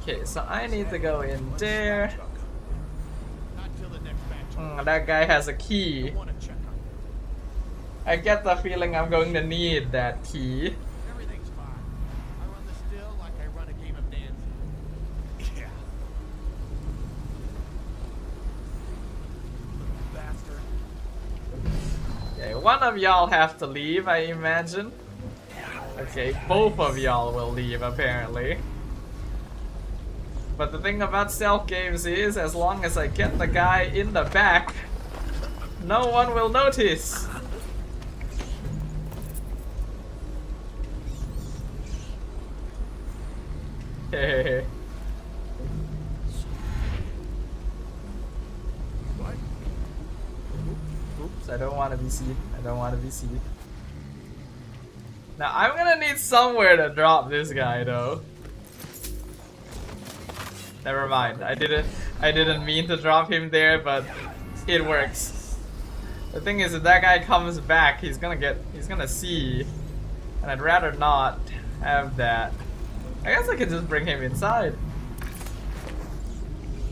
Okay, so I need to go in there. That guy has a key. I get the feeling I'm going to need that key. Everything's fine. I run the still like I run a game of dancing. Yeah. Bastard. Okay, one of y'all have to leave, I imagine. Okay, both of y'all will leave, apparently. But the thing about stealth games is, as long as I get the guy in the back, no one will notice. Hey. What? Oops, I don't want to be seen. I don't want to be seen. Now I'm gonna need somewhere to drop this guy though. Never mind. I didn't mean to drop him there, but it works. The thing is, if that guy comes back, he's gonna see, and I'd rather not have that. I guess I could just bring him inside.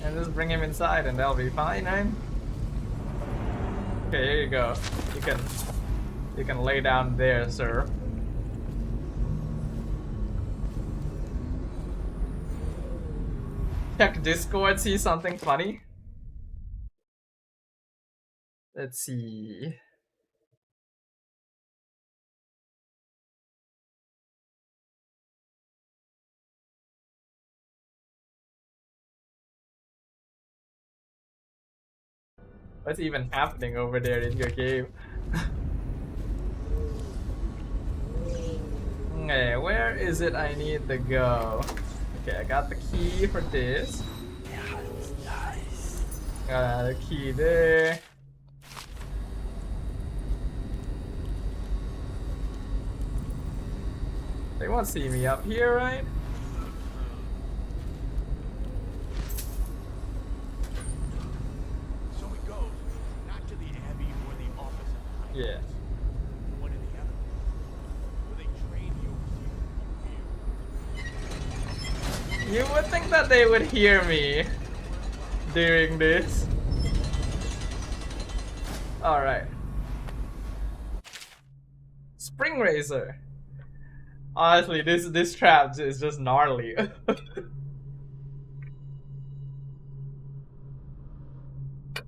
And just bring him inside and that'll be fine, right? Okay, here you go. You can lay down there, sir. Check Discord, see something funny? Let's see. What's even happening over there in your game? Okay, where is it I need to go? Okay, I got the key for this. Got a key there. They won't see me up here, right? So it goes, not to the Abbey or the office of the Yeah. One or the other. Where they train the overseer. You would think that they would hear me during this. Alright. Spring Razor. Honestly, this trap is just gnarly.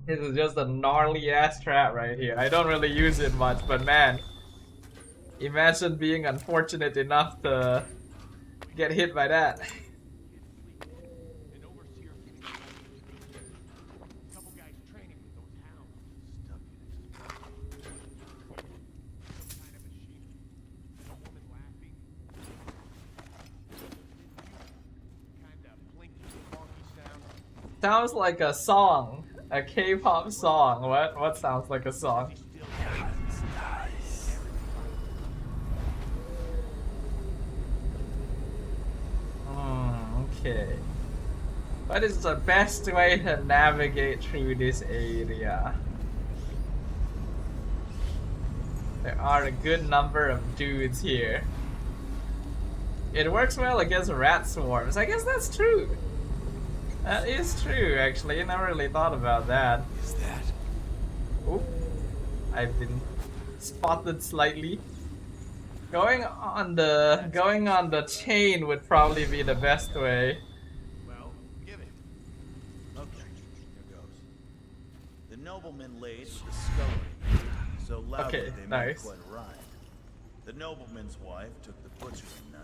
This is just a gnarly ass trap right here. I don't really use it much, but man, imagine being unfortunate enough to get hit by that. Sounds like a song, a K-pop song. What sounds like a song? Okay. What is the best way to navigate through this area? There are a good number of dudes here. It works well against rat swarms. I guess that's true. That is true, actually. I never really thought about that. Is that? Oop. I've been spotted slightly. Going on the chain would probably be the best way. Well, give it. Okay, here goes. The nobleman laid with the scullery, so loudly Okay, they nice. made quite a rhyme. The nobleman's wife took the butchering knife,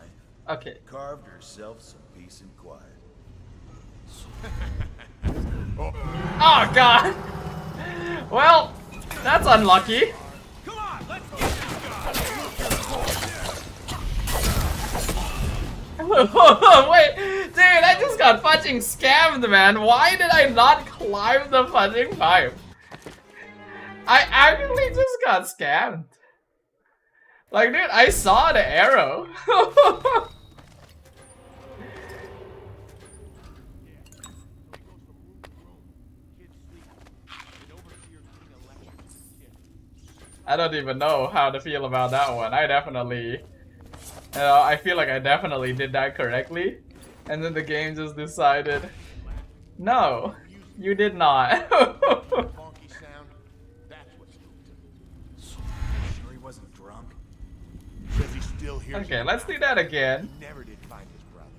Okay. carved herself some peace and quiet. Oh god! Well, that's unlucky. Come on, let's get this Wait, dude, I just got fucking scammed, man. Why did I not climb the fucking pipe? I actually just got scammed. Like, dude, I saw the arrow. I don't even know how to feel about that one. I definitely, I feel like I definitely did that correctly. And then the game just decided, no, you did not. funky sound. That's what spooked him. Sure he wasn't drunk? Says he's still here. Okay, let's do that again. He never did find his brother.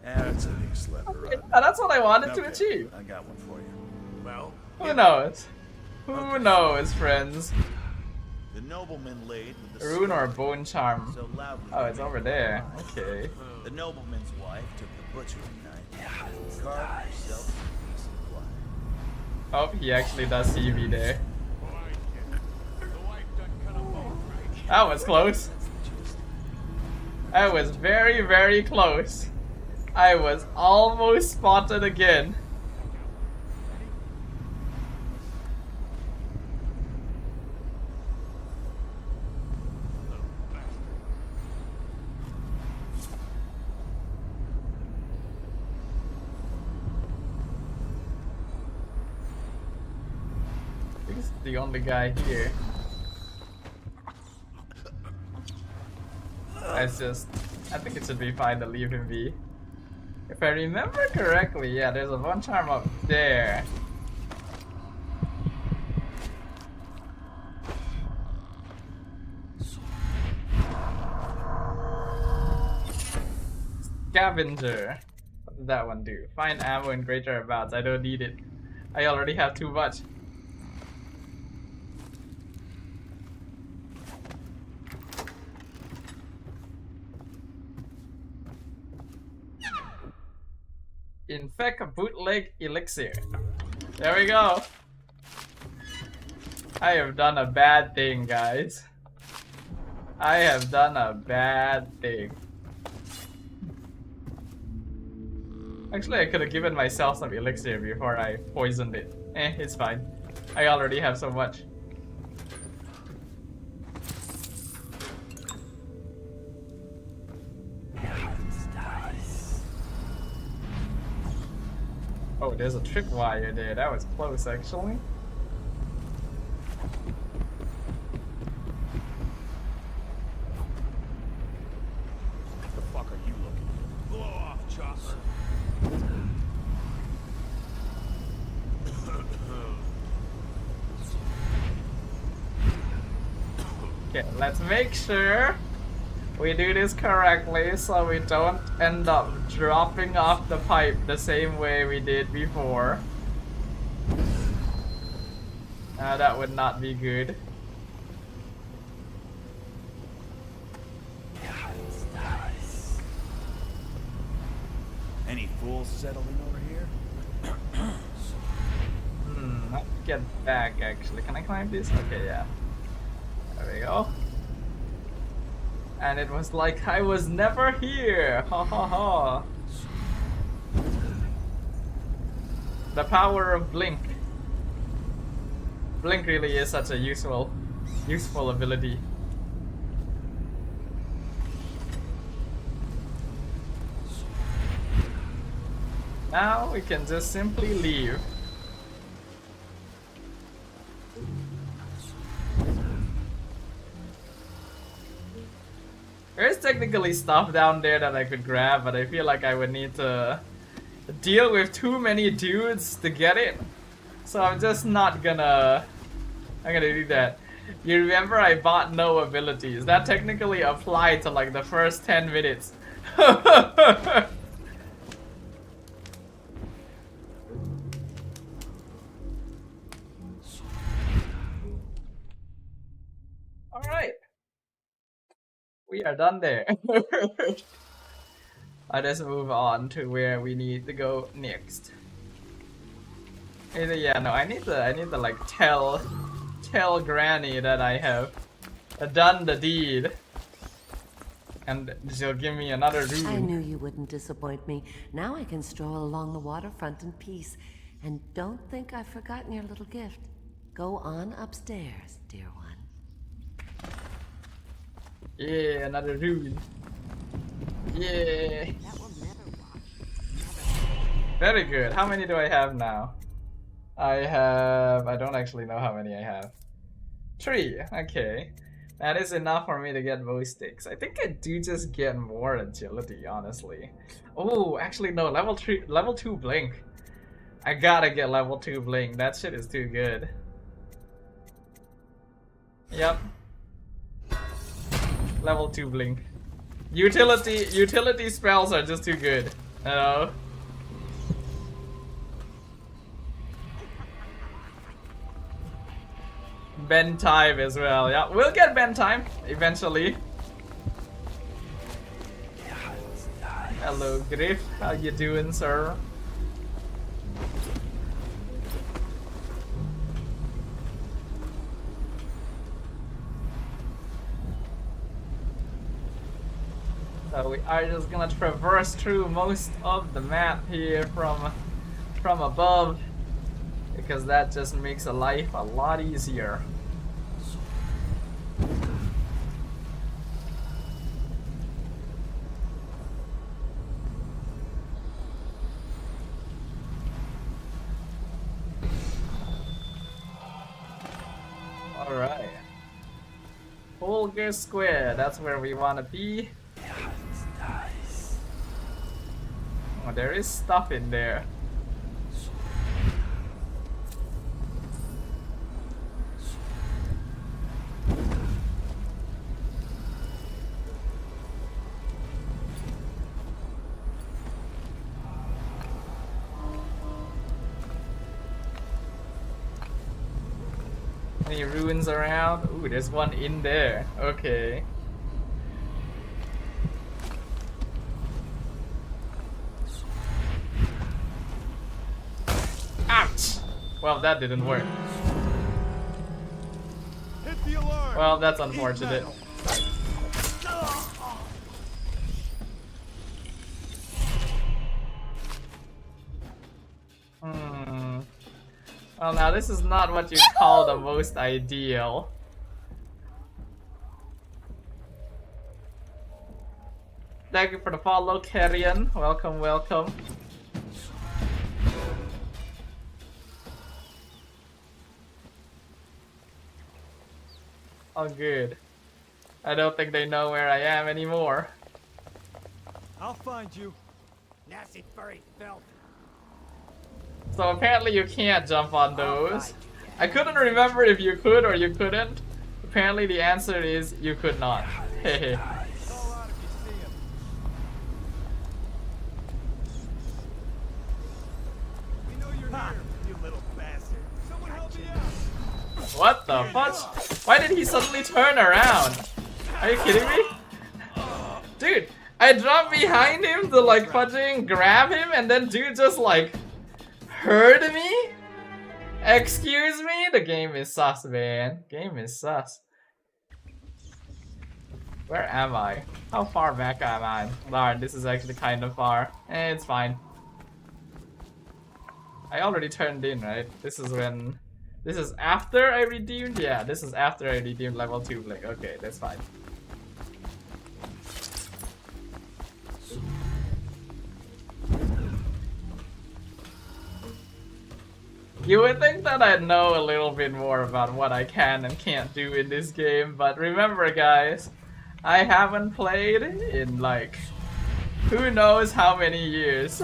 That's a big slipper. Okay, that's what I wanted to Okay, achieve. I got one for you. Well, Who knows? Who knows, friends? the nobleman laid with the Rune or scullery, bone charm? so loudly Oh, they it's made over quite a there. rhyme. Okay. The nobleman's wife took the butchering knife, carved herself some peace and quiet. Oh, he actually does see me there. That was close. That was very, very close. I was almost spotted again. He's the only guy here. It's just, I think it should be fine to leave him be. If I remember correctly, yeah, there's a one charm up there. Scavenger. What did that one do? Find ammo in greater amounts. I don't need it. I already have too much. Infect a bootleg elixir. There we go. I have done a bad thing, guys. I have done a bad thing. Actually, I could have given myself some elixir before I poisoned it. It's fine. I already have so much. Oh, there's a tripwire there. That was close, actually. What the fuck are you looking at? Blow off, Chopper. Okay, let's make sure we do this correctly so we don't end up dropping off the pipe the same way we did before. That would not be good. Any fools settling over here? Let's get back actually. Can I climb this? Okay, yeah. There we go. And it was like I was never here. Ha ha ha. The power of Blink. Blink really is such a useful ability. Now we can just simply leave. There's technically stuff down there that I could grab, but I feel like I would need to deal with too many dudes to get it. So I'm just not gonna... I'm gonna do that. You remember I bought no abilities. That technically applied to like the first 10 minutes. Alright. We are done there. Let us move on to where we need to go next. Yeah, no, I need to like tell Granny that I have done the deed. And she'll give me another room. I knew you wouldn't disappoint me. Now I can stroll along the waterfront in peace. And don't think I've forgotten your little gift. Go on upstairs, dear one. Yeah, another rune. Yeah. Very good. How many do I have now? I don't actually know how many I have. 3. Okay. That is enough for me to get bow sticks. I think I do just get more agility, honestly. Oh, actually no, level 2 blink. I gotta get level 2 blink. That shit is too good. Yep. Level 2 blink. Utility spells are just too good. You know? Bend time as well. Yeah, we'll get bend time eventually. Hello, Griff. How you doing, sir? So we are just gonna traverse through most of the map here from above, because that just makes life a lot easier. Alright. Fulgur Square, that's where we want to be. Oh, there is stuff in there. Any ruins around? Ooh, there's one in there. Okay. Ouch! Well, that didn't work. Hit the alarm. Well, that's unfortunate. Well, now this is not what you call the most ideal. Thank you for the follow, Carrion. Welcome, welcome. Oh, good. I don't think they know where I am anymore. I'll find you. Nasty furry filth. So apparently you can't jump on those. I couldn't remember if you could or you couldn't. Apparently the answer is you could not. Hehe. What the fudge? Why did he suddenly turn around? Are you kidding me? Dude, I dropped behind him to like fudging grab him and then dude just like heard me? Excuse me? The game is sus, man. Game is sus. Where am I? How far back am I? Darn, this is actually kind of far. It's fine. I already turned in, right? This is when... This is after I redeemed? Yeah, this is after I redeemed level 2 Blink. Okay, that's fine. You would think that I'd know a little bit more about what I can and can't do in this game, but remember guys, I haven't played in like, who knows how many years.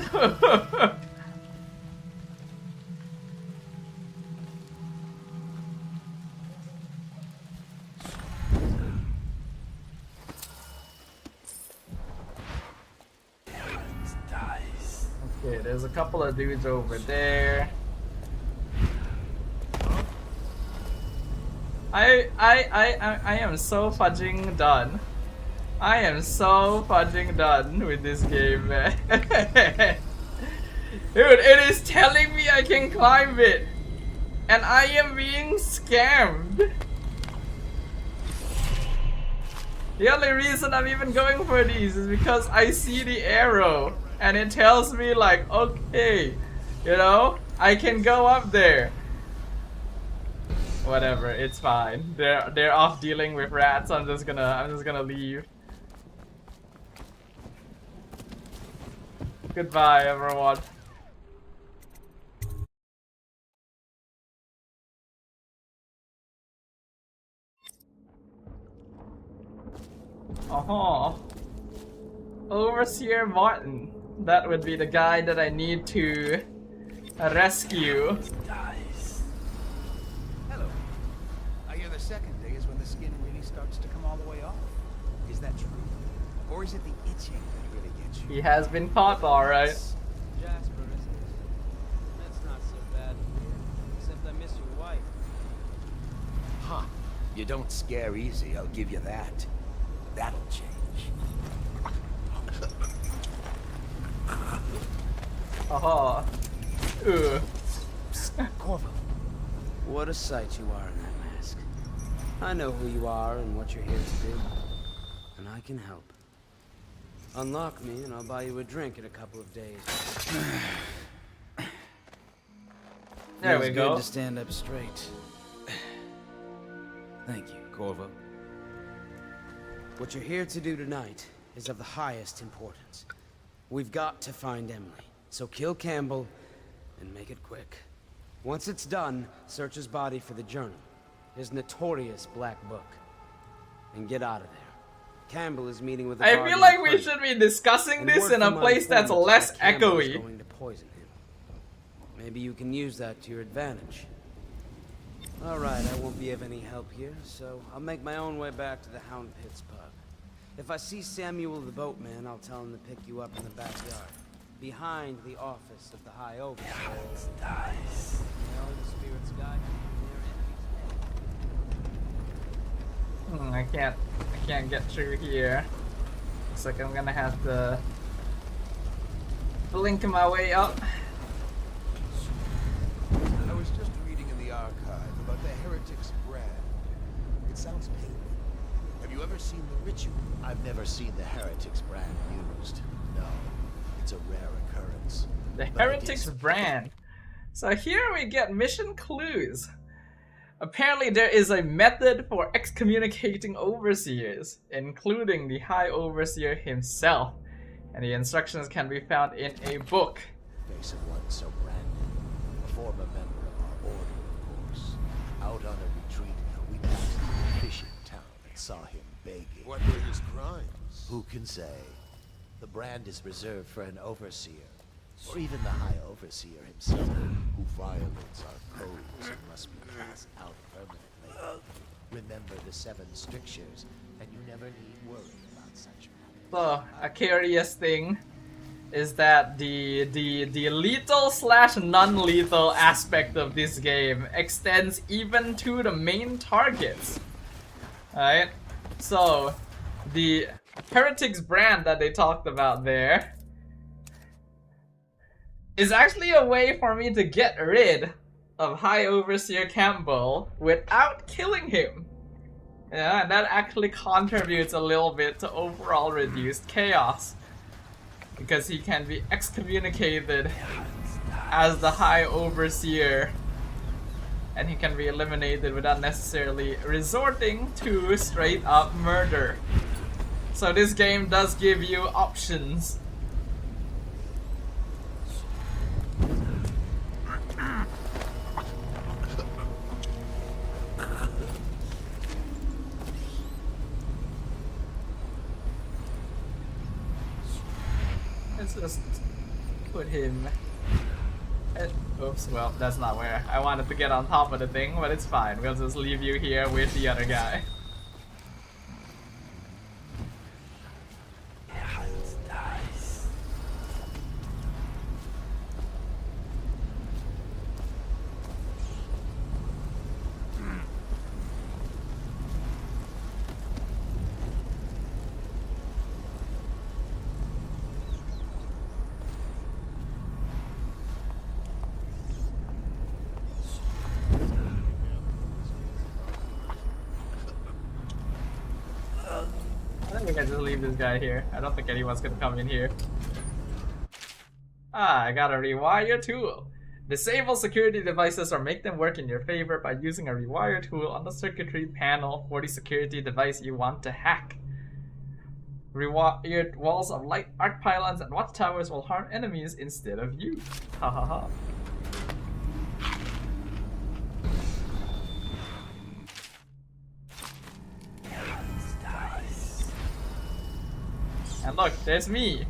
there's a couple of dudes over there. I am so fudging done. I am so fudging done with this game, man. Dude, it is telling me I can climb it, and I am being scammed. The only reason I'm even going for these is because I see the arrow and it tells me like, okay, you know, I can go up there. Whatever, it's fine. They're off dealing with rats. I'm just gonna leave. Goodbye, everyone. Overseer Martin. That would be the guy that I need to rescue. Hello. I hear the second day is when the skin really starts to come all the way off. Is that true? Or is it the itching that really gets you? He has been caught, alright. Jasper, isn't it? That's not so bad. Except I miss your wife. Huh. You don't scare easy, I'll give you that. That'll change. Aha. Corvo. What a sight you are in that mask. I know who you are and what you're here to do. And I can help. Unlock me and I'll buy you a drink in a couple of days. There we Feels go. good to stand up straight. Thank you, Corvo. What you're here to do tonight is of the highest importance. We've got to find Emily. So kill Campbell and make it quick. Once it's done, search his body for the journal, his notorious black book, and get out of there. Campbell is meeting with the I feel like we should be discussing this in a place that's less echoey. Going to poison him. Maybe you can use that to your advantage. Alright, I won't be of any help here, so I'll make my own way back to the Hound Pits pub. If I see Samuel the boatman, I'll tell him to pick you up in the backyard, behind the office of the High Overseer. Nice. You know the spirits guide I can't get through here. Looks like I'm gonna have to blink my way up. I was just reading in the archive about the Heretic's brand. It sounds painful. Have you ever seen the ritual? I've never seen the Heretic's brand used. No, it's a rare occurrence. The Heretic's brand. So here we get mission clues. Apparently there is a method for excommunicating overseers, including the High Overseer himself, and the instructions can be found in a book. Face of one so branded, a former member of our order, of course. Out on a retreat, we passed a fishing town and saw him begging. What were his crimes? Who can say? The brand is reserved for an overseer, or even the High Overseer himself, who violates our codes and must be cast out permanently. Remember the 7 strictures, and you never need worry about such matters. So, a curious thing is that the lethal / non-lethal aspect of this game extends even to the main targets. Alright? So, the Heretic's brand that they talked about there is actually a way for me to get rid of High Overseer Campbell without killing him. Yeah, and that actually contributes a little bit to overall reduced chaos, because he can be excommunicated as the High Overseer, and he can be eliminated without necessarily resorting to straight up murder. So this game does give you options. Let's just put him... Oops, well, that's not where I wanted to get on top of the thing, but it's fine. We'll just leave you here with the other guy. just leave this guy here. I don't think anyone's gonna come in here. Ah, I got a rewire tool. Disable security devices or make them work in your favor by using a rewire tool on the circuitry panel for the security device you want to hack. Rewired walls of light, arc pylons, and watchtowers will harm enemies instead of you. Ha ha ha. And look, there's me.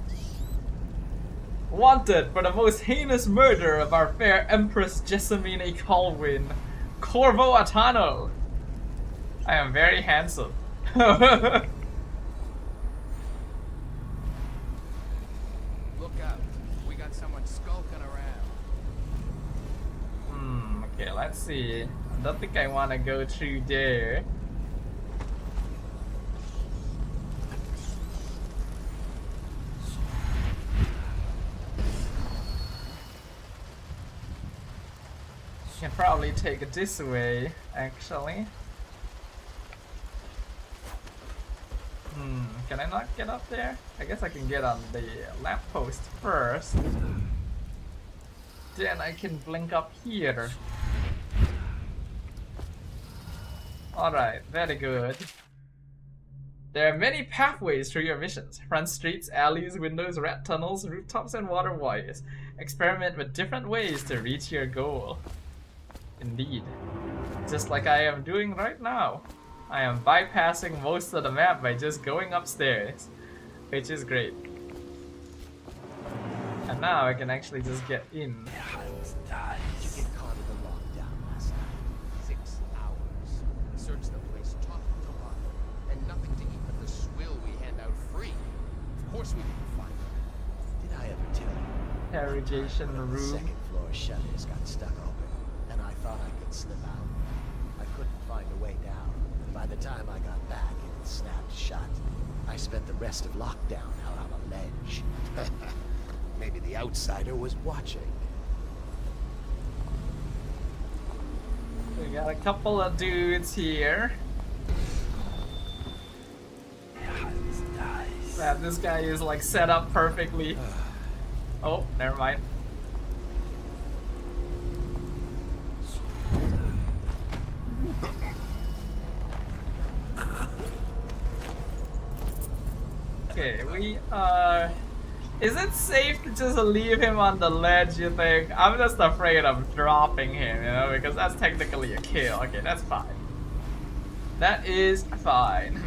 Wanted for the most heinous murder of our fair Empress Jessamine Colwyn, Corvo Atano. I am very handsome. Look out. We got someone skulking around. Okay, let's see. I don't think I want to go through there. Can probably take it this way, actually. Can I not get up there? I guess I can get on the lamppost first. Then I can blink up here. Alright, very good. There are many pathways through your missions. Front streets, alleys, windows, rat tunnels, rooftops, and water wires. Experiment with different ways to reach your goal. Indeed. Just like I am doing right now. I am bypassing most of the map by just going upstairs, which is great. And now I can actually just get in. Did you get caught in the lockdown last night? 6 hours. Searched the place top to bottom, and nothing to eat but the swill we hand out free. Of course we didn't find it. Did I ever tell you? Interrogation room. The second floor shutters got stuck open, and I thought I could slip out. I couldn't find a way down. By the time I got back, it had snapped shut. I spent the rest of lockdown out on a ledge. Maybe the outsider was watching. We got a couple of dudes here. Man, this guy is like set up perfectly. Oh, never mind. Okay, we is it safe to just leave him on the ledge, you think? I'm just afraid of dropping him, you know, because that's technically a kill. Okay, that's fine. That is fine.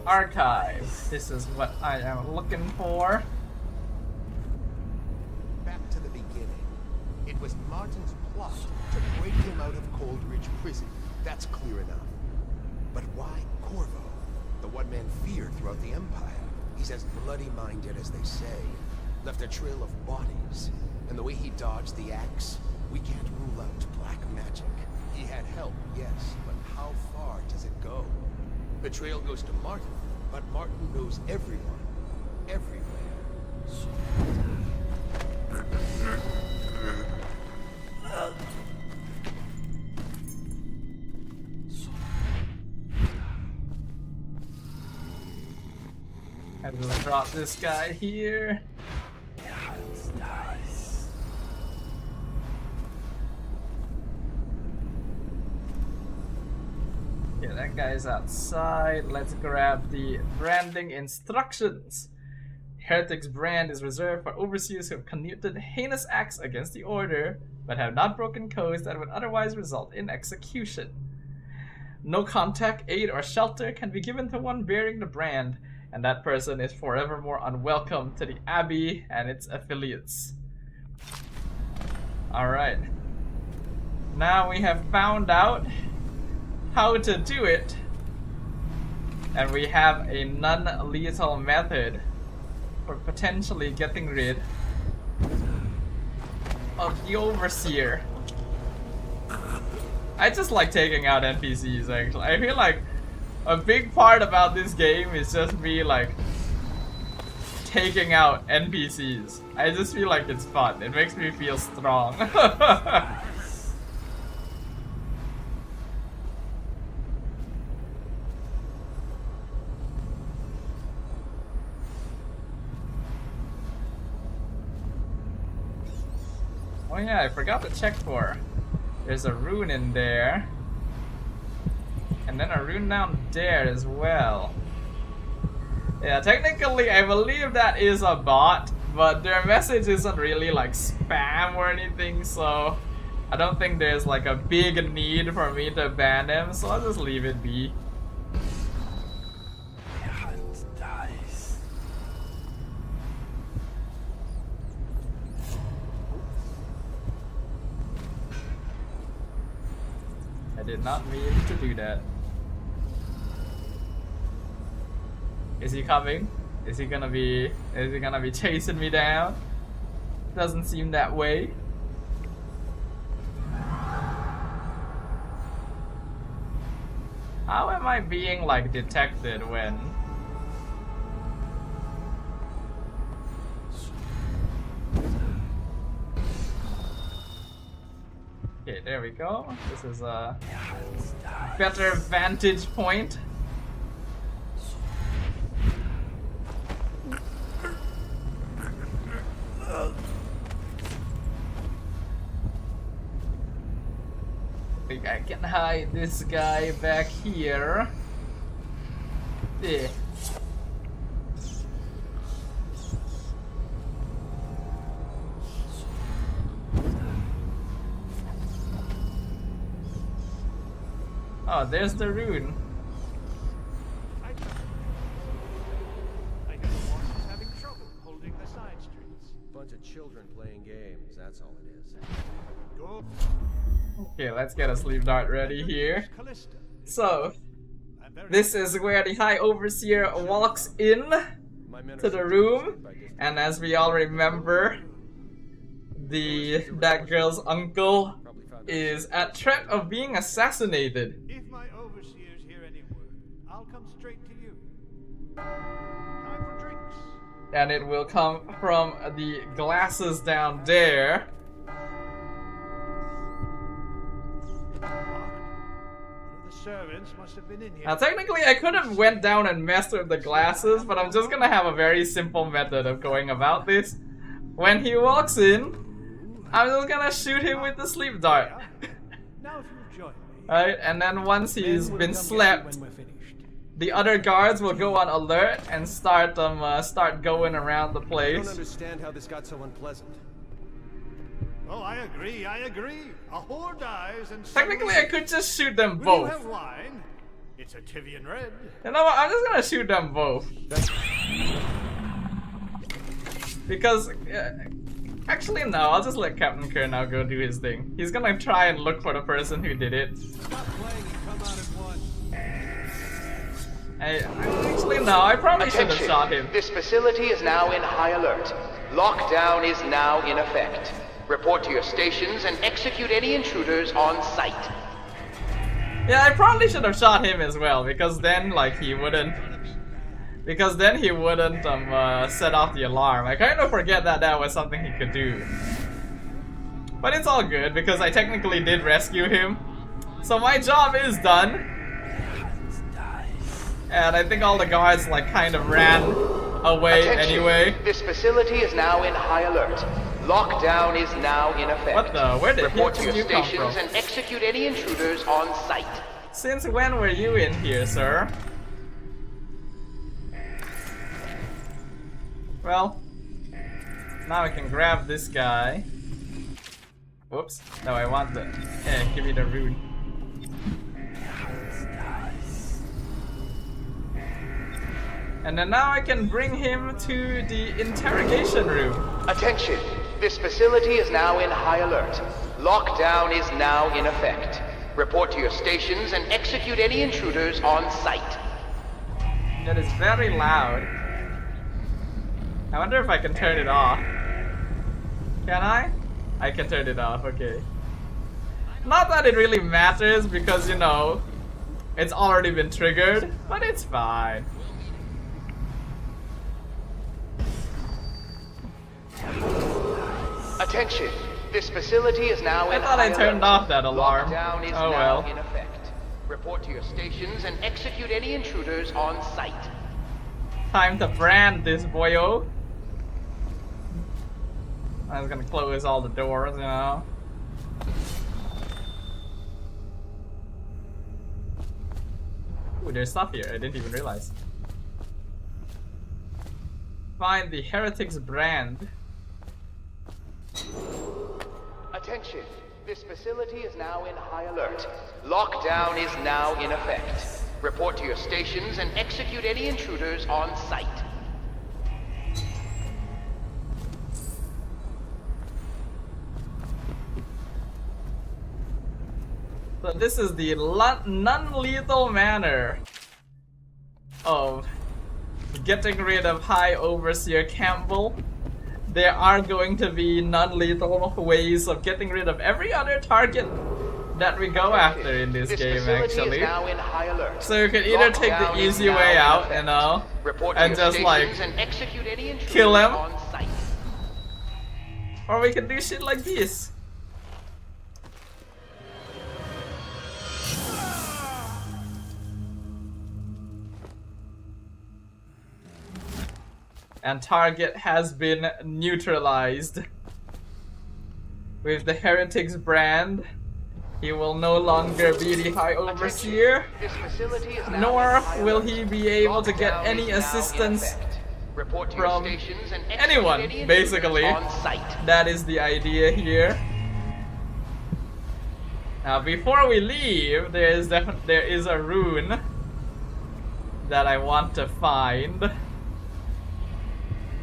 Archive. This is what I am looking for. Back to the beginning. It was Martin's plot to break him out of Coldridge Prison. That's clear enough. But why Corvo? The one man feared throughout the Empire. He's as bloody-minded as they say. Left a trail of bodies. And the way he dodged the axe, we can't rule out black magic. He had help, yes, but how far does it go? The trail goes to Martin, but Martin knows everyone. Everywhere. I will drop this guy here. Yeah, that guy's outside. Let's grab the branding instructions. Heretic's brand is reserved for overseers who have committed heinous acts against the Order, but have not broken codes that would otherwise result in execution. No contact, aid, or shelter can be given to one bearing the brand, and that person is forevermore unwelcome to the Abbey and its affiliates. Alright. Now we have found out how to do it, and we have a non-lethal method for potentially getting rid of the Overseer. I just like taking out NPCs, actually. I feel like a big part about this game is just me like taking out NPCs. I just feel like it's fun. It makes me feel strong. Oh yeah, I forgot to check for. There's a rune in there. And then a rune down there as well. Yeah, technically I believe that is a bot, but their message isn't really like spam or anything, so I don't think there's like a big need for me to ban them, so I'll just leave it be. I did not mean to do that. Is he coming? Is he gonna be chasing me down? Doesn't seem that way. How am I being like detected when? Okay, there we go. This is a better vantage point. I think I can hide this guy back here. Yeah. Oh, there's the rune. I hear the Warden's having trouble holding the side streets. Bunch of children playing games, that's all it is. Go. Okay, let's get a sleep dart ready here. So, this is where the High Overseer walks in to the room, and as we all remember, that girl's uncle is at threat of being assassinated. If my overseers hear any word, I'll come straight to you. Time for drinks. And it will come from the glasses down there. Servants must have been in here. Now technically I could have went down and messed with the glasses, but I'm just gonna have a very simple method of going about this. When he walks in, I'm just gonna shoot him with the sleep dart. Now if you join me. Right, and then once he's been slept, the other guards will go on alert and start going around the I place. don't understand how this got so unpleasant. Oh, I agree, I agree. A whore dies and Technically, I could just shoot them Will both. you have wine? It's a Tivian red. You know what? I'm just gonna shoot them both. Because, actually no, I'll just let Captain Kerr now go do his thing. He's gonna try and look for the person who did it. Stop playing and come out at once. Actually no, I probably should have shot him. This facility is now in high alert. Lockdown is now in effect. Report to your stations and execute any intruders on sight. Yeah, I probably should have shot him as well, because then, like, he wouldn't... Because then he wouldn't, set off the alarm. I kind of forget that that was something he could do. But it's all good, because I technically did rescue him. So my job is done. And I think all the guards, like, kind of ran away anyway. This facility is now in high alert. Lockdown is now in effect. What the? Where did Report to your you come stations from? and execute any intruders on sight. Since when were you in here, sir? Well, now I can grab this guy. Whoops. No, I want the... Hey, give me the rune. And then now I can bring him to the interrogation room. Attention! This facility is now in high alert. Lockdown is now in effect. Report to your stations and execute any intruders on sight. That is very loud. I wonder if I can turn it off. Can I? I can turn it off, okay. Not that it really matters because, you know, it's already been triggered, but it's fine. Attention. This facility is now in I thought I turned off that alarm. Lockdown is Oh now well. in effect. Report to your stations and execute any intruders on site. Time to brand this boyo. I was gonna close all the doors, you know. Ooh, there's stuff here. I didn't even realize. Find the Heretics brand. Attention. This facility is now in high alert. Lockdown is now in effect. Report to your stations and execute any intruders on site. So this is the non-lethal manner of getting rid of High Overseer Campbell. There are going to be non-lethal ways of getting rid of every other target that we go after in this game, actually. So you can either take the easy way out, you know, and just like kill him, or we can do shit like this. And target has been neutralized. With the Heretics brand, he will no longer be the High Overseer, nor will he be able to get any assistance from anyone, basically. That is the idea here. Now, before we leave, there is a rune that I want to find.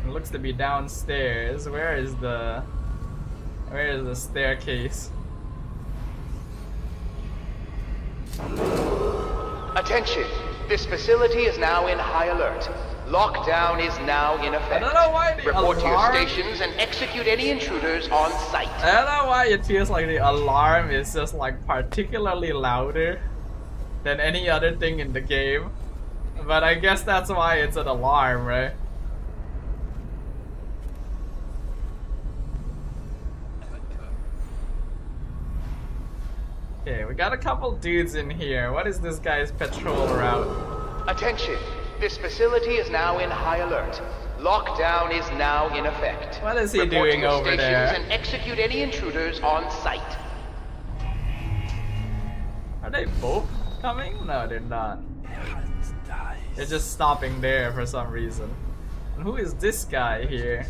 It looks to be downstairs. Where is the staircase? Attention. This facility is now in high alert. Lockdown is now in effect. I don't know why the Report to your alarm... stations and execute any intruders on site. I don't know why it feels like the alarm is just like particularly louder than any other thing in the game. But I guess that's why it's an alarm, right? Okay, we got a couple dudes in here. What is this guy's patrol route? Attention. This facility is now in high alert. Lockdown is now in effect. What is he doing over there? And execute any intruders on site. Are they both coming? No, they're not. They're just stopping there for some reason. And who is this guy here?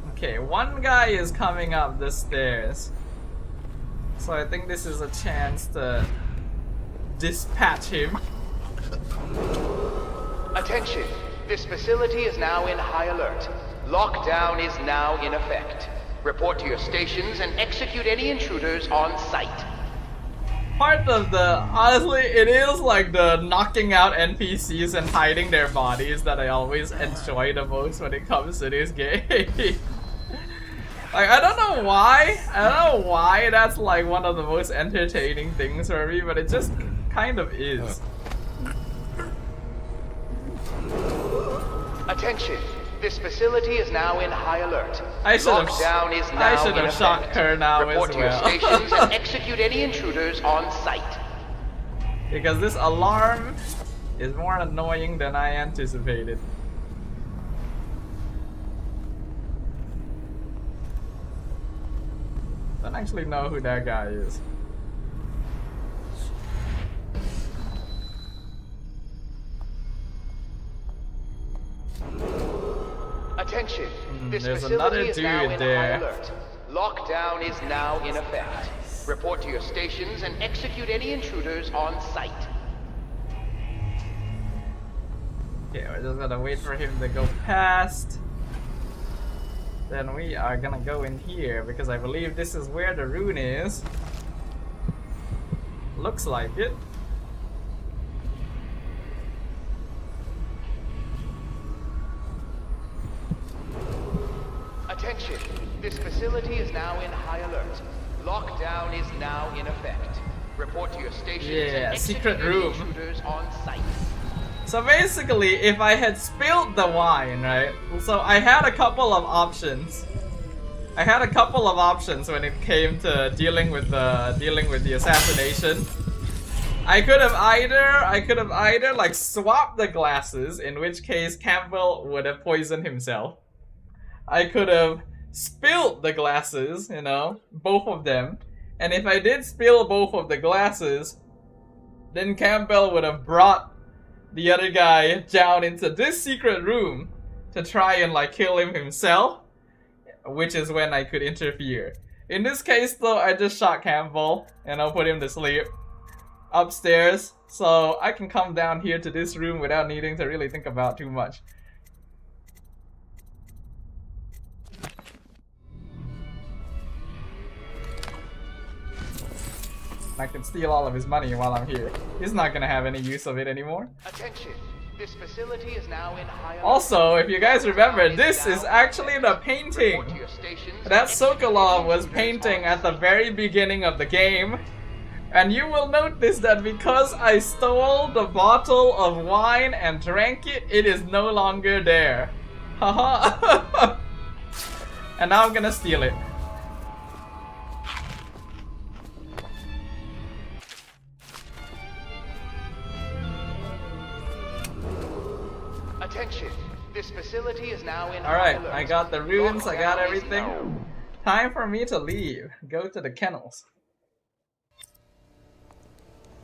Okay, one guy is coming up the stairs. So I think this is a chance to dispatch him. Attention. This facility is now in high alert. Lockdown is now in effect. Report to your stations and execute any intruders on site. Part of the... Honestly, it is like the knocking out NPCs and hiding their bodies that I always enjoy the most when it comes to this game. Like, I don't know why that's like one of the most entertaining things for me, but it just kind of is. Attention. This facility is now in high alert. I should Lockdown is now in have shot her now Report as to your well. stations and execute any intruders on site. Because this alarm is more annoying than I anticipated. I don't actually know who that guy is. Attention. This there's facility another is now dude in there. high alert. Lockdown is now in effect. Report to your stations and execute any intruders on site. Okay, we're just gonna wait for him to go past. Then we are gonna go in here because I believe this is where the rune is. Looks like it. Attention. This facility is now in high alert. Lockdown is now in effect. Report to your stations and execute secret any room. intruders on site. So basically, if I had spilled the wine, right? So I had a couple of options. I had a couple of options when it came to dealing with the assassination. I could have either like swapped the glasses, in which case Campbell would have poisoned himself. I could have spilled the glasses, you know, both of them. And if I did spill both of the glasses, then Campbell would have brought the other guy down into this secret room to try and like kill him himself, which is when I could interfere. In this case though, I just shot Campbell and I'll put him to sleep upstairs, so I can come down here to this room without needing to really think about too much. I can steal all of his money while I'm here. He's not gonna have any use of it anymore. Attention. This facility is now in high alert. Also, if you guys remember, this is actually the painting that Sokolov was painting at the very beginning of the game. And you will notice that because I stole the bottle of wine and drank it, it is no longer there. Haha. And now I'm gonna steal it. Attention. This facility is now in Alright, high alert. I got the ruins, I got everything. Time for me to leave. Go to the kennels.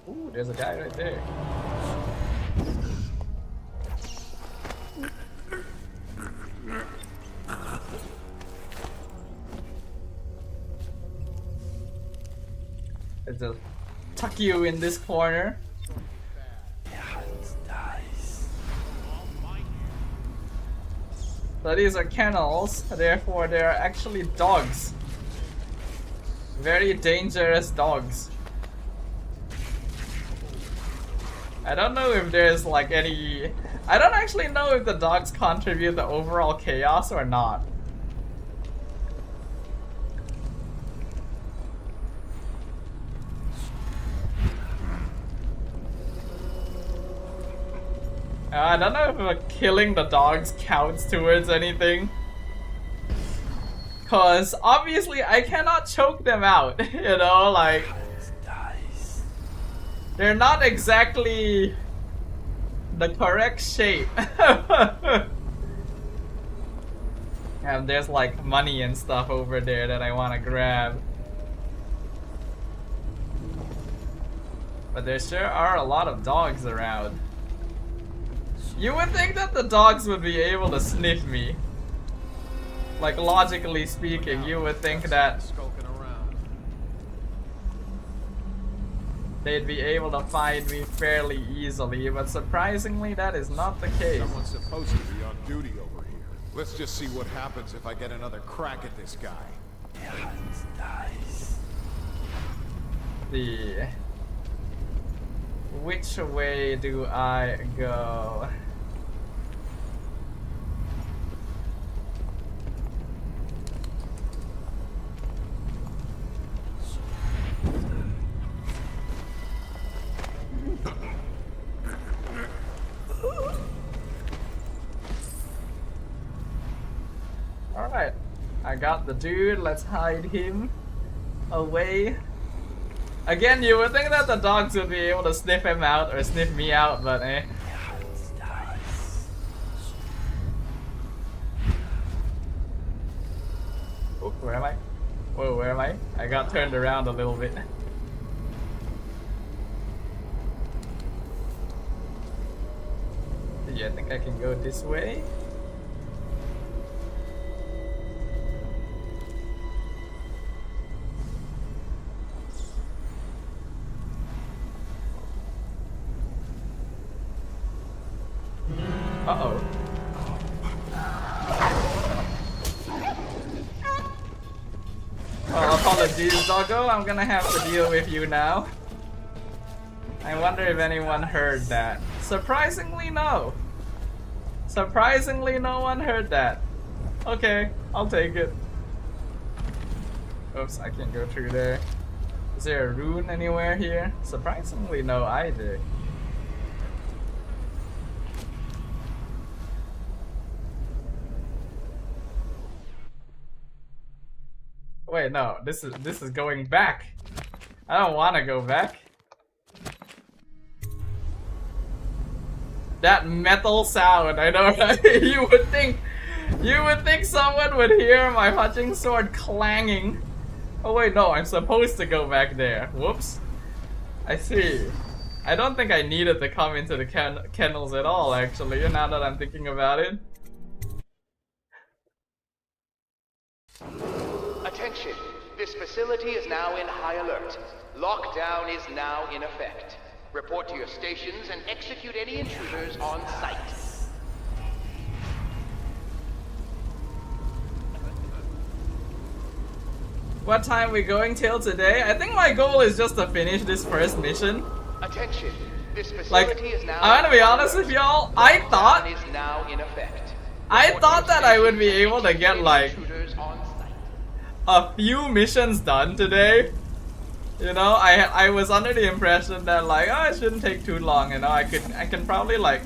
Ooh, there's a guy right there. Let's just tuck you in this corner. So these are kennels, therefore they are actually dogs. Very dangerous dogs. I don't know if there's like any... I don't actually know if the dogs contribute to overall chaos or not. I don't know if killing the dogs counts towards anything. Cause obviously I cannot choke them out, you know, like... They're not exactly the correct shape. And there's like money and stuff over there that I want to grab. But there sure are a lot of dogs around. You would think that the dogs would be able to sniff me. Like logically speaking, you would think that they'd be able to find me fairly easily, but surprisingly that is not the case. Someone's supposed to be on duty over here. Let's just see what happens if I get another crack at this guy. Which way do I go? Alright, I got the dude, let's hide him away. Again, you would think that the dogs would be able to sniff him out or sniff me out, but eh. Oh, where am I? Whoa, where am I? I got turned around a little bit. Yeah, I think I can go this way. Uh-oh. Well, apologies, doggo. I'm gonna have to deal with you now. I wonder if anyone heard that. Surprisingly, no. Surprisingly, no one heard that. Okay, I'll take it. Oops, I can't go through there. Is there a rune anywhere here? Surprisingly, no either. Wait, no, this is going back. I don't want to go back. That metal sound, I know, right? You would think someone would hear my hunting sword clanging. Oh wait, no, I'm supposed to go back there. Whoops. I see. I don't think I needed to come into the kennels at all, actually, now that I'm thinking about it. Attention, this facility is now in high alert. Lockdown is now in effect. Report to your stations and execute any intruders on site. What time we going till today? I think my goal is just to finish this first mission. Attention, this facility is now. I'm gonna be honest with y'all. I thought that I would be able to get like a few missions done today. You know, I was under the impression that like, oh, it shouldn't take too long. You know, I can probably like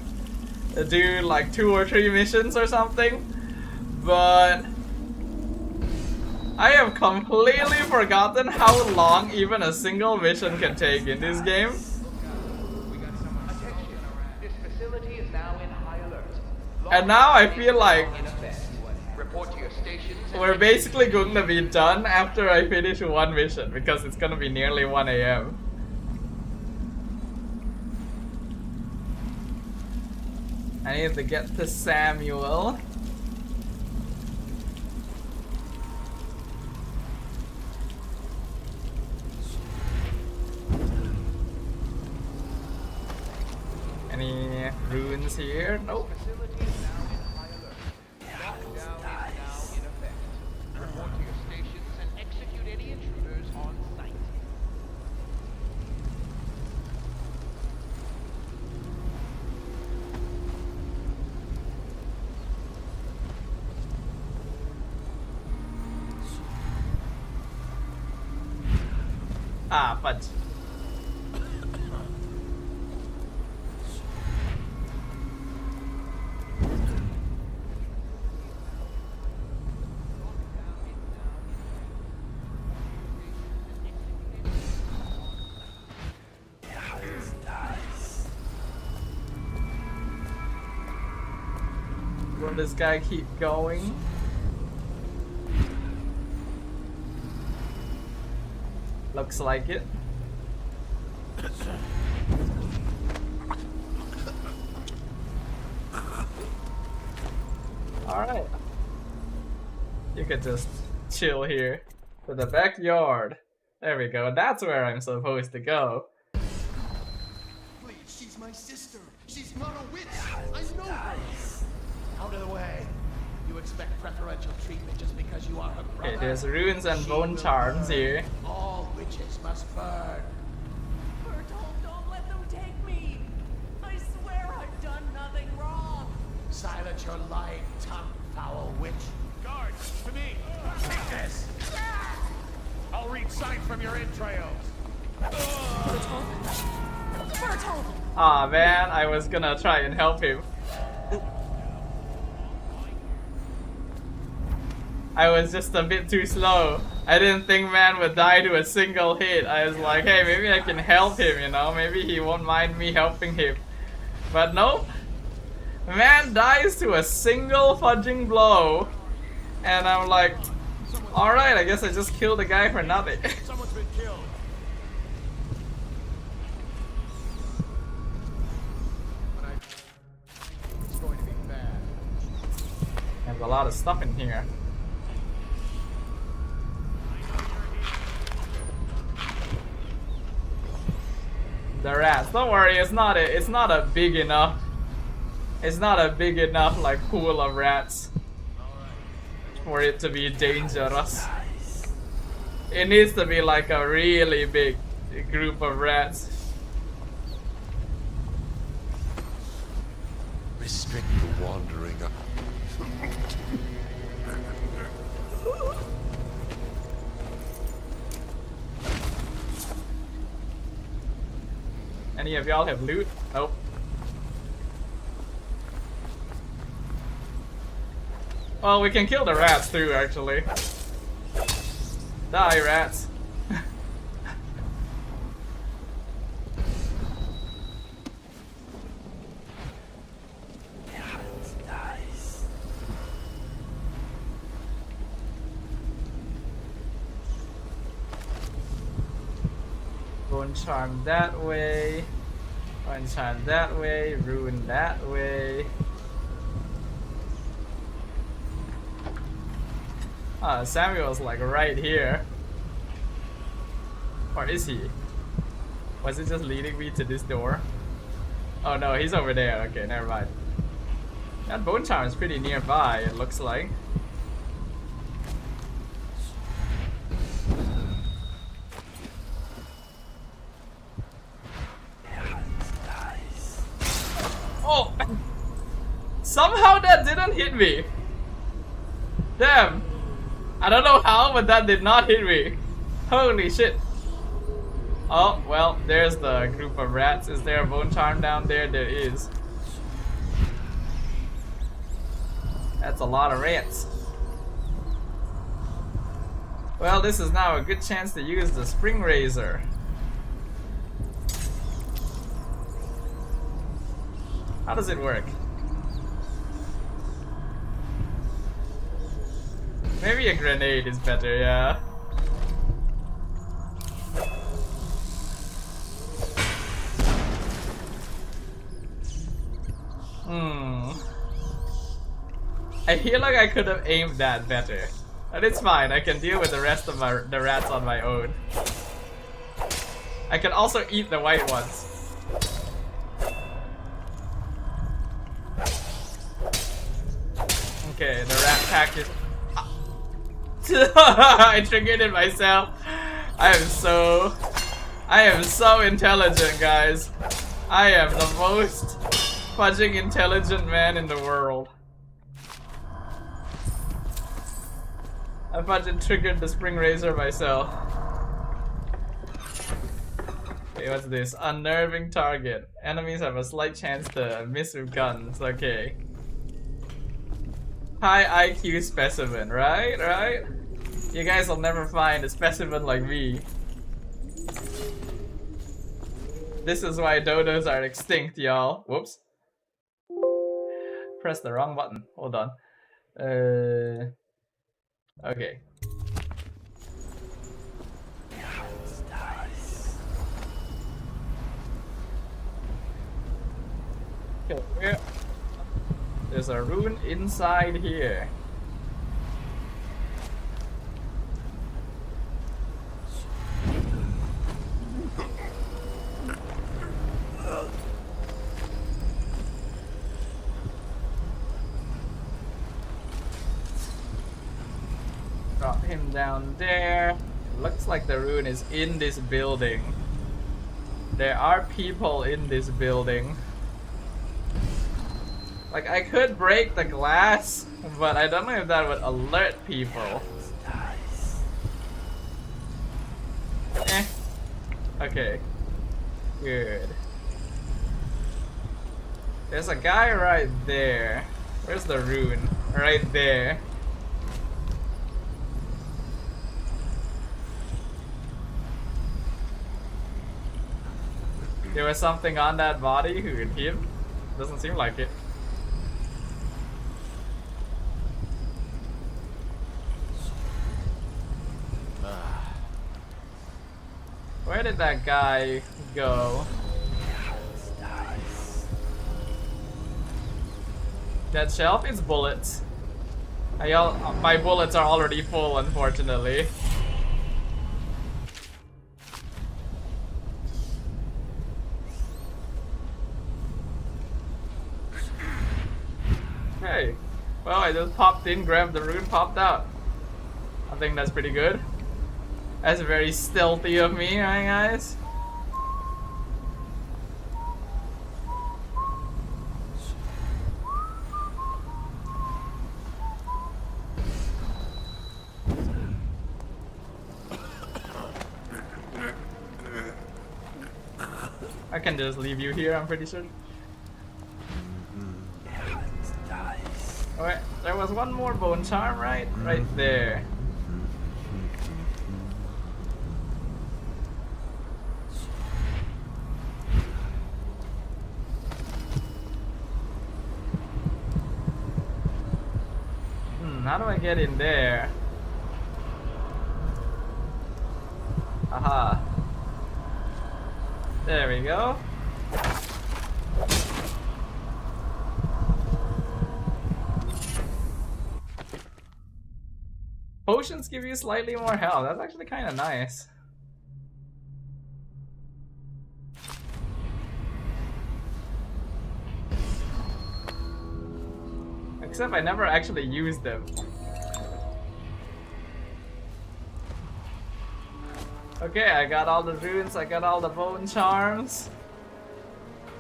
do like 2 or 3 missions or something, but I have completely forgotten how long even a single mission can take in this game. And now I feel like we're basically going to be done after I finish one mission because it's gonna be nearly 1 AM. I need to get to Samuel. Any ruins here? Nope. Ah, fudge. Will this guy keep going? Looks like it. Alright. You could just chill here. To the backyard. There we go. That's where I'm supposed to go. Please, she's my sister. She's not a witch. I know her. Out of the way. You expect preferential treatment just because you are her brother? Okay, there's ruins and bone charms here. All witches must burn. Bertold, don't let them take me. I swear I've done nothing wrong. Silence your lying tongue, foul witch. Guards, to me. Take this. I'll read signs from your entrails. Bertold? Bertold! Aw, man, I was gonna try and help him. I was just a bit too slow. I didn't think man would die to a single hit. I was like, hey, maybe I can help him, you know? Maybe he won't mind me helping him. But nope. Man dies to a single fudging blow. And I'm like, alright, I guess I just killed the guy for nothing. Someone's been killed. It's going to be bad. There's a lot of stuff in here. The rats. Don't worry, it's not a big enough. It's not a big enough like pool of rats for it to be dangerous. It needs to be like a really big group of rats. Restrict the wandering. Any of y'all have loot? Nope. Well, we can kill the rats too, actually. Die, rats. Bone charm that way. Bone charm that way. Ruin that way. Samuel's like right here. Or is he? Was it just leading me to this door? Oh no, he's over there. Okay, never mind. That bone charm is pretty nearby, it looks like. Oh! Somehow that didn't hit me! Damn! I don't know how, but that did not hit me. Holy shit. Oh, well, there's the group of rats. Is there a bone charm down there? There is. That's a lot of rats. Well, this is now a good chance to use the spring razor. How does it work? Maybe a grenade is better, yeah. I feel like I could have aimed that better. But it's fine, I can deal with the rest of the rats on my own. I can also eat the white ones. Okay, the rat pack is... I triggered it myself. I am so intelligent, guys. I am the most fudging intelligent man in the world. I fudging triggered the spring razor myself. Okay, what's this? Unnerving target. Enemies have a slight chance to miss with guns. Okay. High IQ specimen, right? Right? You guys will never find a specimen like me. This is why dodos are extinct, y'all. Whoops. Press the wrong button. Hold on. Okay. Okay, there's a rune inside here. Drop him down there. Looks like the rune is in this building. There are people in this building. Like, I could break the glass, but I don't know if that would alert people. Eh. Okay. Good. There's a guy right there. Where's the rune? Right there. There was something on that body who could him? Doesn't seem like it. Where did that guy go? That shelf is bullets. My bullets are already full, unfortunately. Okay. Well, I just popped in, grabbed the rune, popped out. I think that's pretty good. That's very stealthy of me, right, guys? I can just leave you here, I'm pretty sure. Alright, there was one more bone charm, right? Right there. How do I get in there? Aha. There we go. Potions give you slightly more health. That's actually kind of nice. Except I never actually used them. Okay, I got all the runes, I got all the bone charms.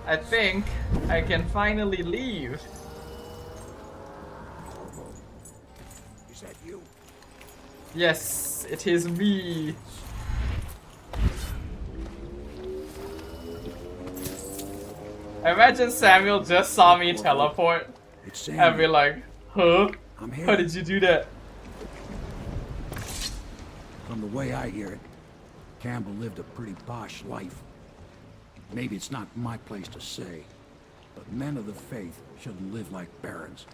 I think I can finally leave. Is that you? Yes, it is me. I imagine Samuel just saw me teleport and be like, huh? How did you do that? From the way I hear it, Campbell lived a pretty posh life. Maybe it's not my place to say, but men of the faith shouldn't live like barons.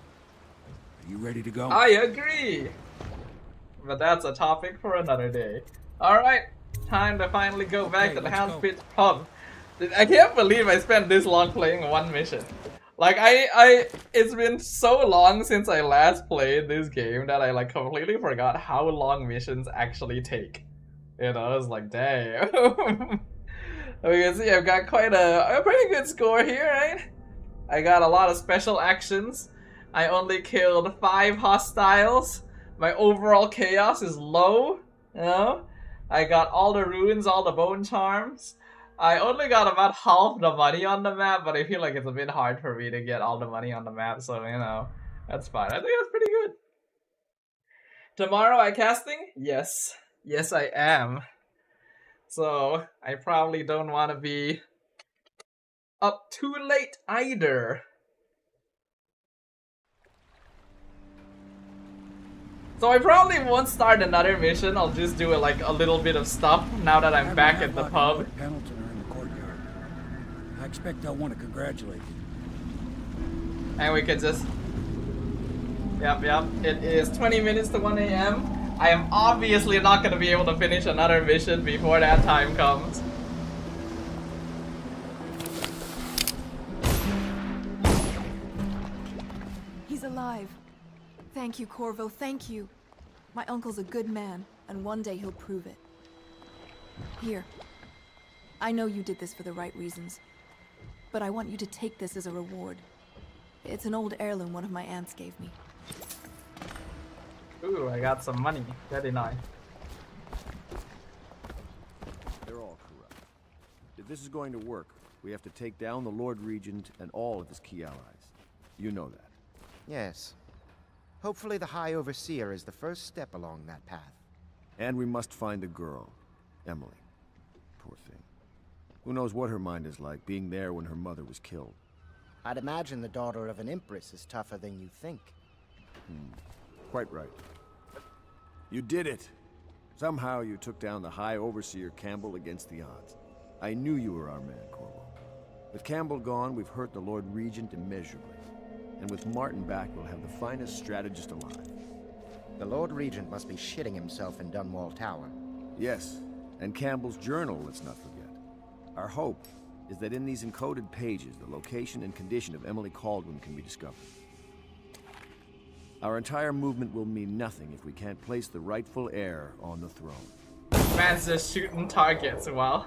Are you ready to go? I agree! But that's a topic for another day. Alright, time to finally go back to the Hound Pit pub. I can't believe I spent this long playing one mission. Like, it's been so long since I last played this game that I like completely forgot how long missions actually take. You know, I was like, damn. We can see I've got quite a pretty good score here, right? I got a lot of special actions. I only killed 5 hostiles. My overall chaos is low, you know? I got all the runes, all the bone charms. I only got about half the money on the map, but I feel like it's a bit hard for me to get all the money on the map, so, you know, that's fine. I think that's pretty good. Tomorrow I casting? Yes. Yes, I am. So, I probably don't want to be up too late either. So I probably won't start another mission, I'll just do like a little bit of stuff now that I'm back at the pub. Pendleton are in the courtyard. I expect they'll want to congratulate you. And we can just... Yep, it is 20 minutes to 1 AM. I am obviously not going to be able to finish another mission before that time comes. He's alive. Thank you, Corvo, thank you. My uncle's a good man, and one day he'll prove it. Here. I know you did this for the right reasons, but I want you to take this as a reward. It's an old heirloom one of my aunts gave me. Ooh, I got some money. Very nice. They're all corrupt. If this is going to work, we have to take down the Lord Regent and all of his key allies. You know that. Yes. Hopefully the High Overseer is the first step along that path. And we must find the girl, Emily. Poor thing. Who knows what her mind is like, being there when her mother was killed. I'd imagine the daughter of an empress is tougher than you think. Quite right. You did it! Somehow you took down the High Overseer Campbell against the odds. I knew you were our man, Corvo. With Campbell gone, we've hurt the Lord Regent immeasurably. And with Martin back, we'll have the finest strategist alive. The Lord Regent must be shitting himself in Dunwall Tower. Yes, and Campbell's journal, let's not forget. Our hope is that in these encoded pages, the location and condition of Emily Kaldwin can be discovered. Our entire movement will mean nothing if we can't place the rightful heir on the throne. Man's just shooting targets, well.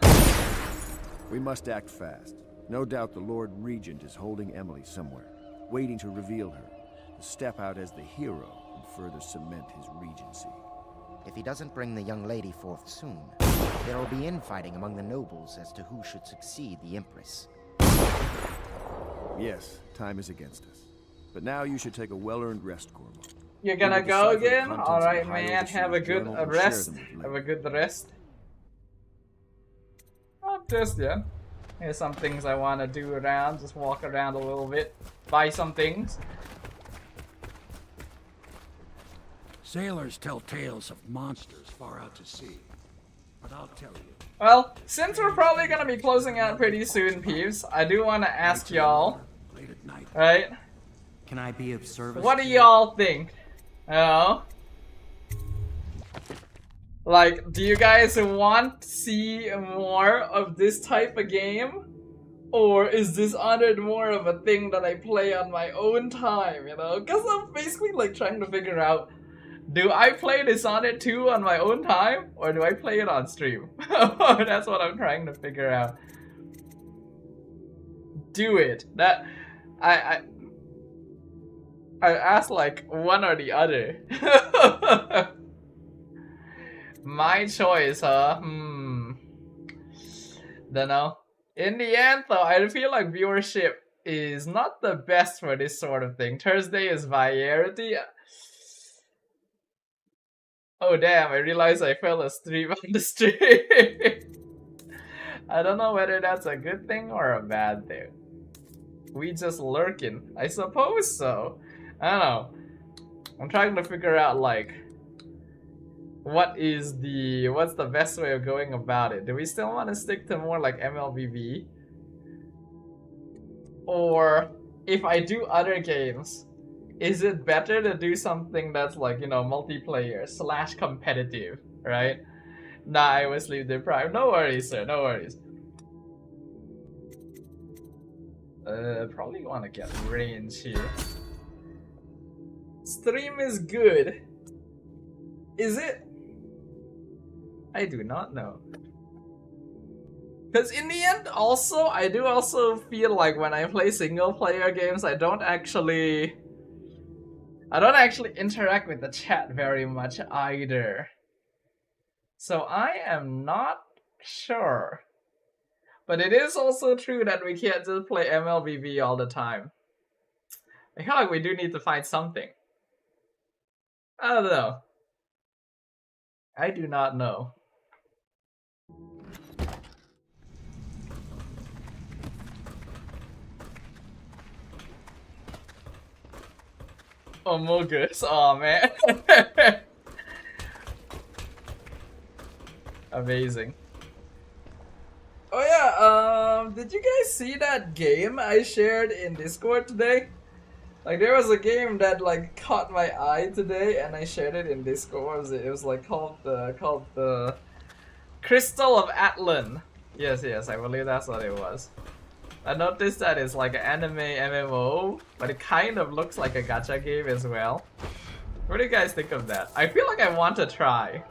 We must act fast. No doubt the Lord Regent is holding Emily somewhere, waiting to reveal her, to step out as the hero and further cement his regency. If he doesn't bring the young lady forth soon, there will be infighting among the nobles as to who should succeed the Empress. Yes, time is against us. But now you should take a well-earned rest, Corvo. You're gonna go again? Alright, man, have a good rest. Have a good rest. Not just yet. Here's some things I want to do around. Just walk around a little bit. Buy some things. Sailors tell tales of monsters far out to sea. But I'll tell you. Well, since we're probably gonna be closing out pretty soon, peeps, I do want to ask y'all, right? Can I be of service? What do y'all think? You know? Like, do you guys want to see more of this type of game? Or is Dishonored more of a thing that I play on my own time, you know? Because I'm basically like trying to figure out, do I play Dishonored 2 on my own time? Or do I play it on stream? That's what I'm trying to figure out. Do it. That I asked like one or the other. My choice, huh? Dunno. In the end though, I feel like viewership is not the best for this sort of thing. Thursday is variety. Oh damn, I realized I fell asleep on the stream. I don't know whether that's a good thing or a bad thing. We just lurking. I suppose so. I don't know. I'm trying to figure out like what's the best way of going about it? Do we still want to stick to more like MLBB? Or if I do other games, is it better to do something that's like, you know, multiplayer / competitive, right? Nah, I was sleep deprived. No worries, sir, no worries. Probably want to get range here. Stream is good. Is it? I do not know. Because in the end, also, I do also feel like when I play single player games, I don't actually interact with the chat very much either. So I am not sure. But it is also true that we can't just play MLBB all the time. I feel like we do need to find something. I don't know. I do not know. Oh, Mogus. Oh man. Amazing. Oh yeah, did you guys see that game I shared in Discord today? Like there was a game that like caught my eye today and I shared it in Discord. What was it? It was like called the Crystal of Atlan. Yes, I believe that's what it was. I noticed that it's like an anime MMO, but it kind of looks like a gacha game as well. What do you guys think of that? I feel like I want to try.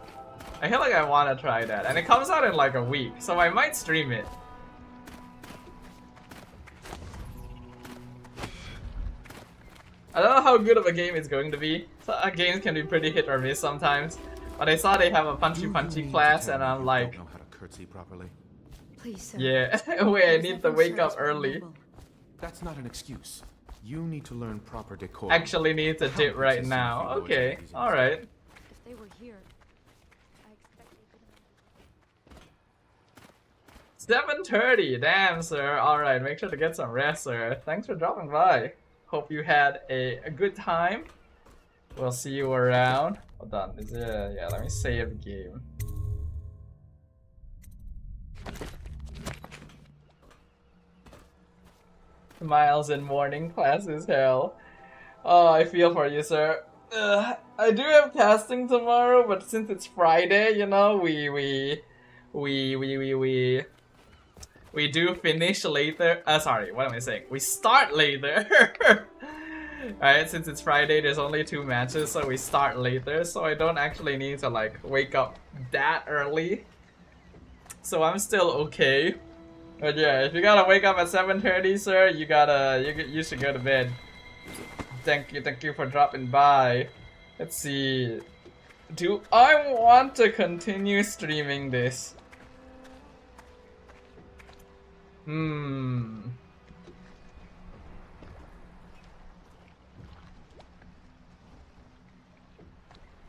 I feel like I want to try that. And it comes out in like a week, so I might stream it. I don't know how good of a game it's going to be. Games can be pretty hit or miss sometimes. But I saw they have a punchy class and I'm like... know how to curtsy properly. Please, sir. Yeah, wait, I need to wake up early. That's not an excuse. You need to learn proper decorum. Actually need to dip right now. Okay, alright. If they were here, I expect they could... 7:30, damn sir. Alright, make sure to get some rest, sir. Thanks for dropping by. Hope you had a good time. We'll see you around. Hold on, is it? Yeah, let me save game. Miles in morning class is hell. Oh, I feel for you, sir. I do have casting tomorrow, but since it's Friday, you know, we do finish later. Sorry, what am I saying? We start later. Alright, since it's Friday, there's only 2 matches, so we start later, so I don't actually need to like wake up that early. So I'm still okay. But yeah, if you gotta wake up at 7:30, sir, you should go to bed. Thank you for dropping by. Let's see. Do I want to continue streaming this?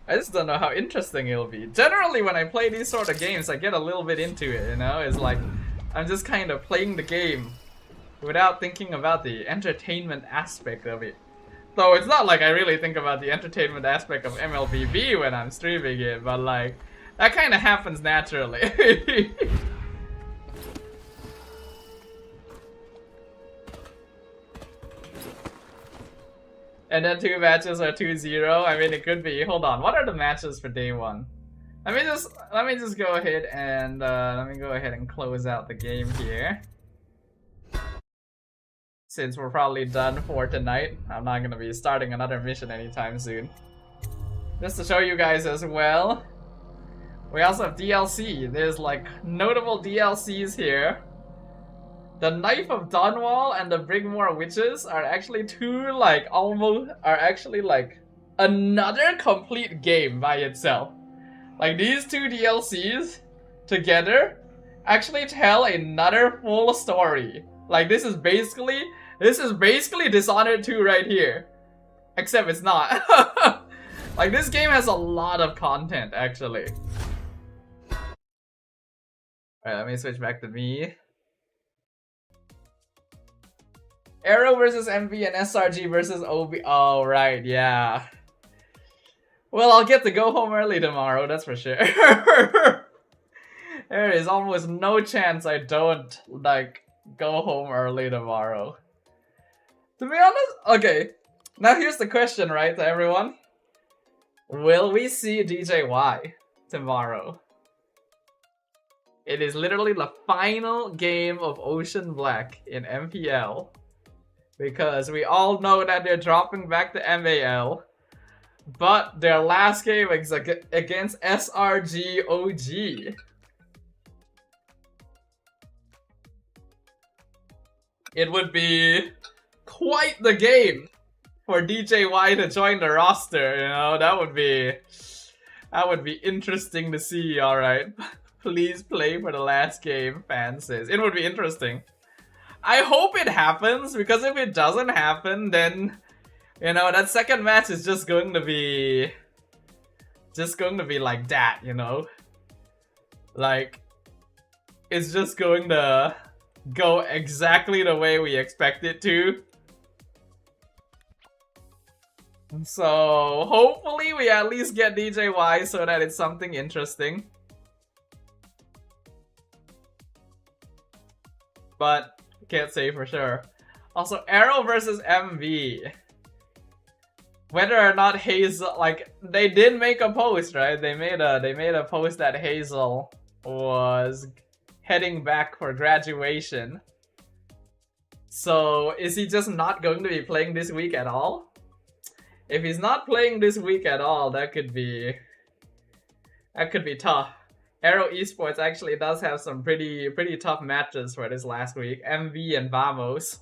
I just don't know how interesting it'll be. Generally, when I play these sort of games, I get a little bit into it, you know? It's like, I'm just kind of playing the game without thinking about the entertainment aspect of it. Though it's not like I really think about the entertainment aspect of MLBB when I'm streaming it, but like, that kind of happens naturally. And then 2 matches are 2-0. I mean, it could be. Hold on. What are the matches for day 1? Let me just go ahead and close out the game here. Since we're probably done for tonight, I'm not gonna be starting another mission anytime soon. Just to show you guys as well, we also have DLC. There's like notable DLCs here. The Knife of Dunwall and the Brigmore Witches are actually another complete game by itself. Like these 2 DLCs together actually tell another full story. Like this is basically Dishonored 2 right here. Except it's not. Like this game has a lot of content actually. Alright, let me switch back to me. Arrow versus MV and SRG versus OB. Oh, right, yeah. Well, I'll get to go home early tomorrow, that's for sure. There is almost no chance I don't, like, go home early tomorrow. To be honest, okay. Now here's the question, right, to everyone. Will we see DJY tomorrow? It is literally the final game of Ocean Black in MPL. Because we all know that they're dropping back to MAL. But their last game is against SRG OG. It would be quite the game for DJY to join the roster, you know? That would be interesting to see, alright. Please play for the last game, fan says. It would be interesting. I hope it happens, because if it doesn't happen, then, you know, that second match is just going to be like that, you know? Like, it's just going to go exactly the way we expect it to. So, hopefully we at least get DJY so that it's something interesting. But can't say for sure. Also, Arrow versus MV. Whether or not Hazel, like, they did make a post, right? They made a post that Hazel was heading back for graduation. So, is he just not going to be playing this week at all? If he's not playing this week at all, that could be tough. Arrow Esports actually does have some pretty tough matches for this last week. MV and Vamos.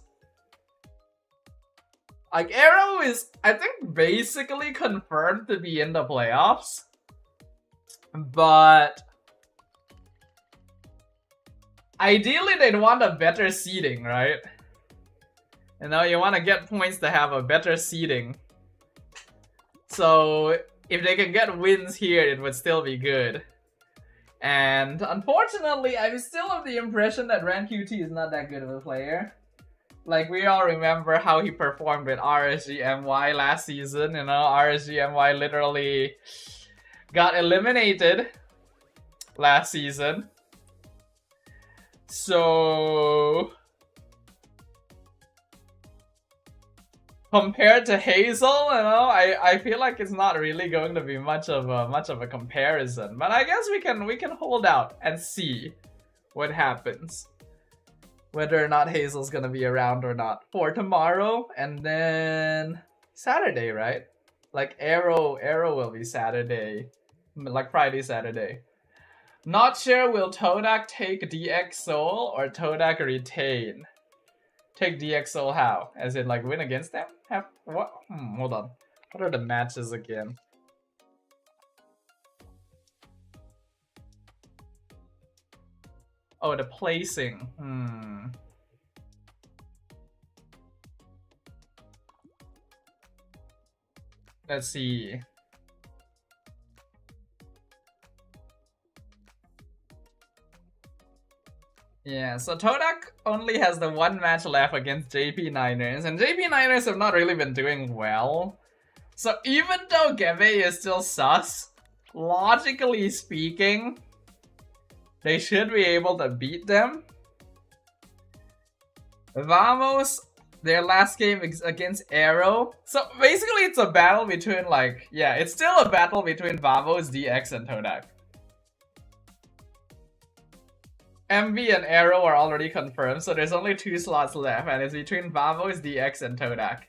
Like, Arrow is, I think, basically confirmed to be in the playoffs. But ideally, they'd want a better seeding, right? You know, you want to get points to have a better seeding. So, if they can get wins here, it would still be good. And unfortunately, I'm still of the impression that RanQT is not that good of a player. Like, we all remember how he performed with RSGMY last season, you know? RSGMY literally got eliminated last season. So, compared to Hazel, you know, I feel like it's not really going to be much of a comparison. But I guess we can hold out and see what happens. Whether or not Hazel's gonna be around or not for tomorrow, and then Saturday, right? Like Arrow will be Saturday, like Friday, Saturday. Not sure, will Todak take DX Soul or Todak retain? Take DX Soul how? As in like win against them? Have what? Hold on. What are the matches again? Oh, the placing. Let's see. Yeah, so Todak only has the one match left against JP Niners, and JP Niners have not really been doing well. So even though Gebe is still sus, logically speaking, they should be able to beat them. Vamos, Their last game against Arrow. So basically it's a battle between like, yeah, it's still a battle between Vamos, DX, and Todak. MV and Arrow are already confirmed, so there's only 2 slots left, and it's between Vamos, DX, and Todak.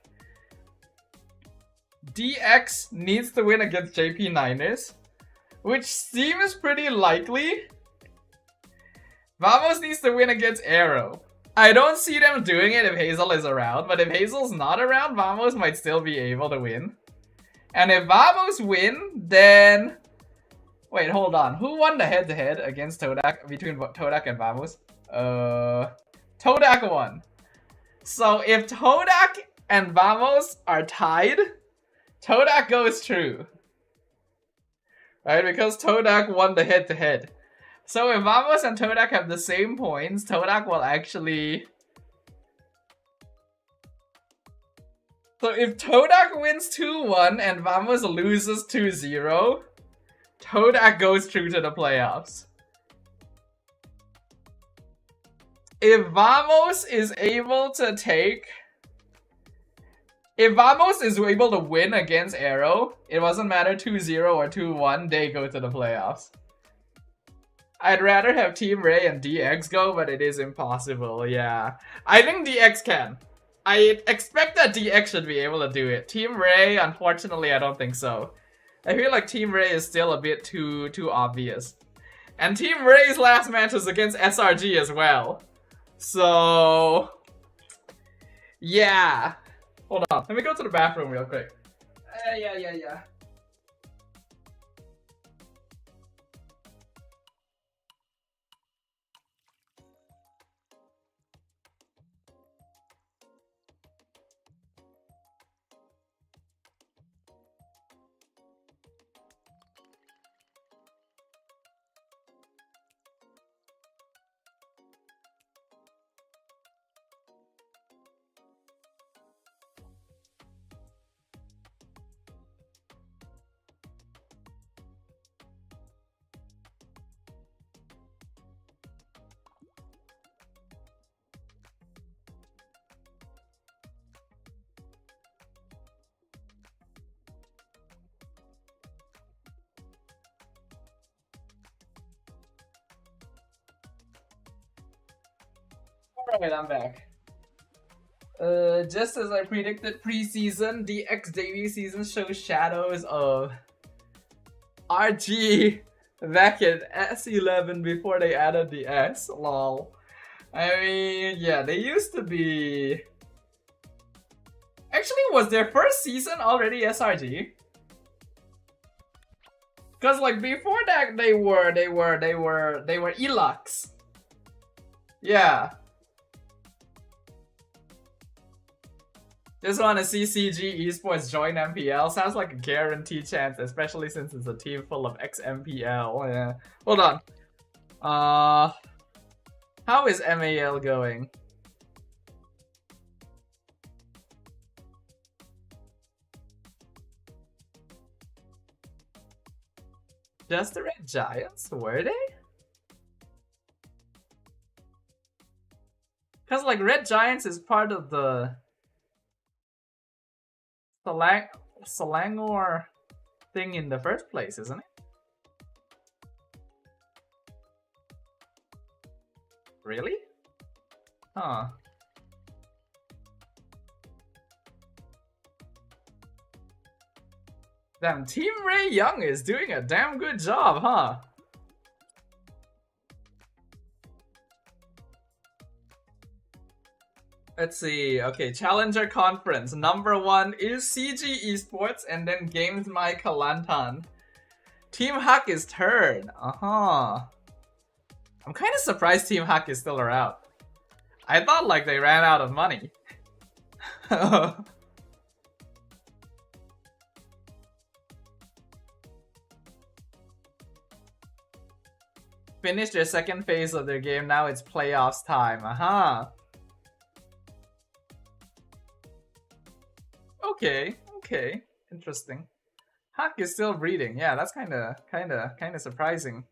DX needs to win against JP9ers, which seems pretty likely. Vamos needs to win against Arrow. I don't see them doing it if Hazel is around, but if Hazel's not around, Vamos might still be able to win. And if Vamos win, then... Wait, hold on. Who won the head-to-head against Todak, between Todak and Vamos? Todak won. So if Todak and Vamos are tied, Todak goes through. Right, because Todak won the head-to-head. So if Vamos and Todak have the same points, Todak will actually... So if Todak wins 2-1 and Vamos loses 2-0, Todak goes through to the playoffs. If Vamos is able to take... If Vamos is able to win against Arrow, it doesn't matter 2-0 or 2-1, they go to the playoffs. I'd rather have Team Ray and DX go, but it is impossible, yeah. I think DX can. I expect that DX should be able to do it. Team Ray, unfortunately, I don't think so. I feel like Team Ray is still a bit too obvious. And Team Ray's last match was against SRG as well. So... yeah. Hold on, let me go to the bathroom real quick. Yeah. Alright, I'm back. Just as I predicted preseason, the XJV season shows shadows of RG back in S11 before they added the S, lol. I mean, yeah, they used to be... Actually, was their first season already SRG? Cause like before that they were Elux. Yeah. Just want to see CG Esports join MPL. Sounds like a guaranteed chance, especially since it's a team full of ex-MPL. Yeah. Hold on. How is MAL going? Just the Red Giants? Were they? Cause like Red Giants is part of the Selangor thing in the first place, isn't it? Really? Huh. Damn, Team Ray Young is doing a damn good job, huh? Let's see. Okay, Challenger Conference. Number 1 is CG Esports, and then Games My Kelantan. Team Hack is third. I'm kind of surprised Team Hack is still around. I thought like they ran out of money. Finished their second phase of their game. Now it's playoffs time. Okay, interesting. Hack is still breeding. Yeah, that's kind of surprising.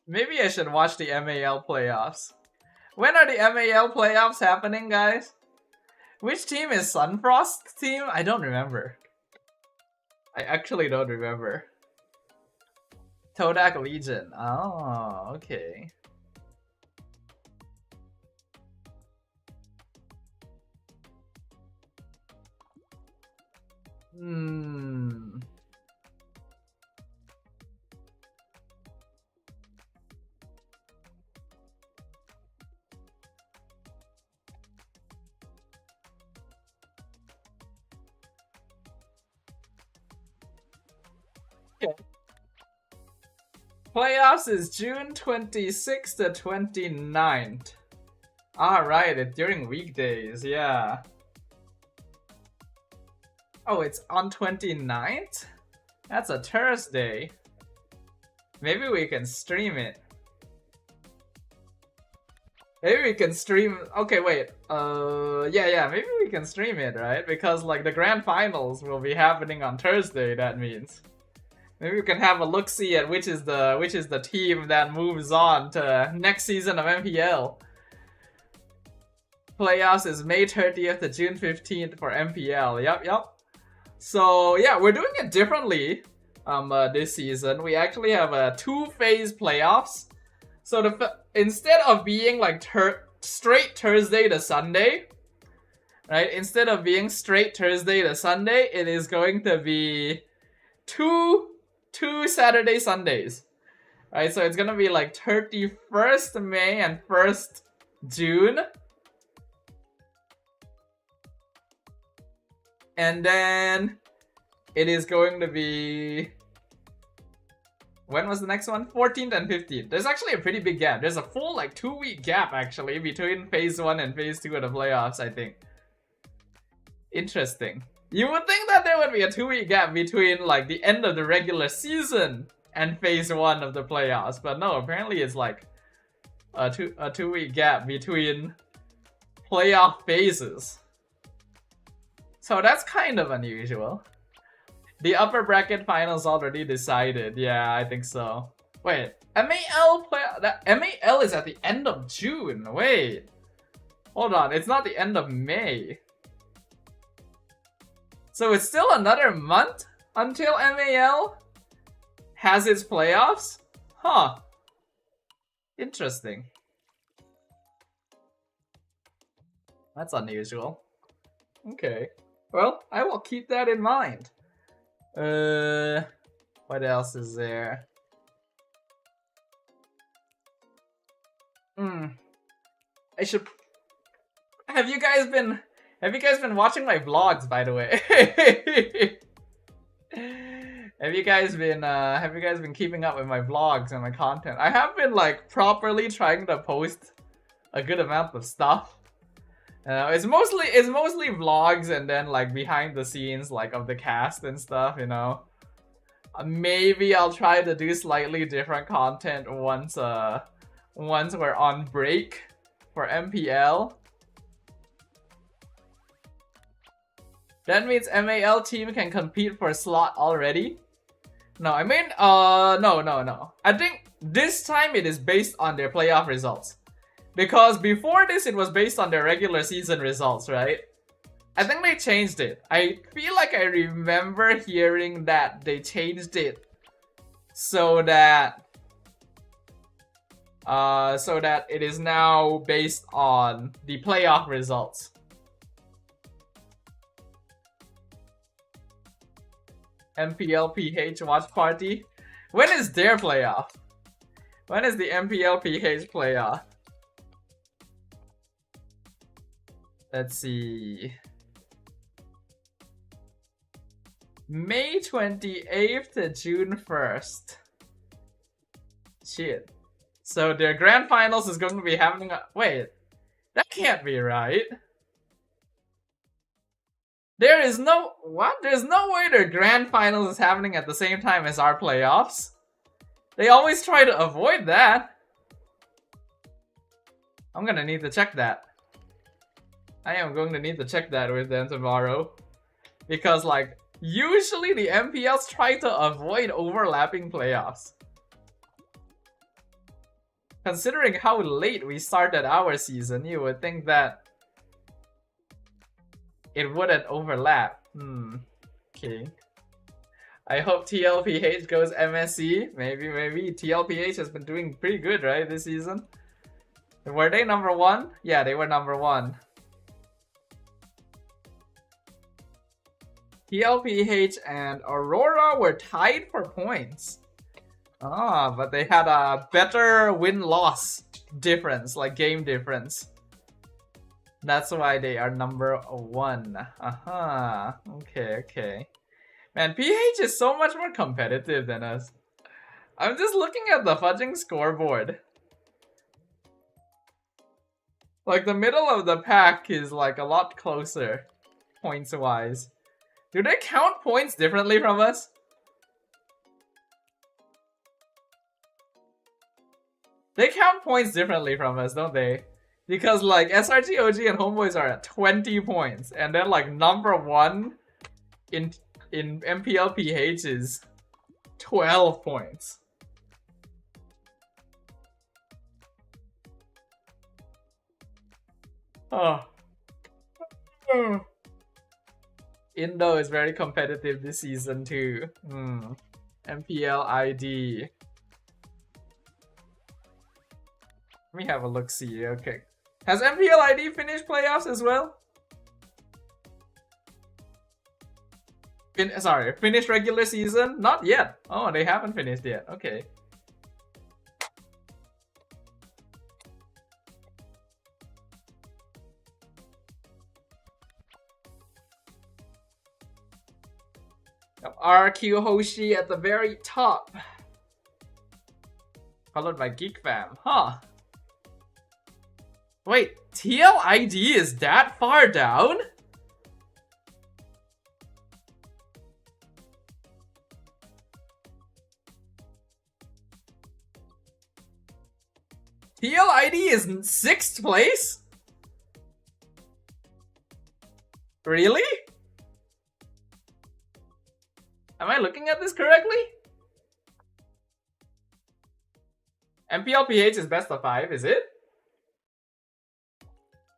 Maybe I should watch the MAL playoffs. When are the MAL playoffs happening, guys? Which team is Sunfrost's team? I don't remember. I actually don't remember. Todak Legion. Oh, okay. Okay. Playoffs is June 26th to 29th. Alright, it's during weekdays, yeah. Oh, it's on 29th? That's a Thursday. Maybe we can stream it. Maybe we can stream... Okay, wait. Yeah, maybe we can stream it, right? Because, like, the grand finals will be happening on Thursday, that means. Maybe we can have a look-see at which is the team that moves on to next season of MPL. Playoffs is May 30th to June 15th for MPL. Yep. So yeah, we're doing it differently this season. We actually have a two-phase playoffs. So instead of being like straight Thursday to Sunday, right? Instead of being straight Thursday to Sunday, it is going to be two Saturday Sundays, right? So it's gonna be like 31st May and 1st June, and then it is going to be, when was the next one? 14th and 15th. There's actually a pretty big gap. There's a full like 2-week gap actually between phase 1 and phase 2 of the playoffs, I think. Interesting. You would think that there would be a 2-week gap between like the end of the regular season and phase 1 of the playoffs, but no, apparently it's like a 2-week gap between playoff phases. So that's kind of unusual. The upper bracket finals already decided. Yeah, I think so. Wait, MAL is at the end of June. Wait, hold on, it's not the end of May. So it's still another month until MAL has its playoffs? Huh. Interesting. That's unusual. Okay. Well, I will keep that in mind. What else is there? I should... Have you guys been watching my vlogs, by the way? Have you guys been keeping up with my vlogs and my content? I have been like properly trying to post a good amount of stuff. It's mostly vlogs and then like behind the scenes like of the cast and stuff, you know. Maybe I'll try to do slightly different content once we're on break for MPL. That means MAL team can compete for a slot already? No, I mean, no. I think this time it is based on their playoff results. Because before this, it was based on their regular season results, right? I think they changed it. I feel like I remember hearing that they changed it so that it is now based on the playoff results. MPL-PH watch party? When is their playoff? When is the MPL-PH playoff? Let's see. May 28th to June 1st. Shit. So their grand finals is going to be happening... Wait. That can't be right. There is no... What? There's no way their grand finals is happening at the same time as our playoffs. They always try to avoid that. I'm gonna need to check that. I am going to need to check that with them tomorrow. Because, like, usually the MPLs try to avoid overlapping playoffs. Considering how late we started our season, you would think that it wouldn't overlap. Okay. I hope TLPH goes MSC. Maybe. TLPH has been doing pretty good, right, this season? Were they number 1? Yeah, they were number 1. TLPH and Aurora were tied for points. Ah, but they had a better win-loss difference, like game difference. That's why they are number 1. Okay. Man, PH is so much more competitive than us. I'm just looking at the fudging scoreboard. Like, the middle of the pack is like a lot closer, points-wise. Do they count points differently from us? They count points differently from us, don't they? Because like SRT, OG, and Homeboys are at 20 points, and then like number 1 in MPLPH is 12 points. Oh. Indo is very competitive this season too. MPL ID. Let me have a look see. Okay. Has MPL ID finished playoffs as well? Finished regular season? Not yet. Oh, they haven't finished yet. Okay. RQ Hoshi at the very top. Followed by Geek Fam. Huh. Wait, TLID is that far down? TLID is in 6th place? Really? Am I looking at this correctly? MPLPH is best of 5, is it?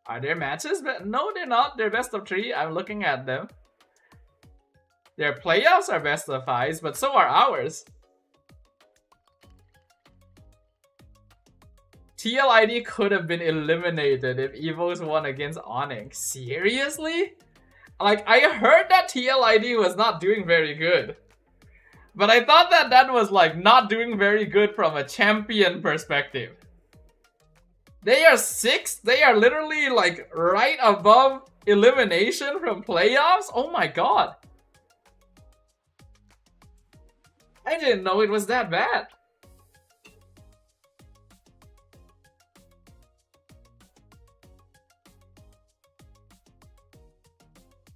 Are there matches? No, they're not. They're best of 3. I'm looking at them. Their playoffs are best of 5s, but so are ours. TLID could have been eliminated if Evos won against Onyx. Seriously? Like, I heard that TLID was not doing very good. But I thought that that was like not doing very good from a champion perspective. They are 6th? They are literally like right above elimination from playoffs? Oh my god. I didn't know it was that bad.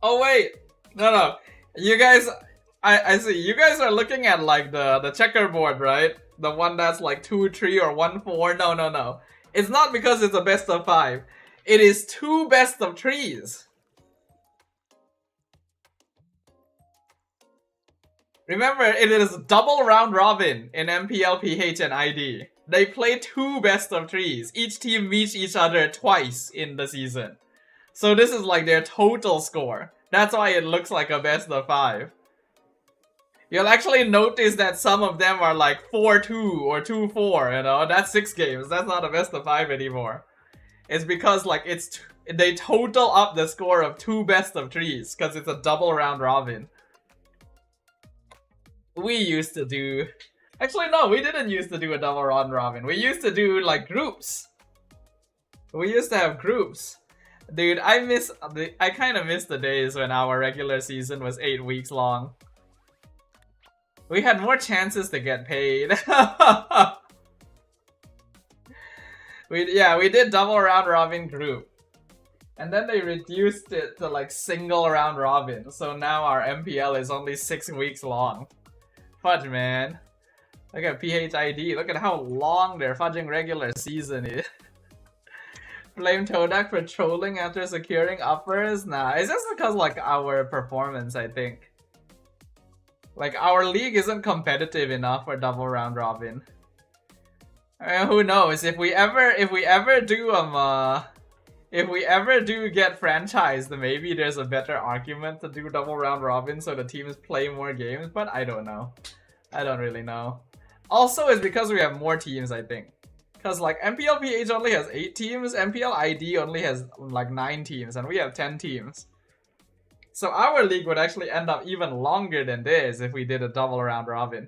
Oh wait, no. You guys, I see. You guys are looking at like the checkerboard, right? The one that's like 2-3 or 1-4. No. It's not because it's a best of 5. It is 2 best of 3s. Remember, it is double round robin in MPL, PH, and ID. They play 2 best of 3s. Each team meets each other twice in the season. So this is like their total score. That's why it looks like a best of 5. You'll actually notice that some of them are like 4-2 or 2-4, you know? That's 6 games. That's not a best of 5 anymore. It's because like they total up the score of 2 best of 3s because it's a double round robin. We used to do... Actually, no, we didn't used to do a double round robin. We used to do like groups. We used to have groups. Dude, I kind of miss the days when our regular season was 8 weeks long. We had more chances to get paid. we did double round robin group. And then they reduced it to like single round robin. So now our MPL is only 6 weeks long. Fudge, man. Look at PHID. Look at how long their fudging regular season is. Blame Todak for trolling after securing uppers? Nah, it's just because like our performance, I think. Like our league isn't competitive enough for double round robin. Who knows? If we ever do get franchised, then maybe there's a better argument to do double round robin so the teams play more games, but I don't know. I don't really know. Also, it's because we have more teams, I think. Because like MPLPH only has 8 teams, MPL ID only has like 9 teams, and we have 10 teams. So our league would actually end up even longer than this if we did a double round robin.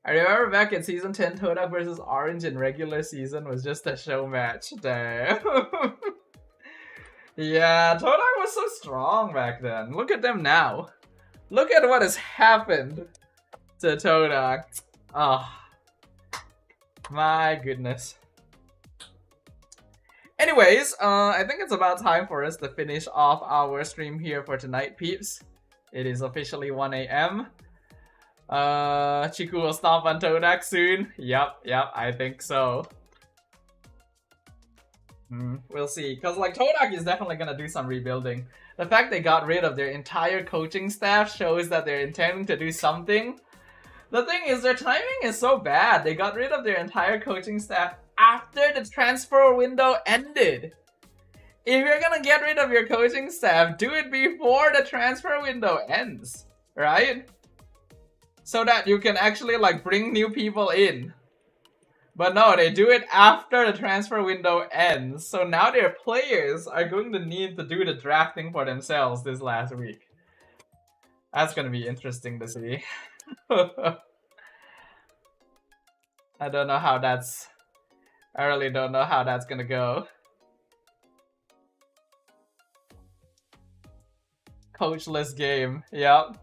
I remember back in season 10, Todak versus Orange in regular season was just a show match. Damn. Yeah, Todak was so strong back then. Look at them now. Look at what has happened to Todak. Oh, my goodness. Anyways, I think it's about time for us to finish off our stream here for tonight, peeps. It is officially 1 AM. Chiku will stomp on Todak soon. Yep, I think so. We'll see. Because, like, Todak is definitely gonna do some rebuilding. The fact they got rid of their entire coaching staff shows that they're intending to do something. The thing is, their timing is so bad. They got rid of their entire coaching staff after the transfer window ended. If you're gonna get rid of your coaching staff, do it before the transfer window ends, right? So that you can actually, like, bring new people in. But no, they do it after the transfer window ends. So now their players are going to need to do the drafting for themselves this last week. That's gonna be interesting to see. I don't know how that's... I really don't know how that's gonna go. Coachless game, yep.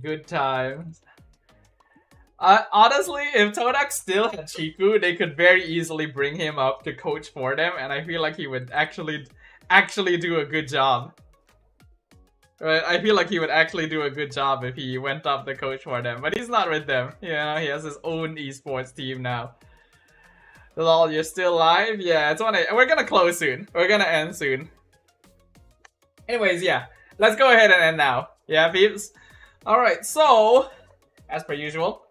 Good times. Honestly, if Todak still had Chiku, they could very easily bring him up to coach for them, and I feel like he would actually do a good job. Right? I feel like he would actually do a good job if he went up to coach for them, but he's not with them. You know, he has his own esports team now. Lol, you're still live? Yeah, it's on it. We're gonna close soon. We're gonna end soon. Anyways, yeah. Let's go ahead and end now. Yeah, peeps? Alright, so, as per usual,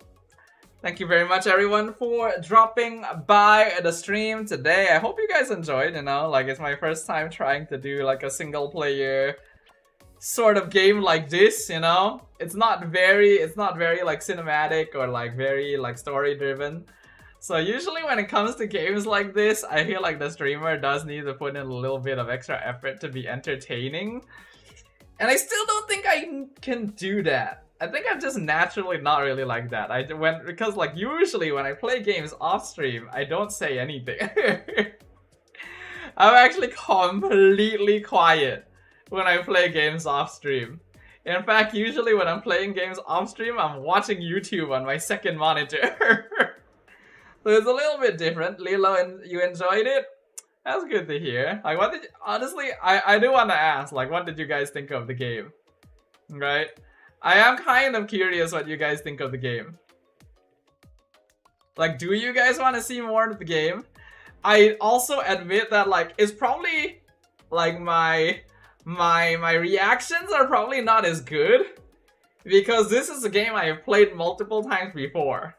thank you very much, everyone, for dropping by the stream today. I hope you guys enjoyed, you know? Like, it's my first time trying to do, like, a single-player sort of game like this, you know? It's not very, like, cinematic or, like, very, like, story-driven. So usually when it comes to games like this, I feel like the streamer does need to put in a little bit of extra effort to be entertaining. And I still don't think I can do that. I think I'm just naturally not really like that. Because like usually when I play games off stream, I don't say anything. I'm actually completely quiet when I play games off stream. In fact, usually when I'm playing games off stream, I'm watching YouTube on my second monitor. So it's a little bit different. Lilo, and you enjoyed it? That's good to hear. Like, what did you, honestly, I do want to ask, like, what did you guys think of the game? Right? I am kind of curious what you guys think of the game. Like, do you guys want to see more of the game? I also admit that, like, it's probably, like, my reactions are probably not as good. Because this is a game I have played multiple times before.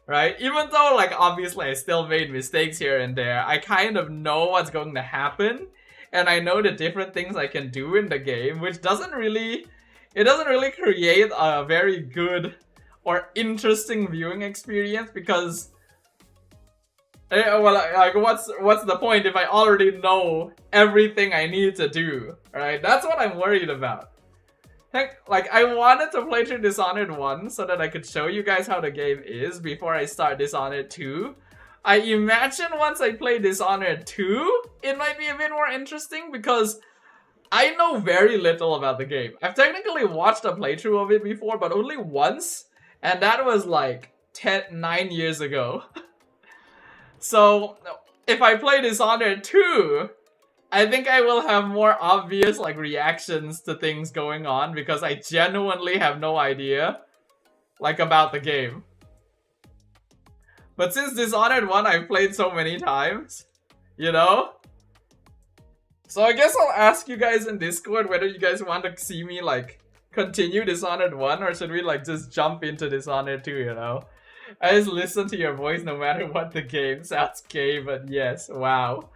Right? Even though, like, obviously I still made mistakes here and there, I kind of know what's going to happen. And I know the different things I can do in the game, which doesn't really create a very good or interesting viewing experience because... well, like, what's the point if I already know everything I need to do, right? That's what I'm worried about. Heck, like, I wanted to play through Dishonored 1 so that I could show you guys how the game is before I start Dishonored 2. I imagine once I play Dishonored 2, it might be a bit more interesting because I know very little about the game. I've technically watched a playthrough of it before, but only once, and that was like 9 years ago. So, if I play Dishonored 2, I think I will have more obvious, like, reactions to things going on because I genuinely have no idea, like, about the game. But since Dishonored 1 I've played so many times, you know? So I guess I'll ask you guys in Discord whether you guys want to see me, like, continue Dishonored 1 or should we like just jump into Dishonored 2, you know? I just listen to your voice no matter what the game. Sounds gay, but yes, wow.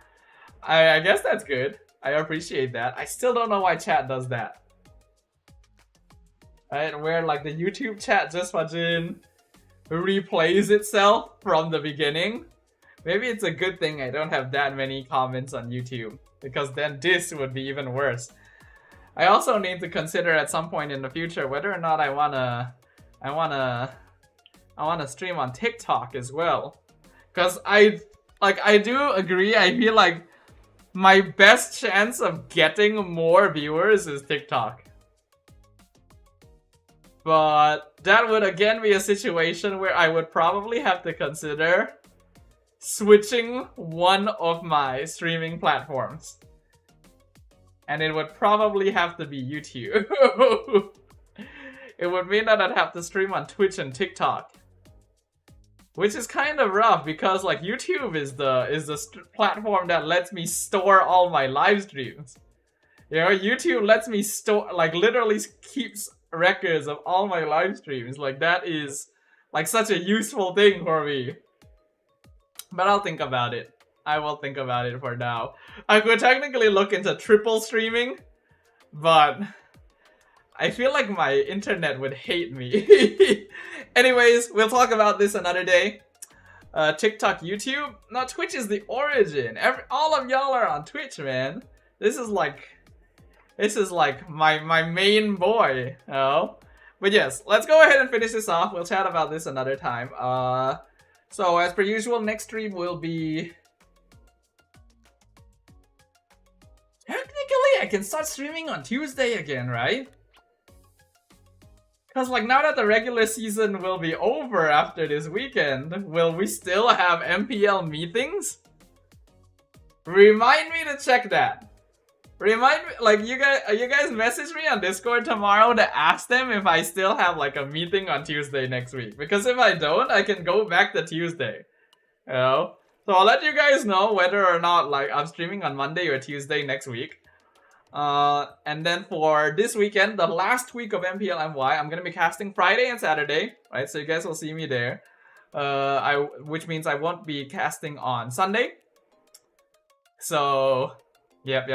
I guess that's good. I appreciate that. I still don't know why chat does that. Right, where like the YouTube chat just fucking replays itself from the beginning. Maybe it's a good thing I don't have that many comments on YouTube, because then this would be even worse. I also need to consider at some point in the future whether or not I wanna stream on TikTok as well. Cause I do agree, I feel like my best chance of getting more viewers is TikTok. But that would again be a situation where I would probably have to consider switching one of my streaming platforms. And it would probably have to be YouTube. It would mean that I'd have to stream on Twitch and TikTok. Which is kind of rough because like YouTube is the platform that lets me store all my live streams. You know, YouTube lets me store, like literally keeps records of all my live streams. Like that is like such a useful thing for me. But I'll think about it. I will think about it for now. I could technically look into triple streaming, but I feel like my internet would hate me. Anyways, we'll talk about this another day. TikTok, YouTube. No, Twitch is the origin. All of y'all are on Twitch, man. This is like my main boy. Oh. But yes, let's go ahead and finish this off. We'll chat about this another time. So as per usual, next stream will be... Technically, I can start streaming on Tuesday again, right? Because like now that the regular season will be over after this weekend, will we still have MPL meetings? Remind me to check that. Remind me, like you guys message me on Discord tomorrow to ask them if I still have like a meeting on Tuesday next week. Because if I don't, I can go back to Tuesday. You know? So I'll let you guys know whether or not like I'm streaming on Monday or Tuesday next week. And then for this weekend, the last week of MPLMY, I'm gonna be casting Friday and Saturday, right? So you guys will see me there. Which means I won't be casting on Sunday. So, yep.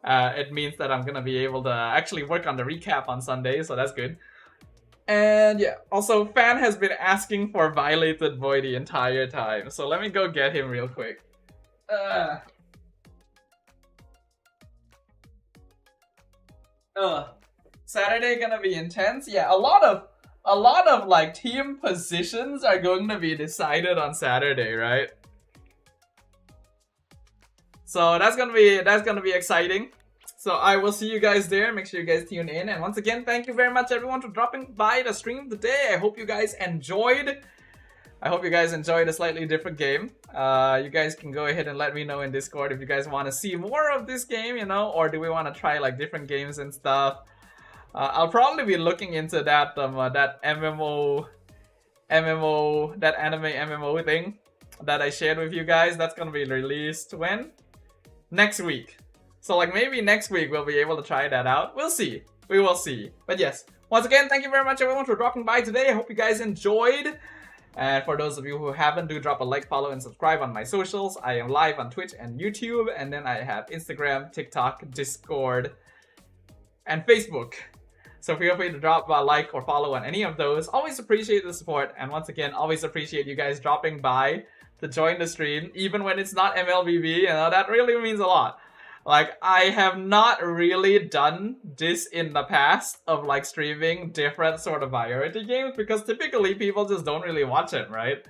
It means that I'm gonna be able to actually work on the recap on Sunday, so that's good. And yeah, also Fan has been asking for Violated Boy the entire time, so let me go get him real quick. Saturday gonna be intense. Yeah, a lot of like team positions are going to be decided on Saturday, right? So that's gonna be exciting. So I will see you guys there. Make sure you guys tune in. And once again, thank you very much everyone for dropping by the stream today. I hope you guys enjoyed. I hope you guys enjoyed a slightly different game. You guys can go ahead and let me know in Discord if you guys want to see more of this game, you know, or do we want to try like different games and stuff. I'll probably be looking into that that MMO, that anime MMO thing that I shared with you guys. That's gonna be released when? Next week. So like maybe next week we'll be able to try that out. We'll see. We will see. But yes, once again, thank you very much everyone for dropping by today. I hope you guys enjoyed. And for those of you who haven't, do drop a like, follow, and subscribe on my socials. I am live on Twitch and YouTube. And then I have Instagram, TikTok, Discord, and Facebook. So feel free to drop a like or follow on any of those. Always appreciate the support. And once again, always appreciate you guys dropping by to join the stream. Even when it's not MLBB, you know, that really means a lot. Like, I have not really done this in the past of like streaming different sort of variety games because typically people just don't really watch them, right?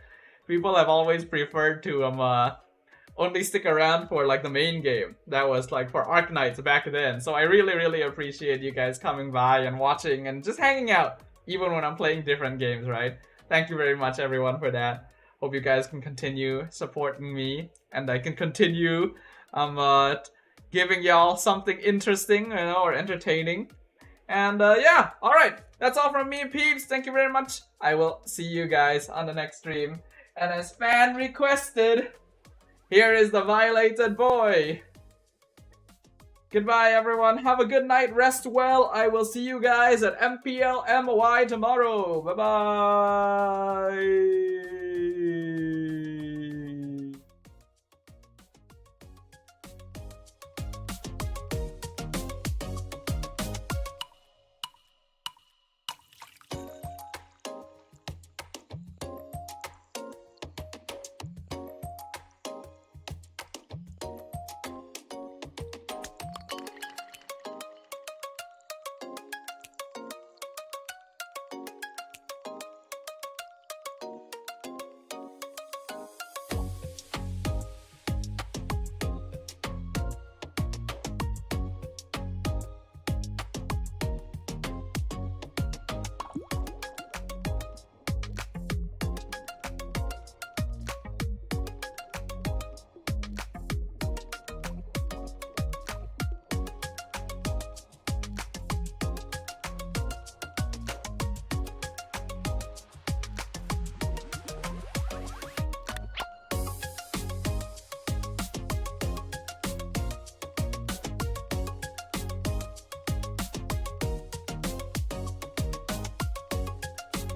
People have always preferred to only stick around for like the main game. That was like for Arknights back then. So I really appreciate you guys coming by and watching and just hanging out even when I'm playing different games, right? Thank you very much everyone for that. Hope you guys can continue supporting me and I can continue giving y'all something interesting, you know, or entertaining. And yeah, alright. That's all from me, peeps. Thank you very much. I will see you guys on the next stream. And as fan requested, here is the Violated Boy. Goodbye, everyone. Have a good night. Rest well. I will see you guys at MPL MY tomorrow. Bye-bye.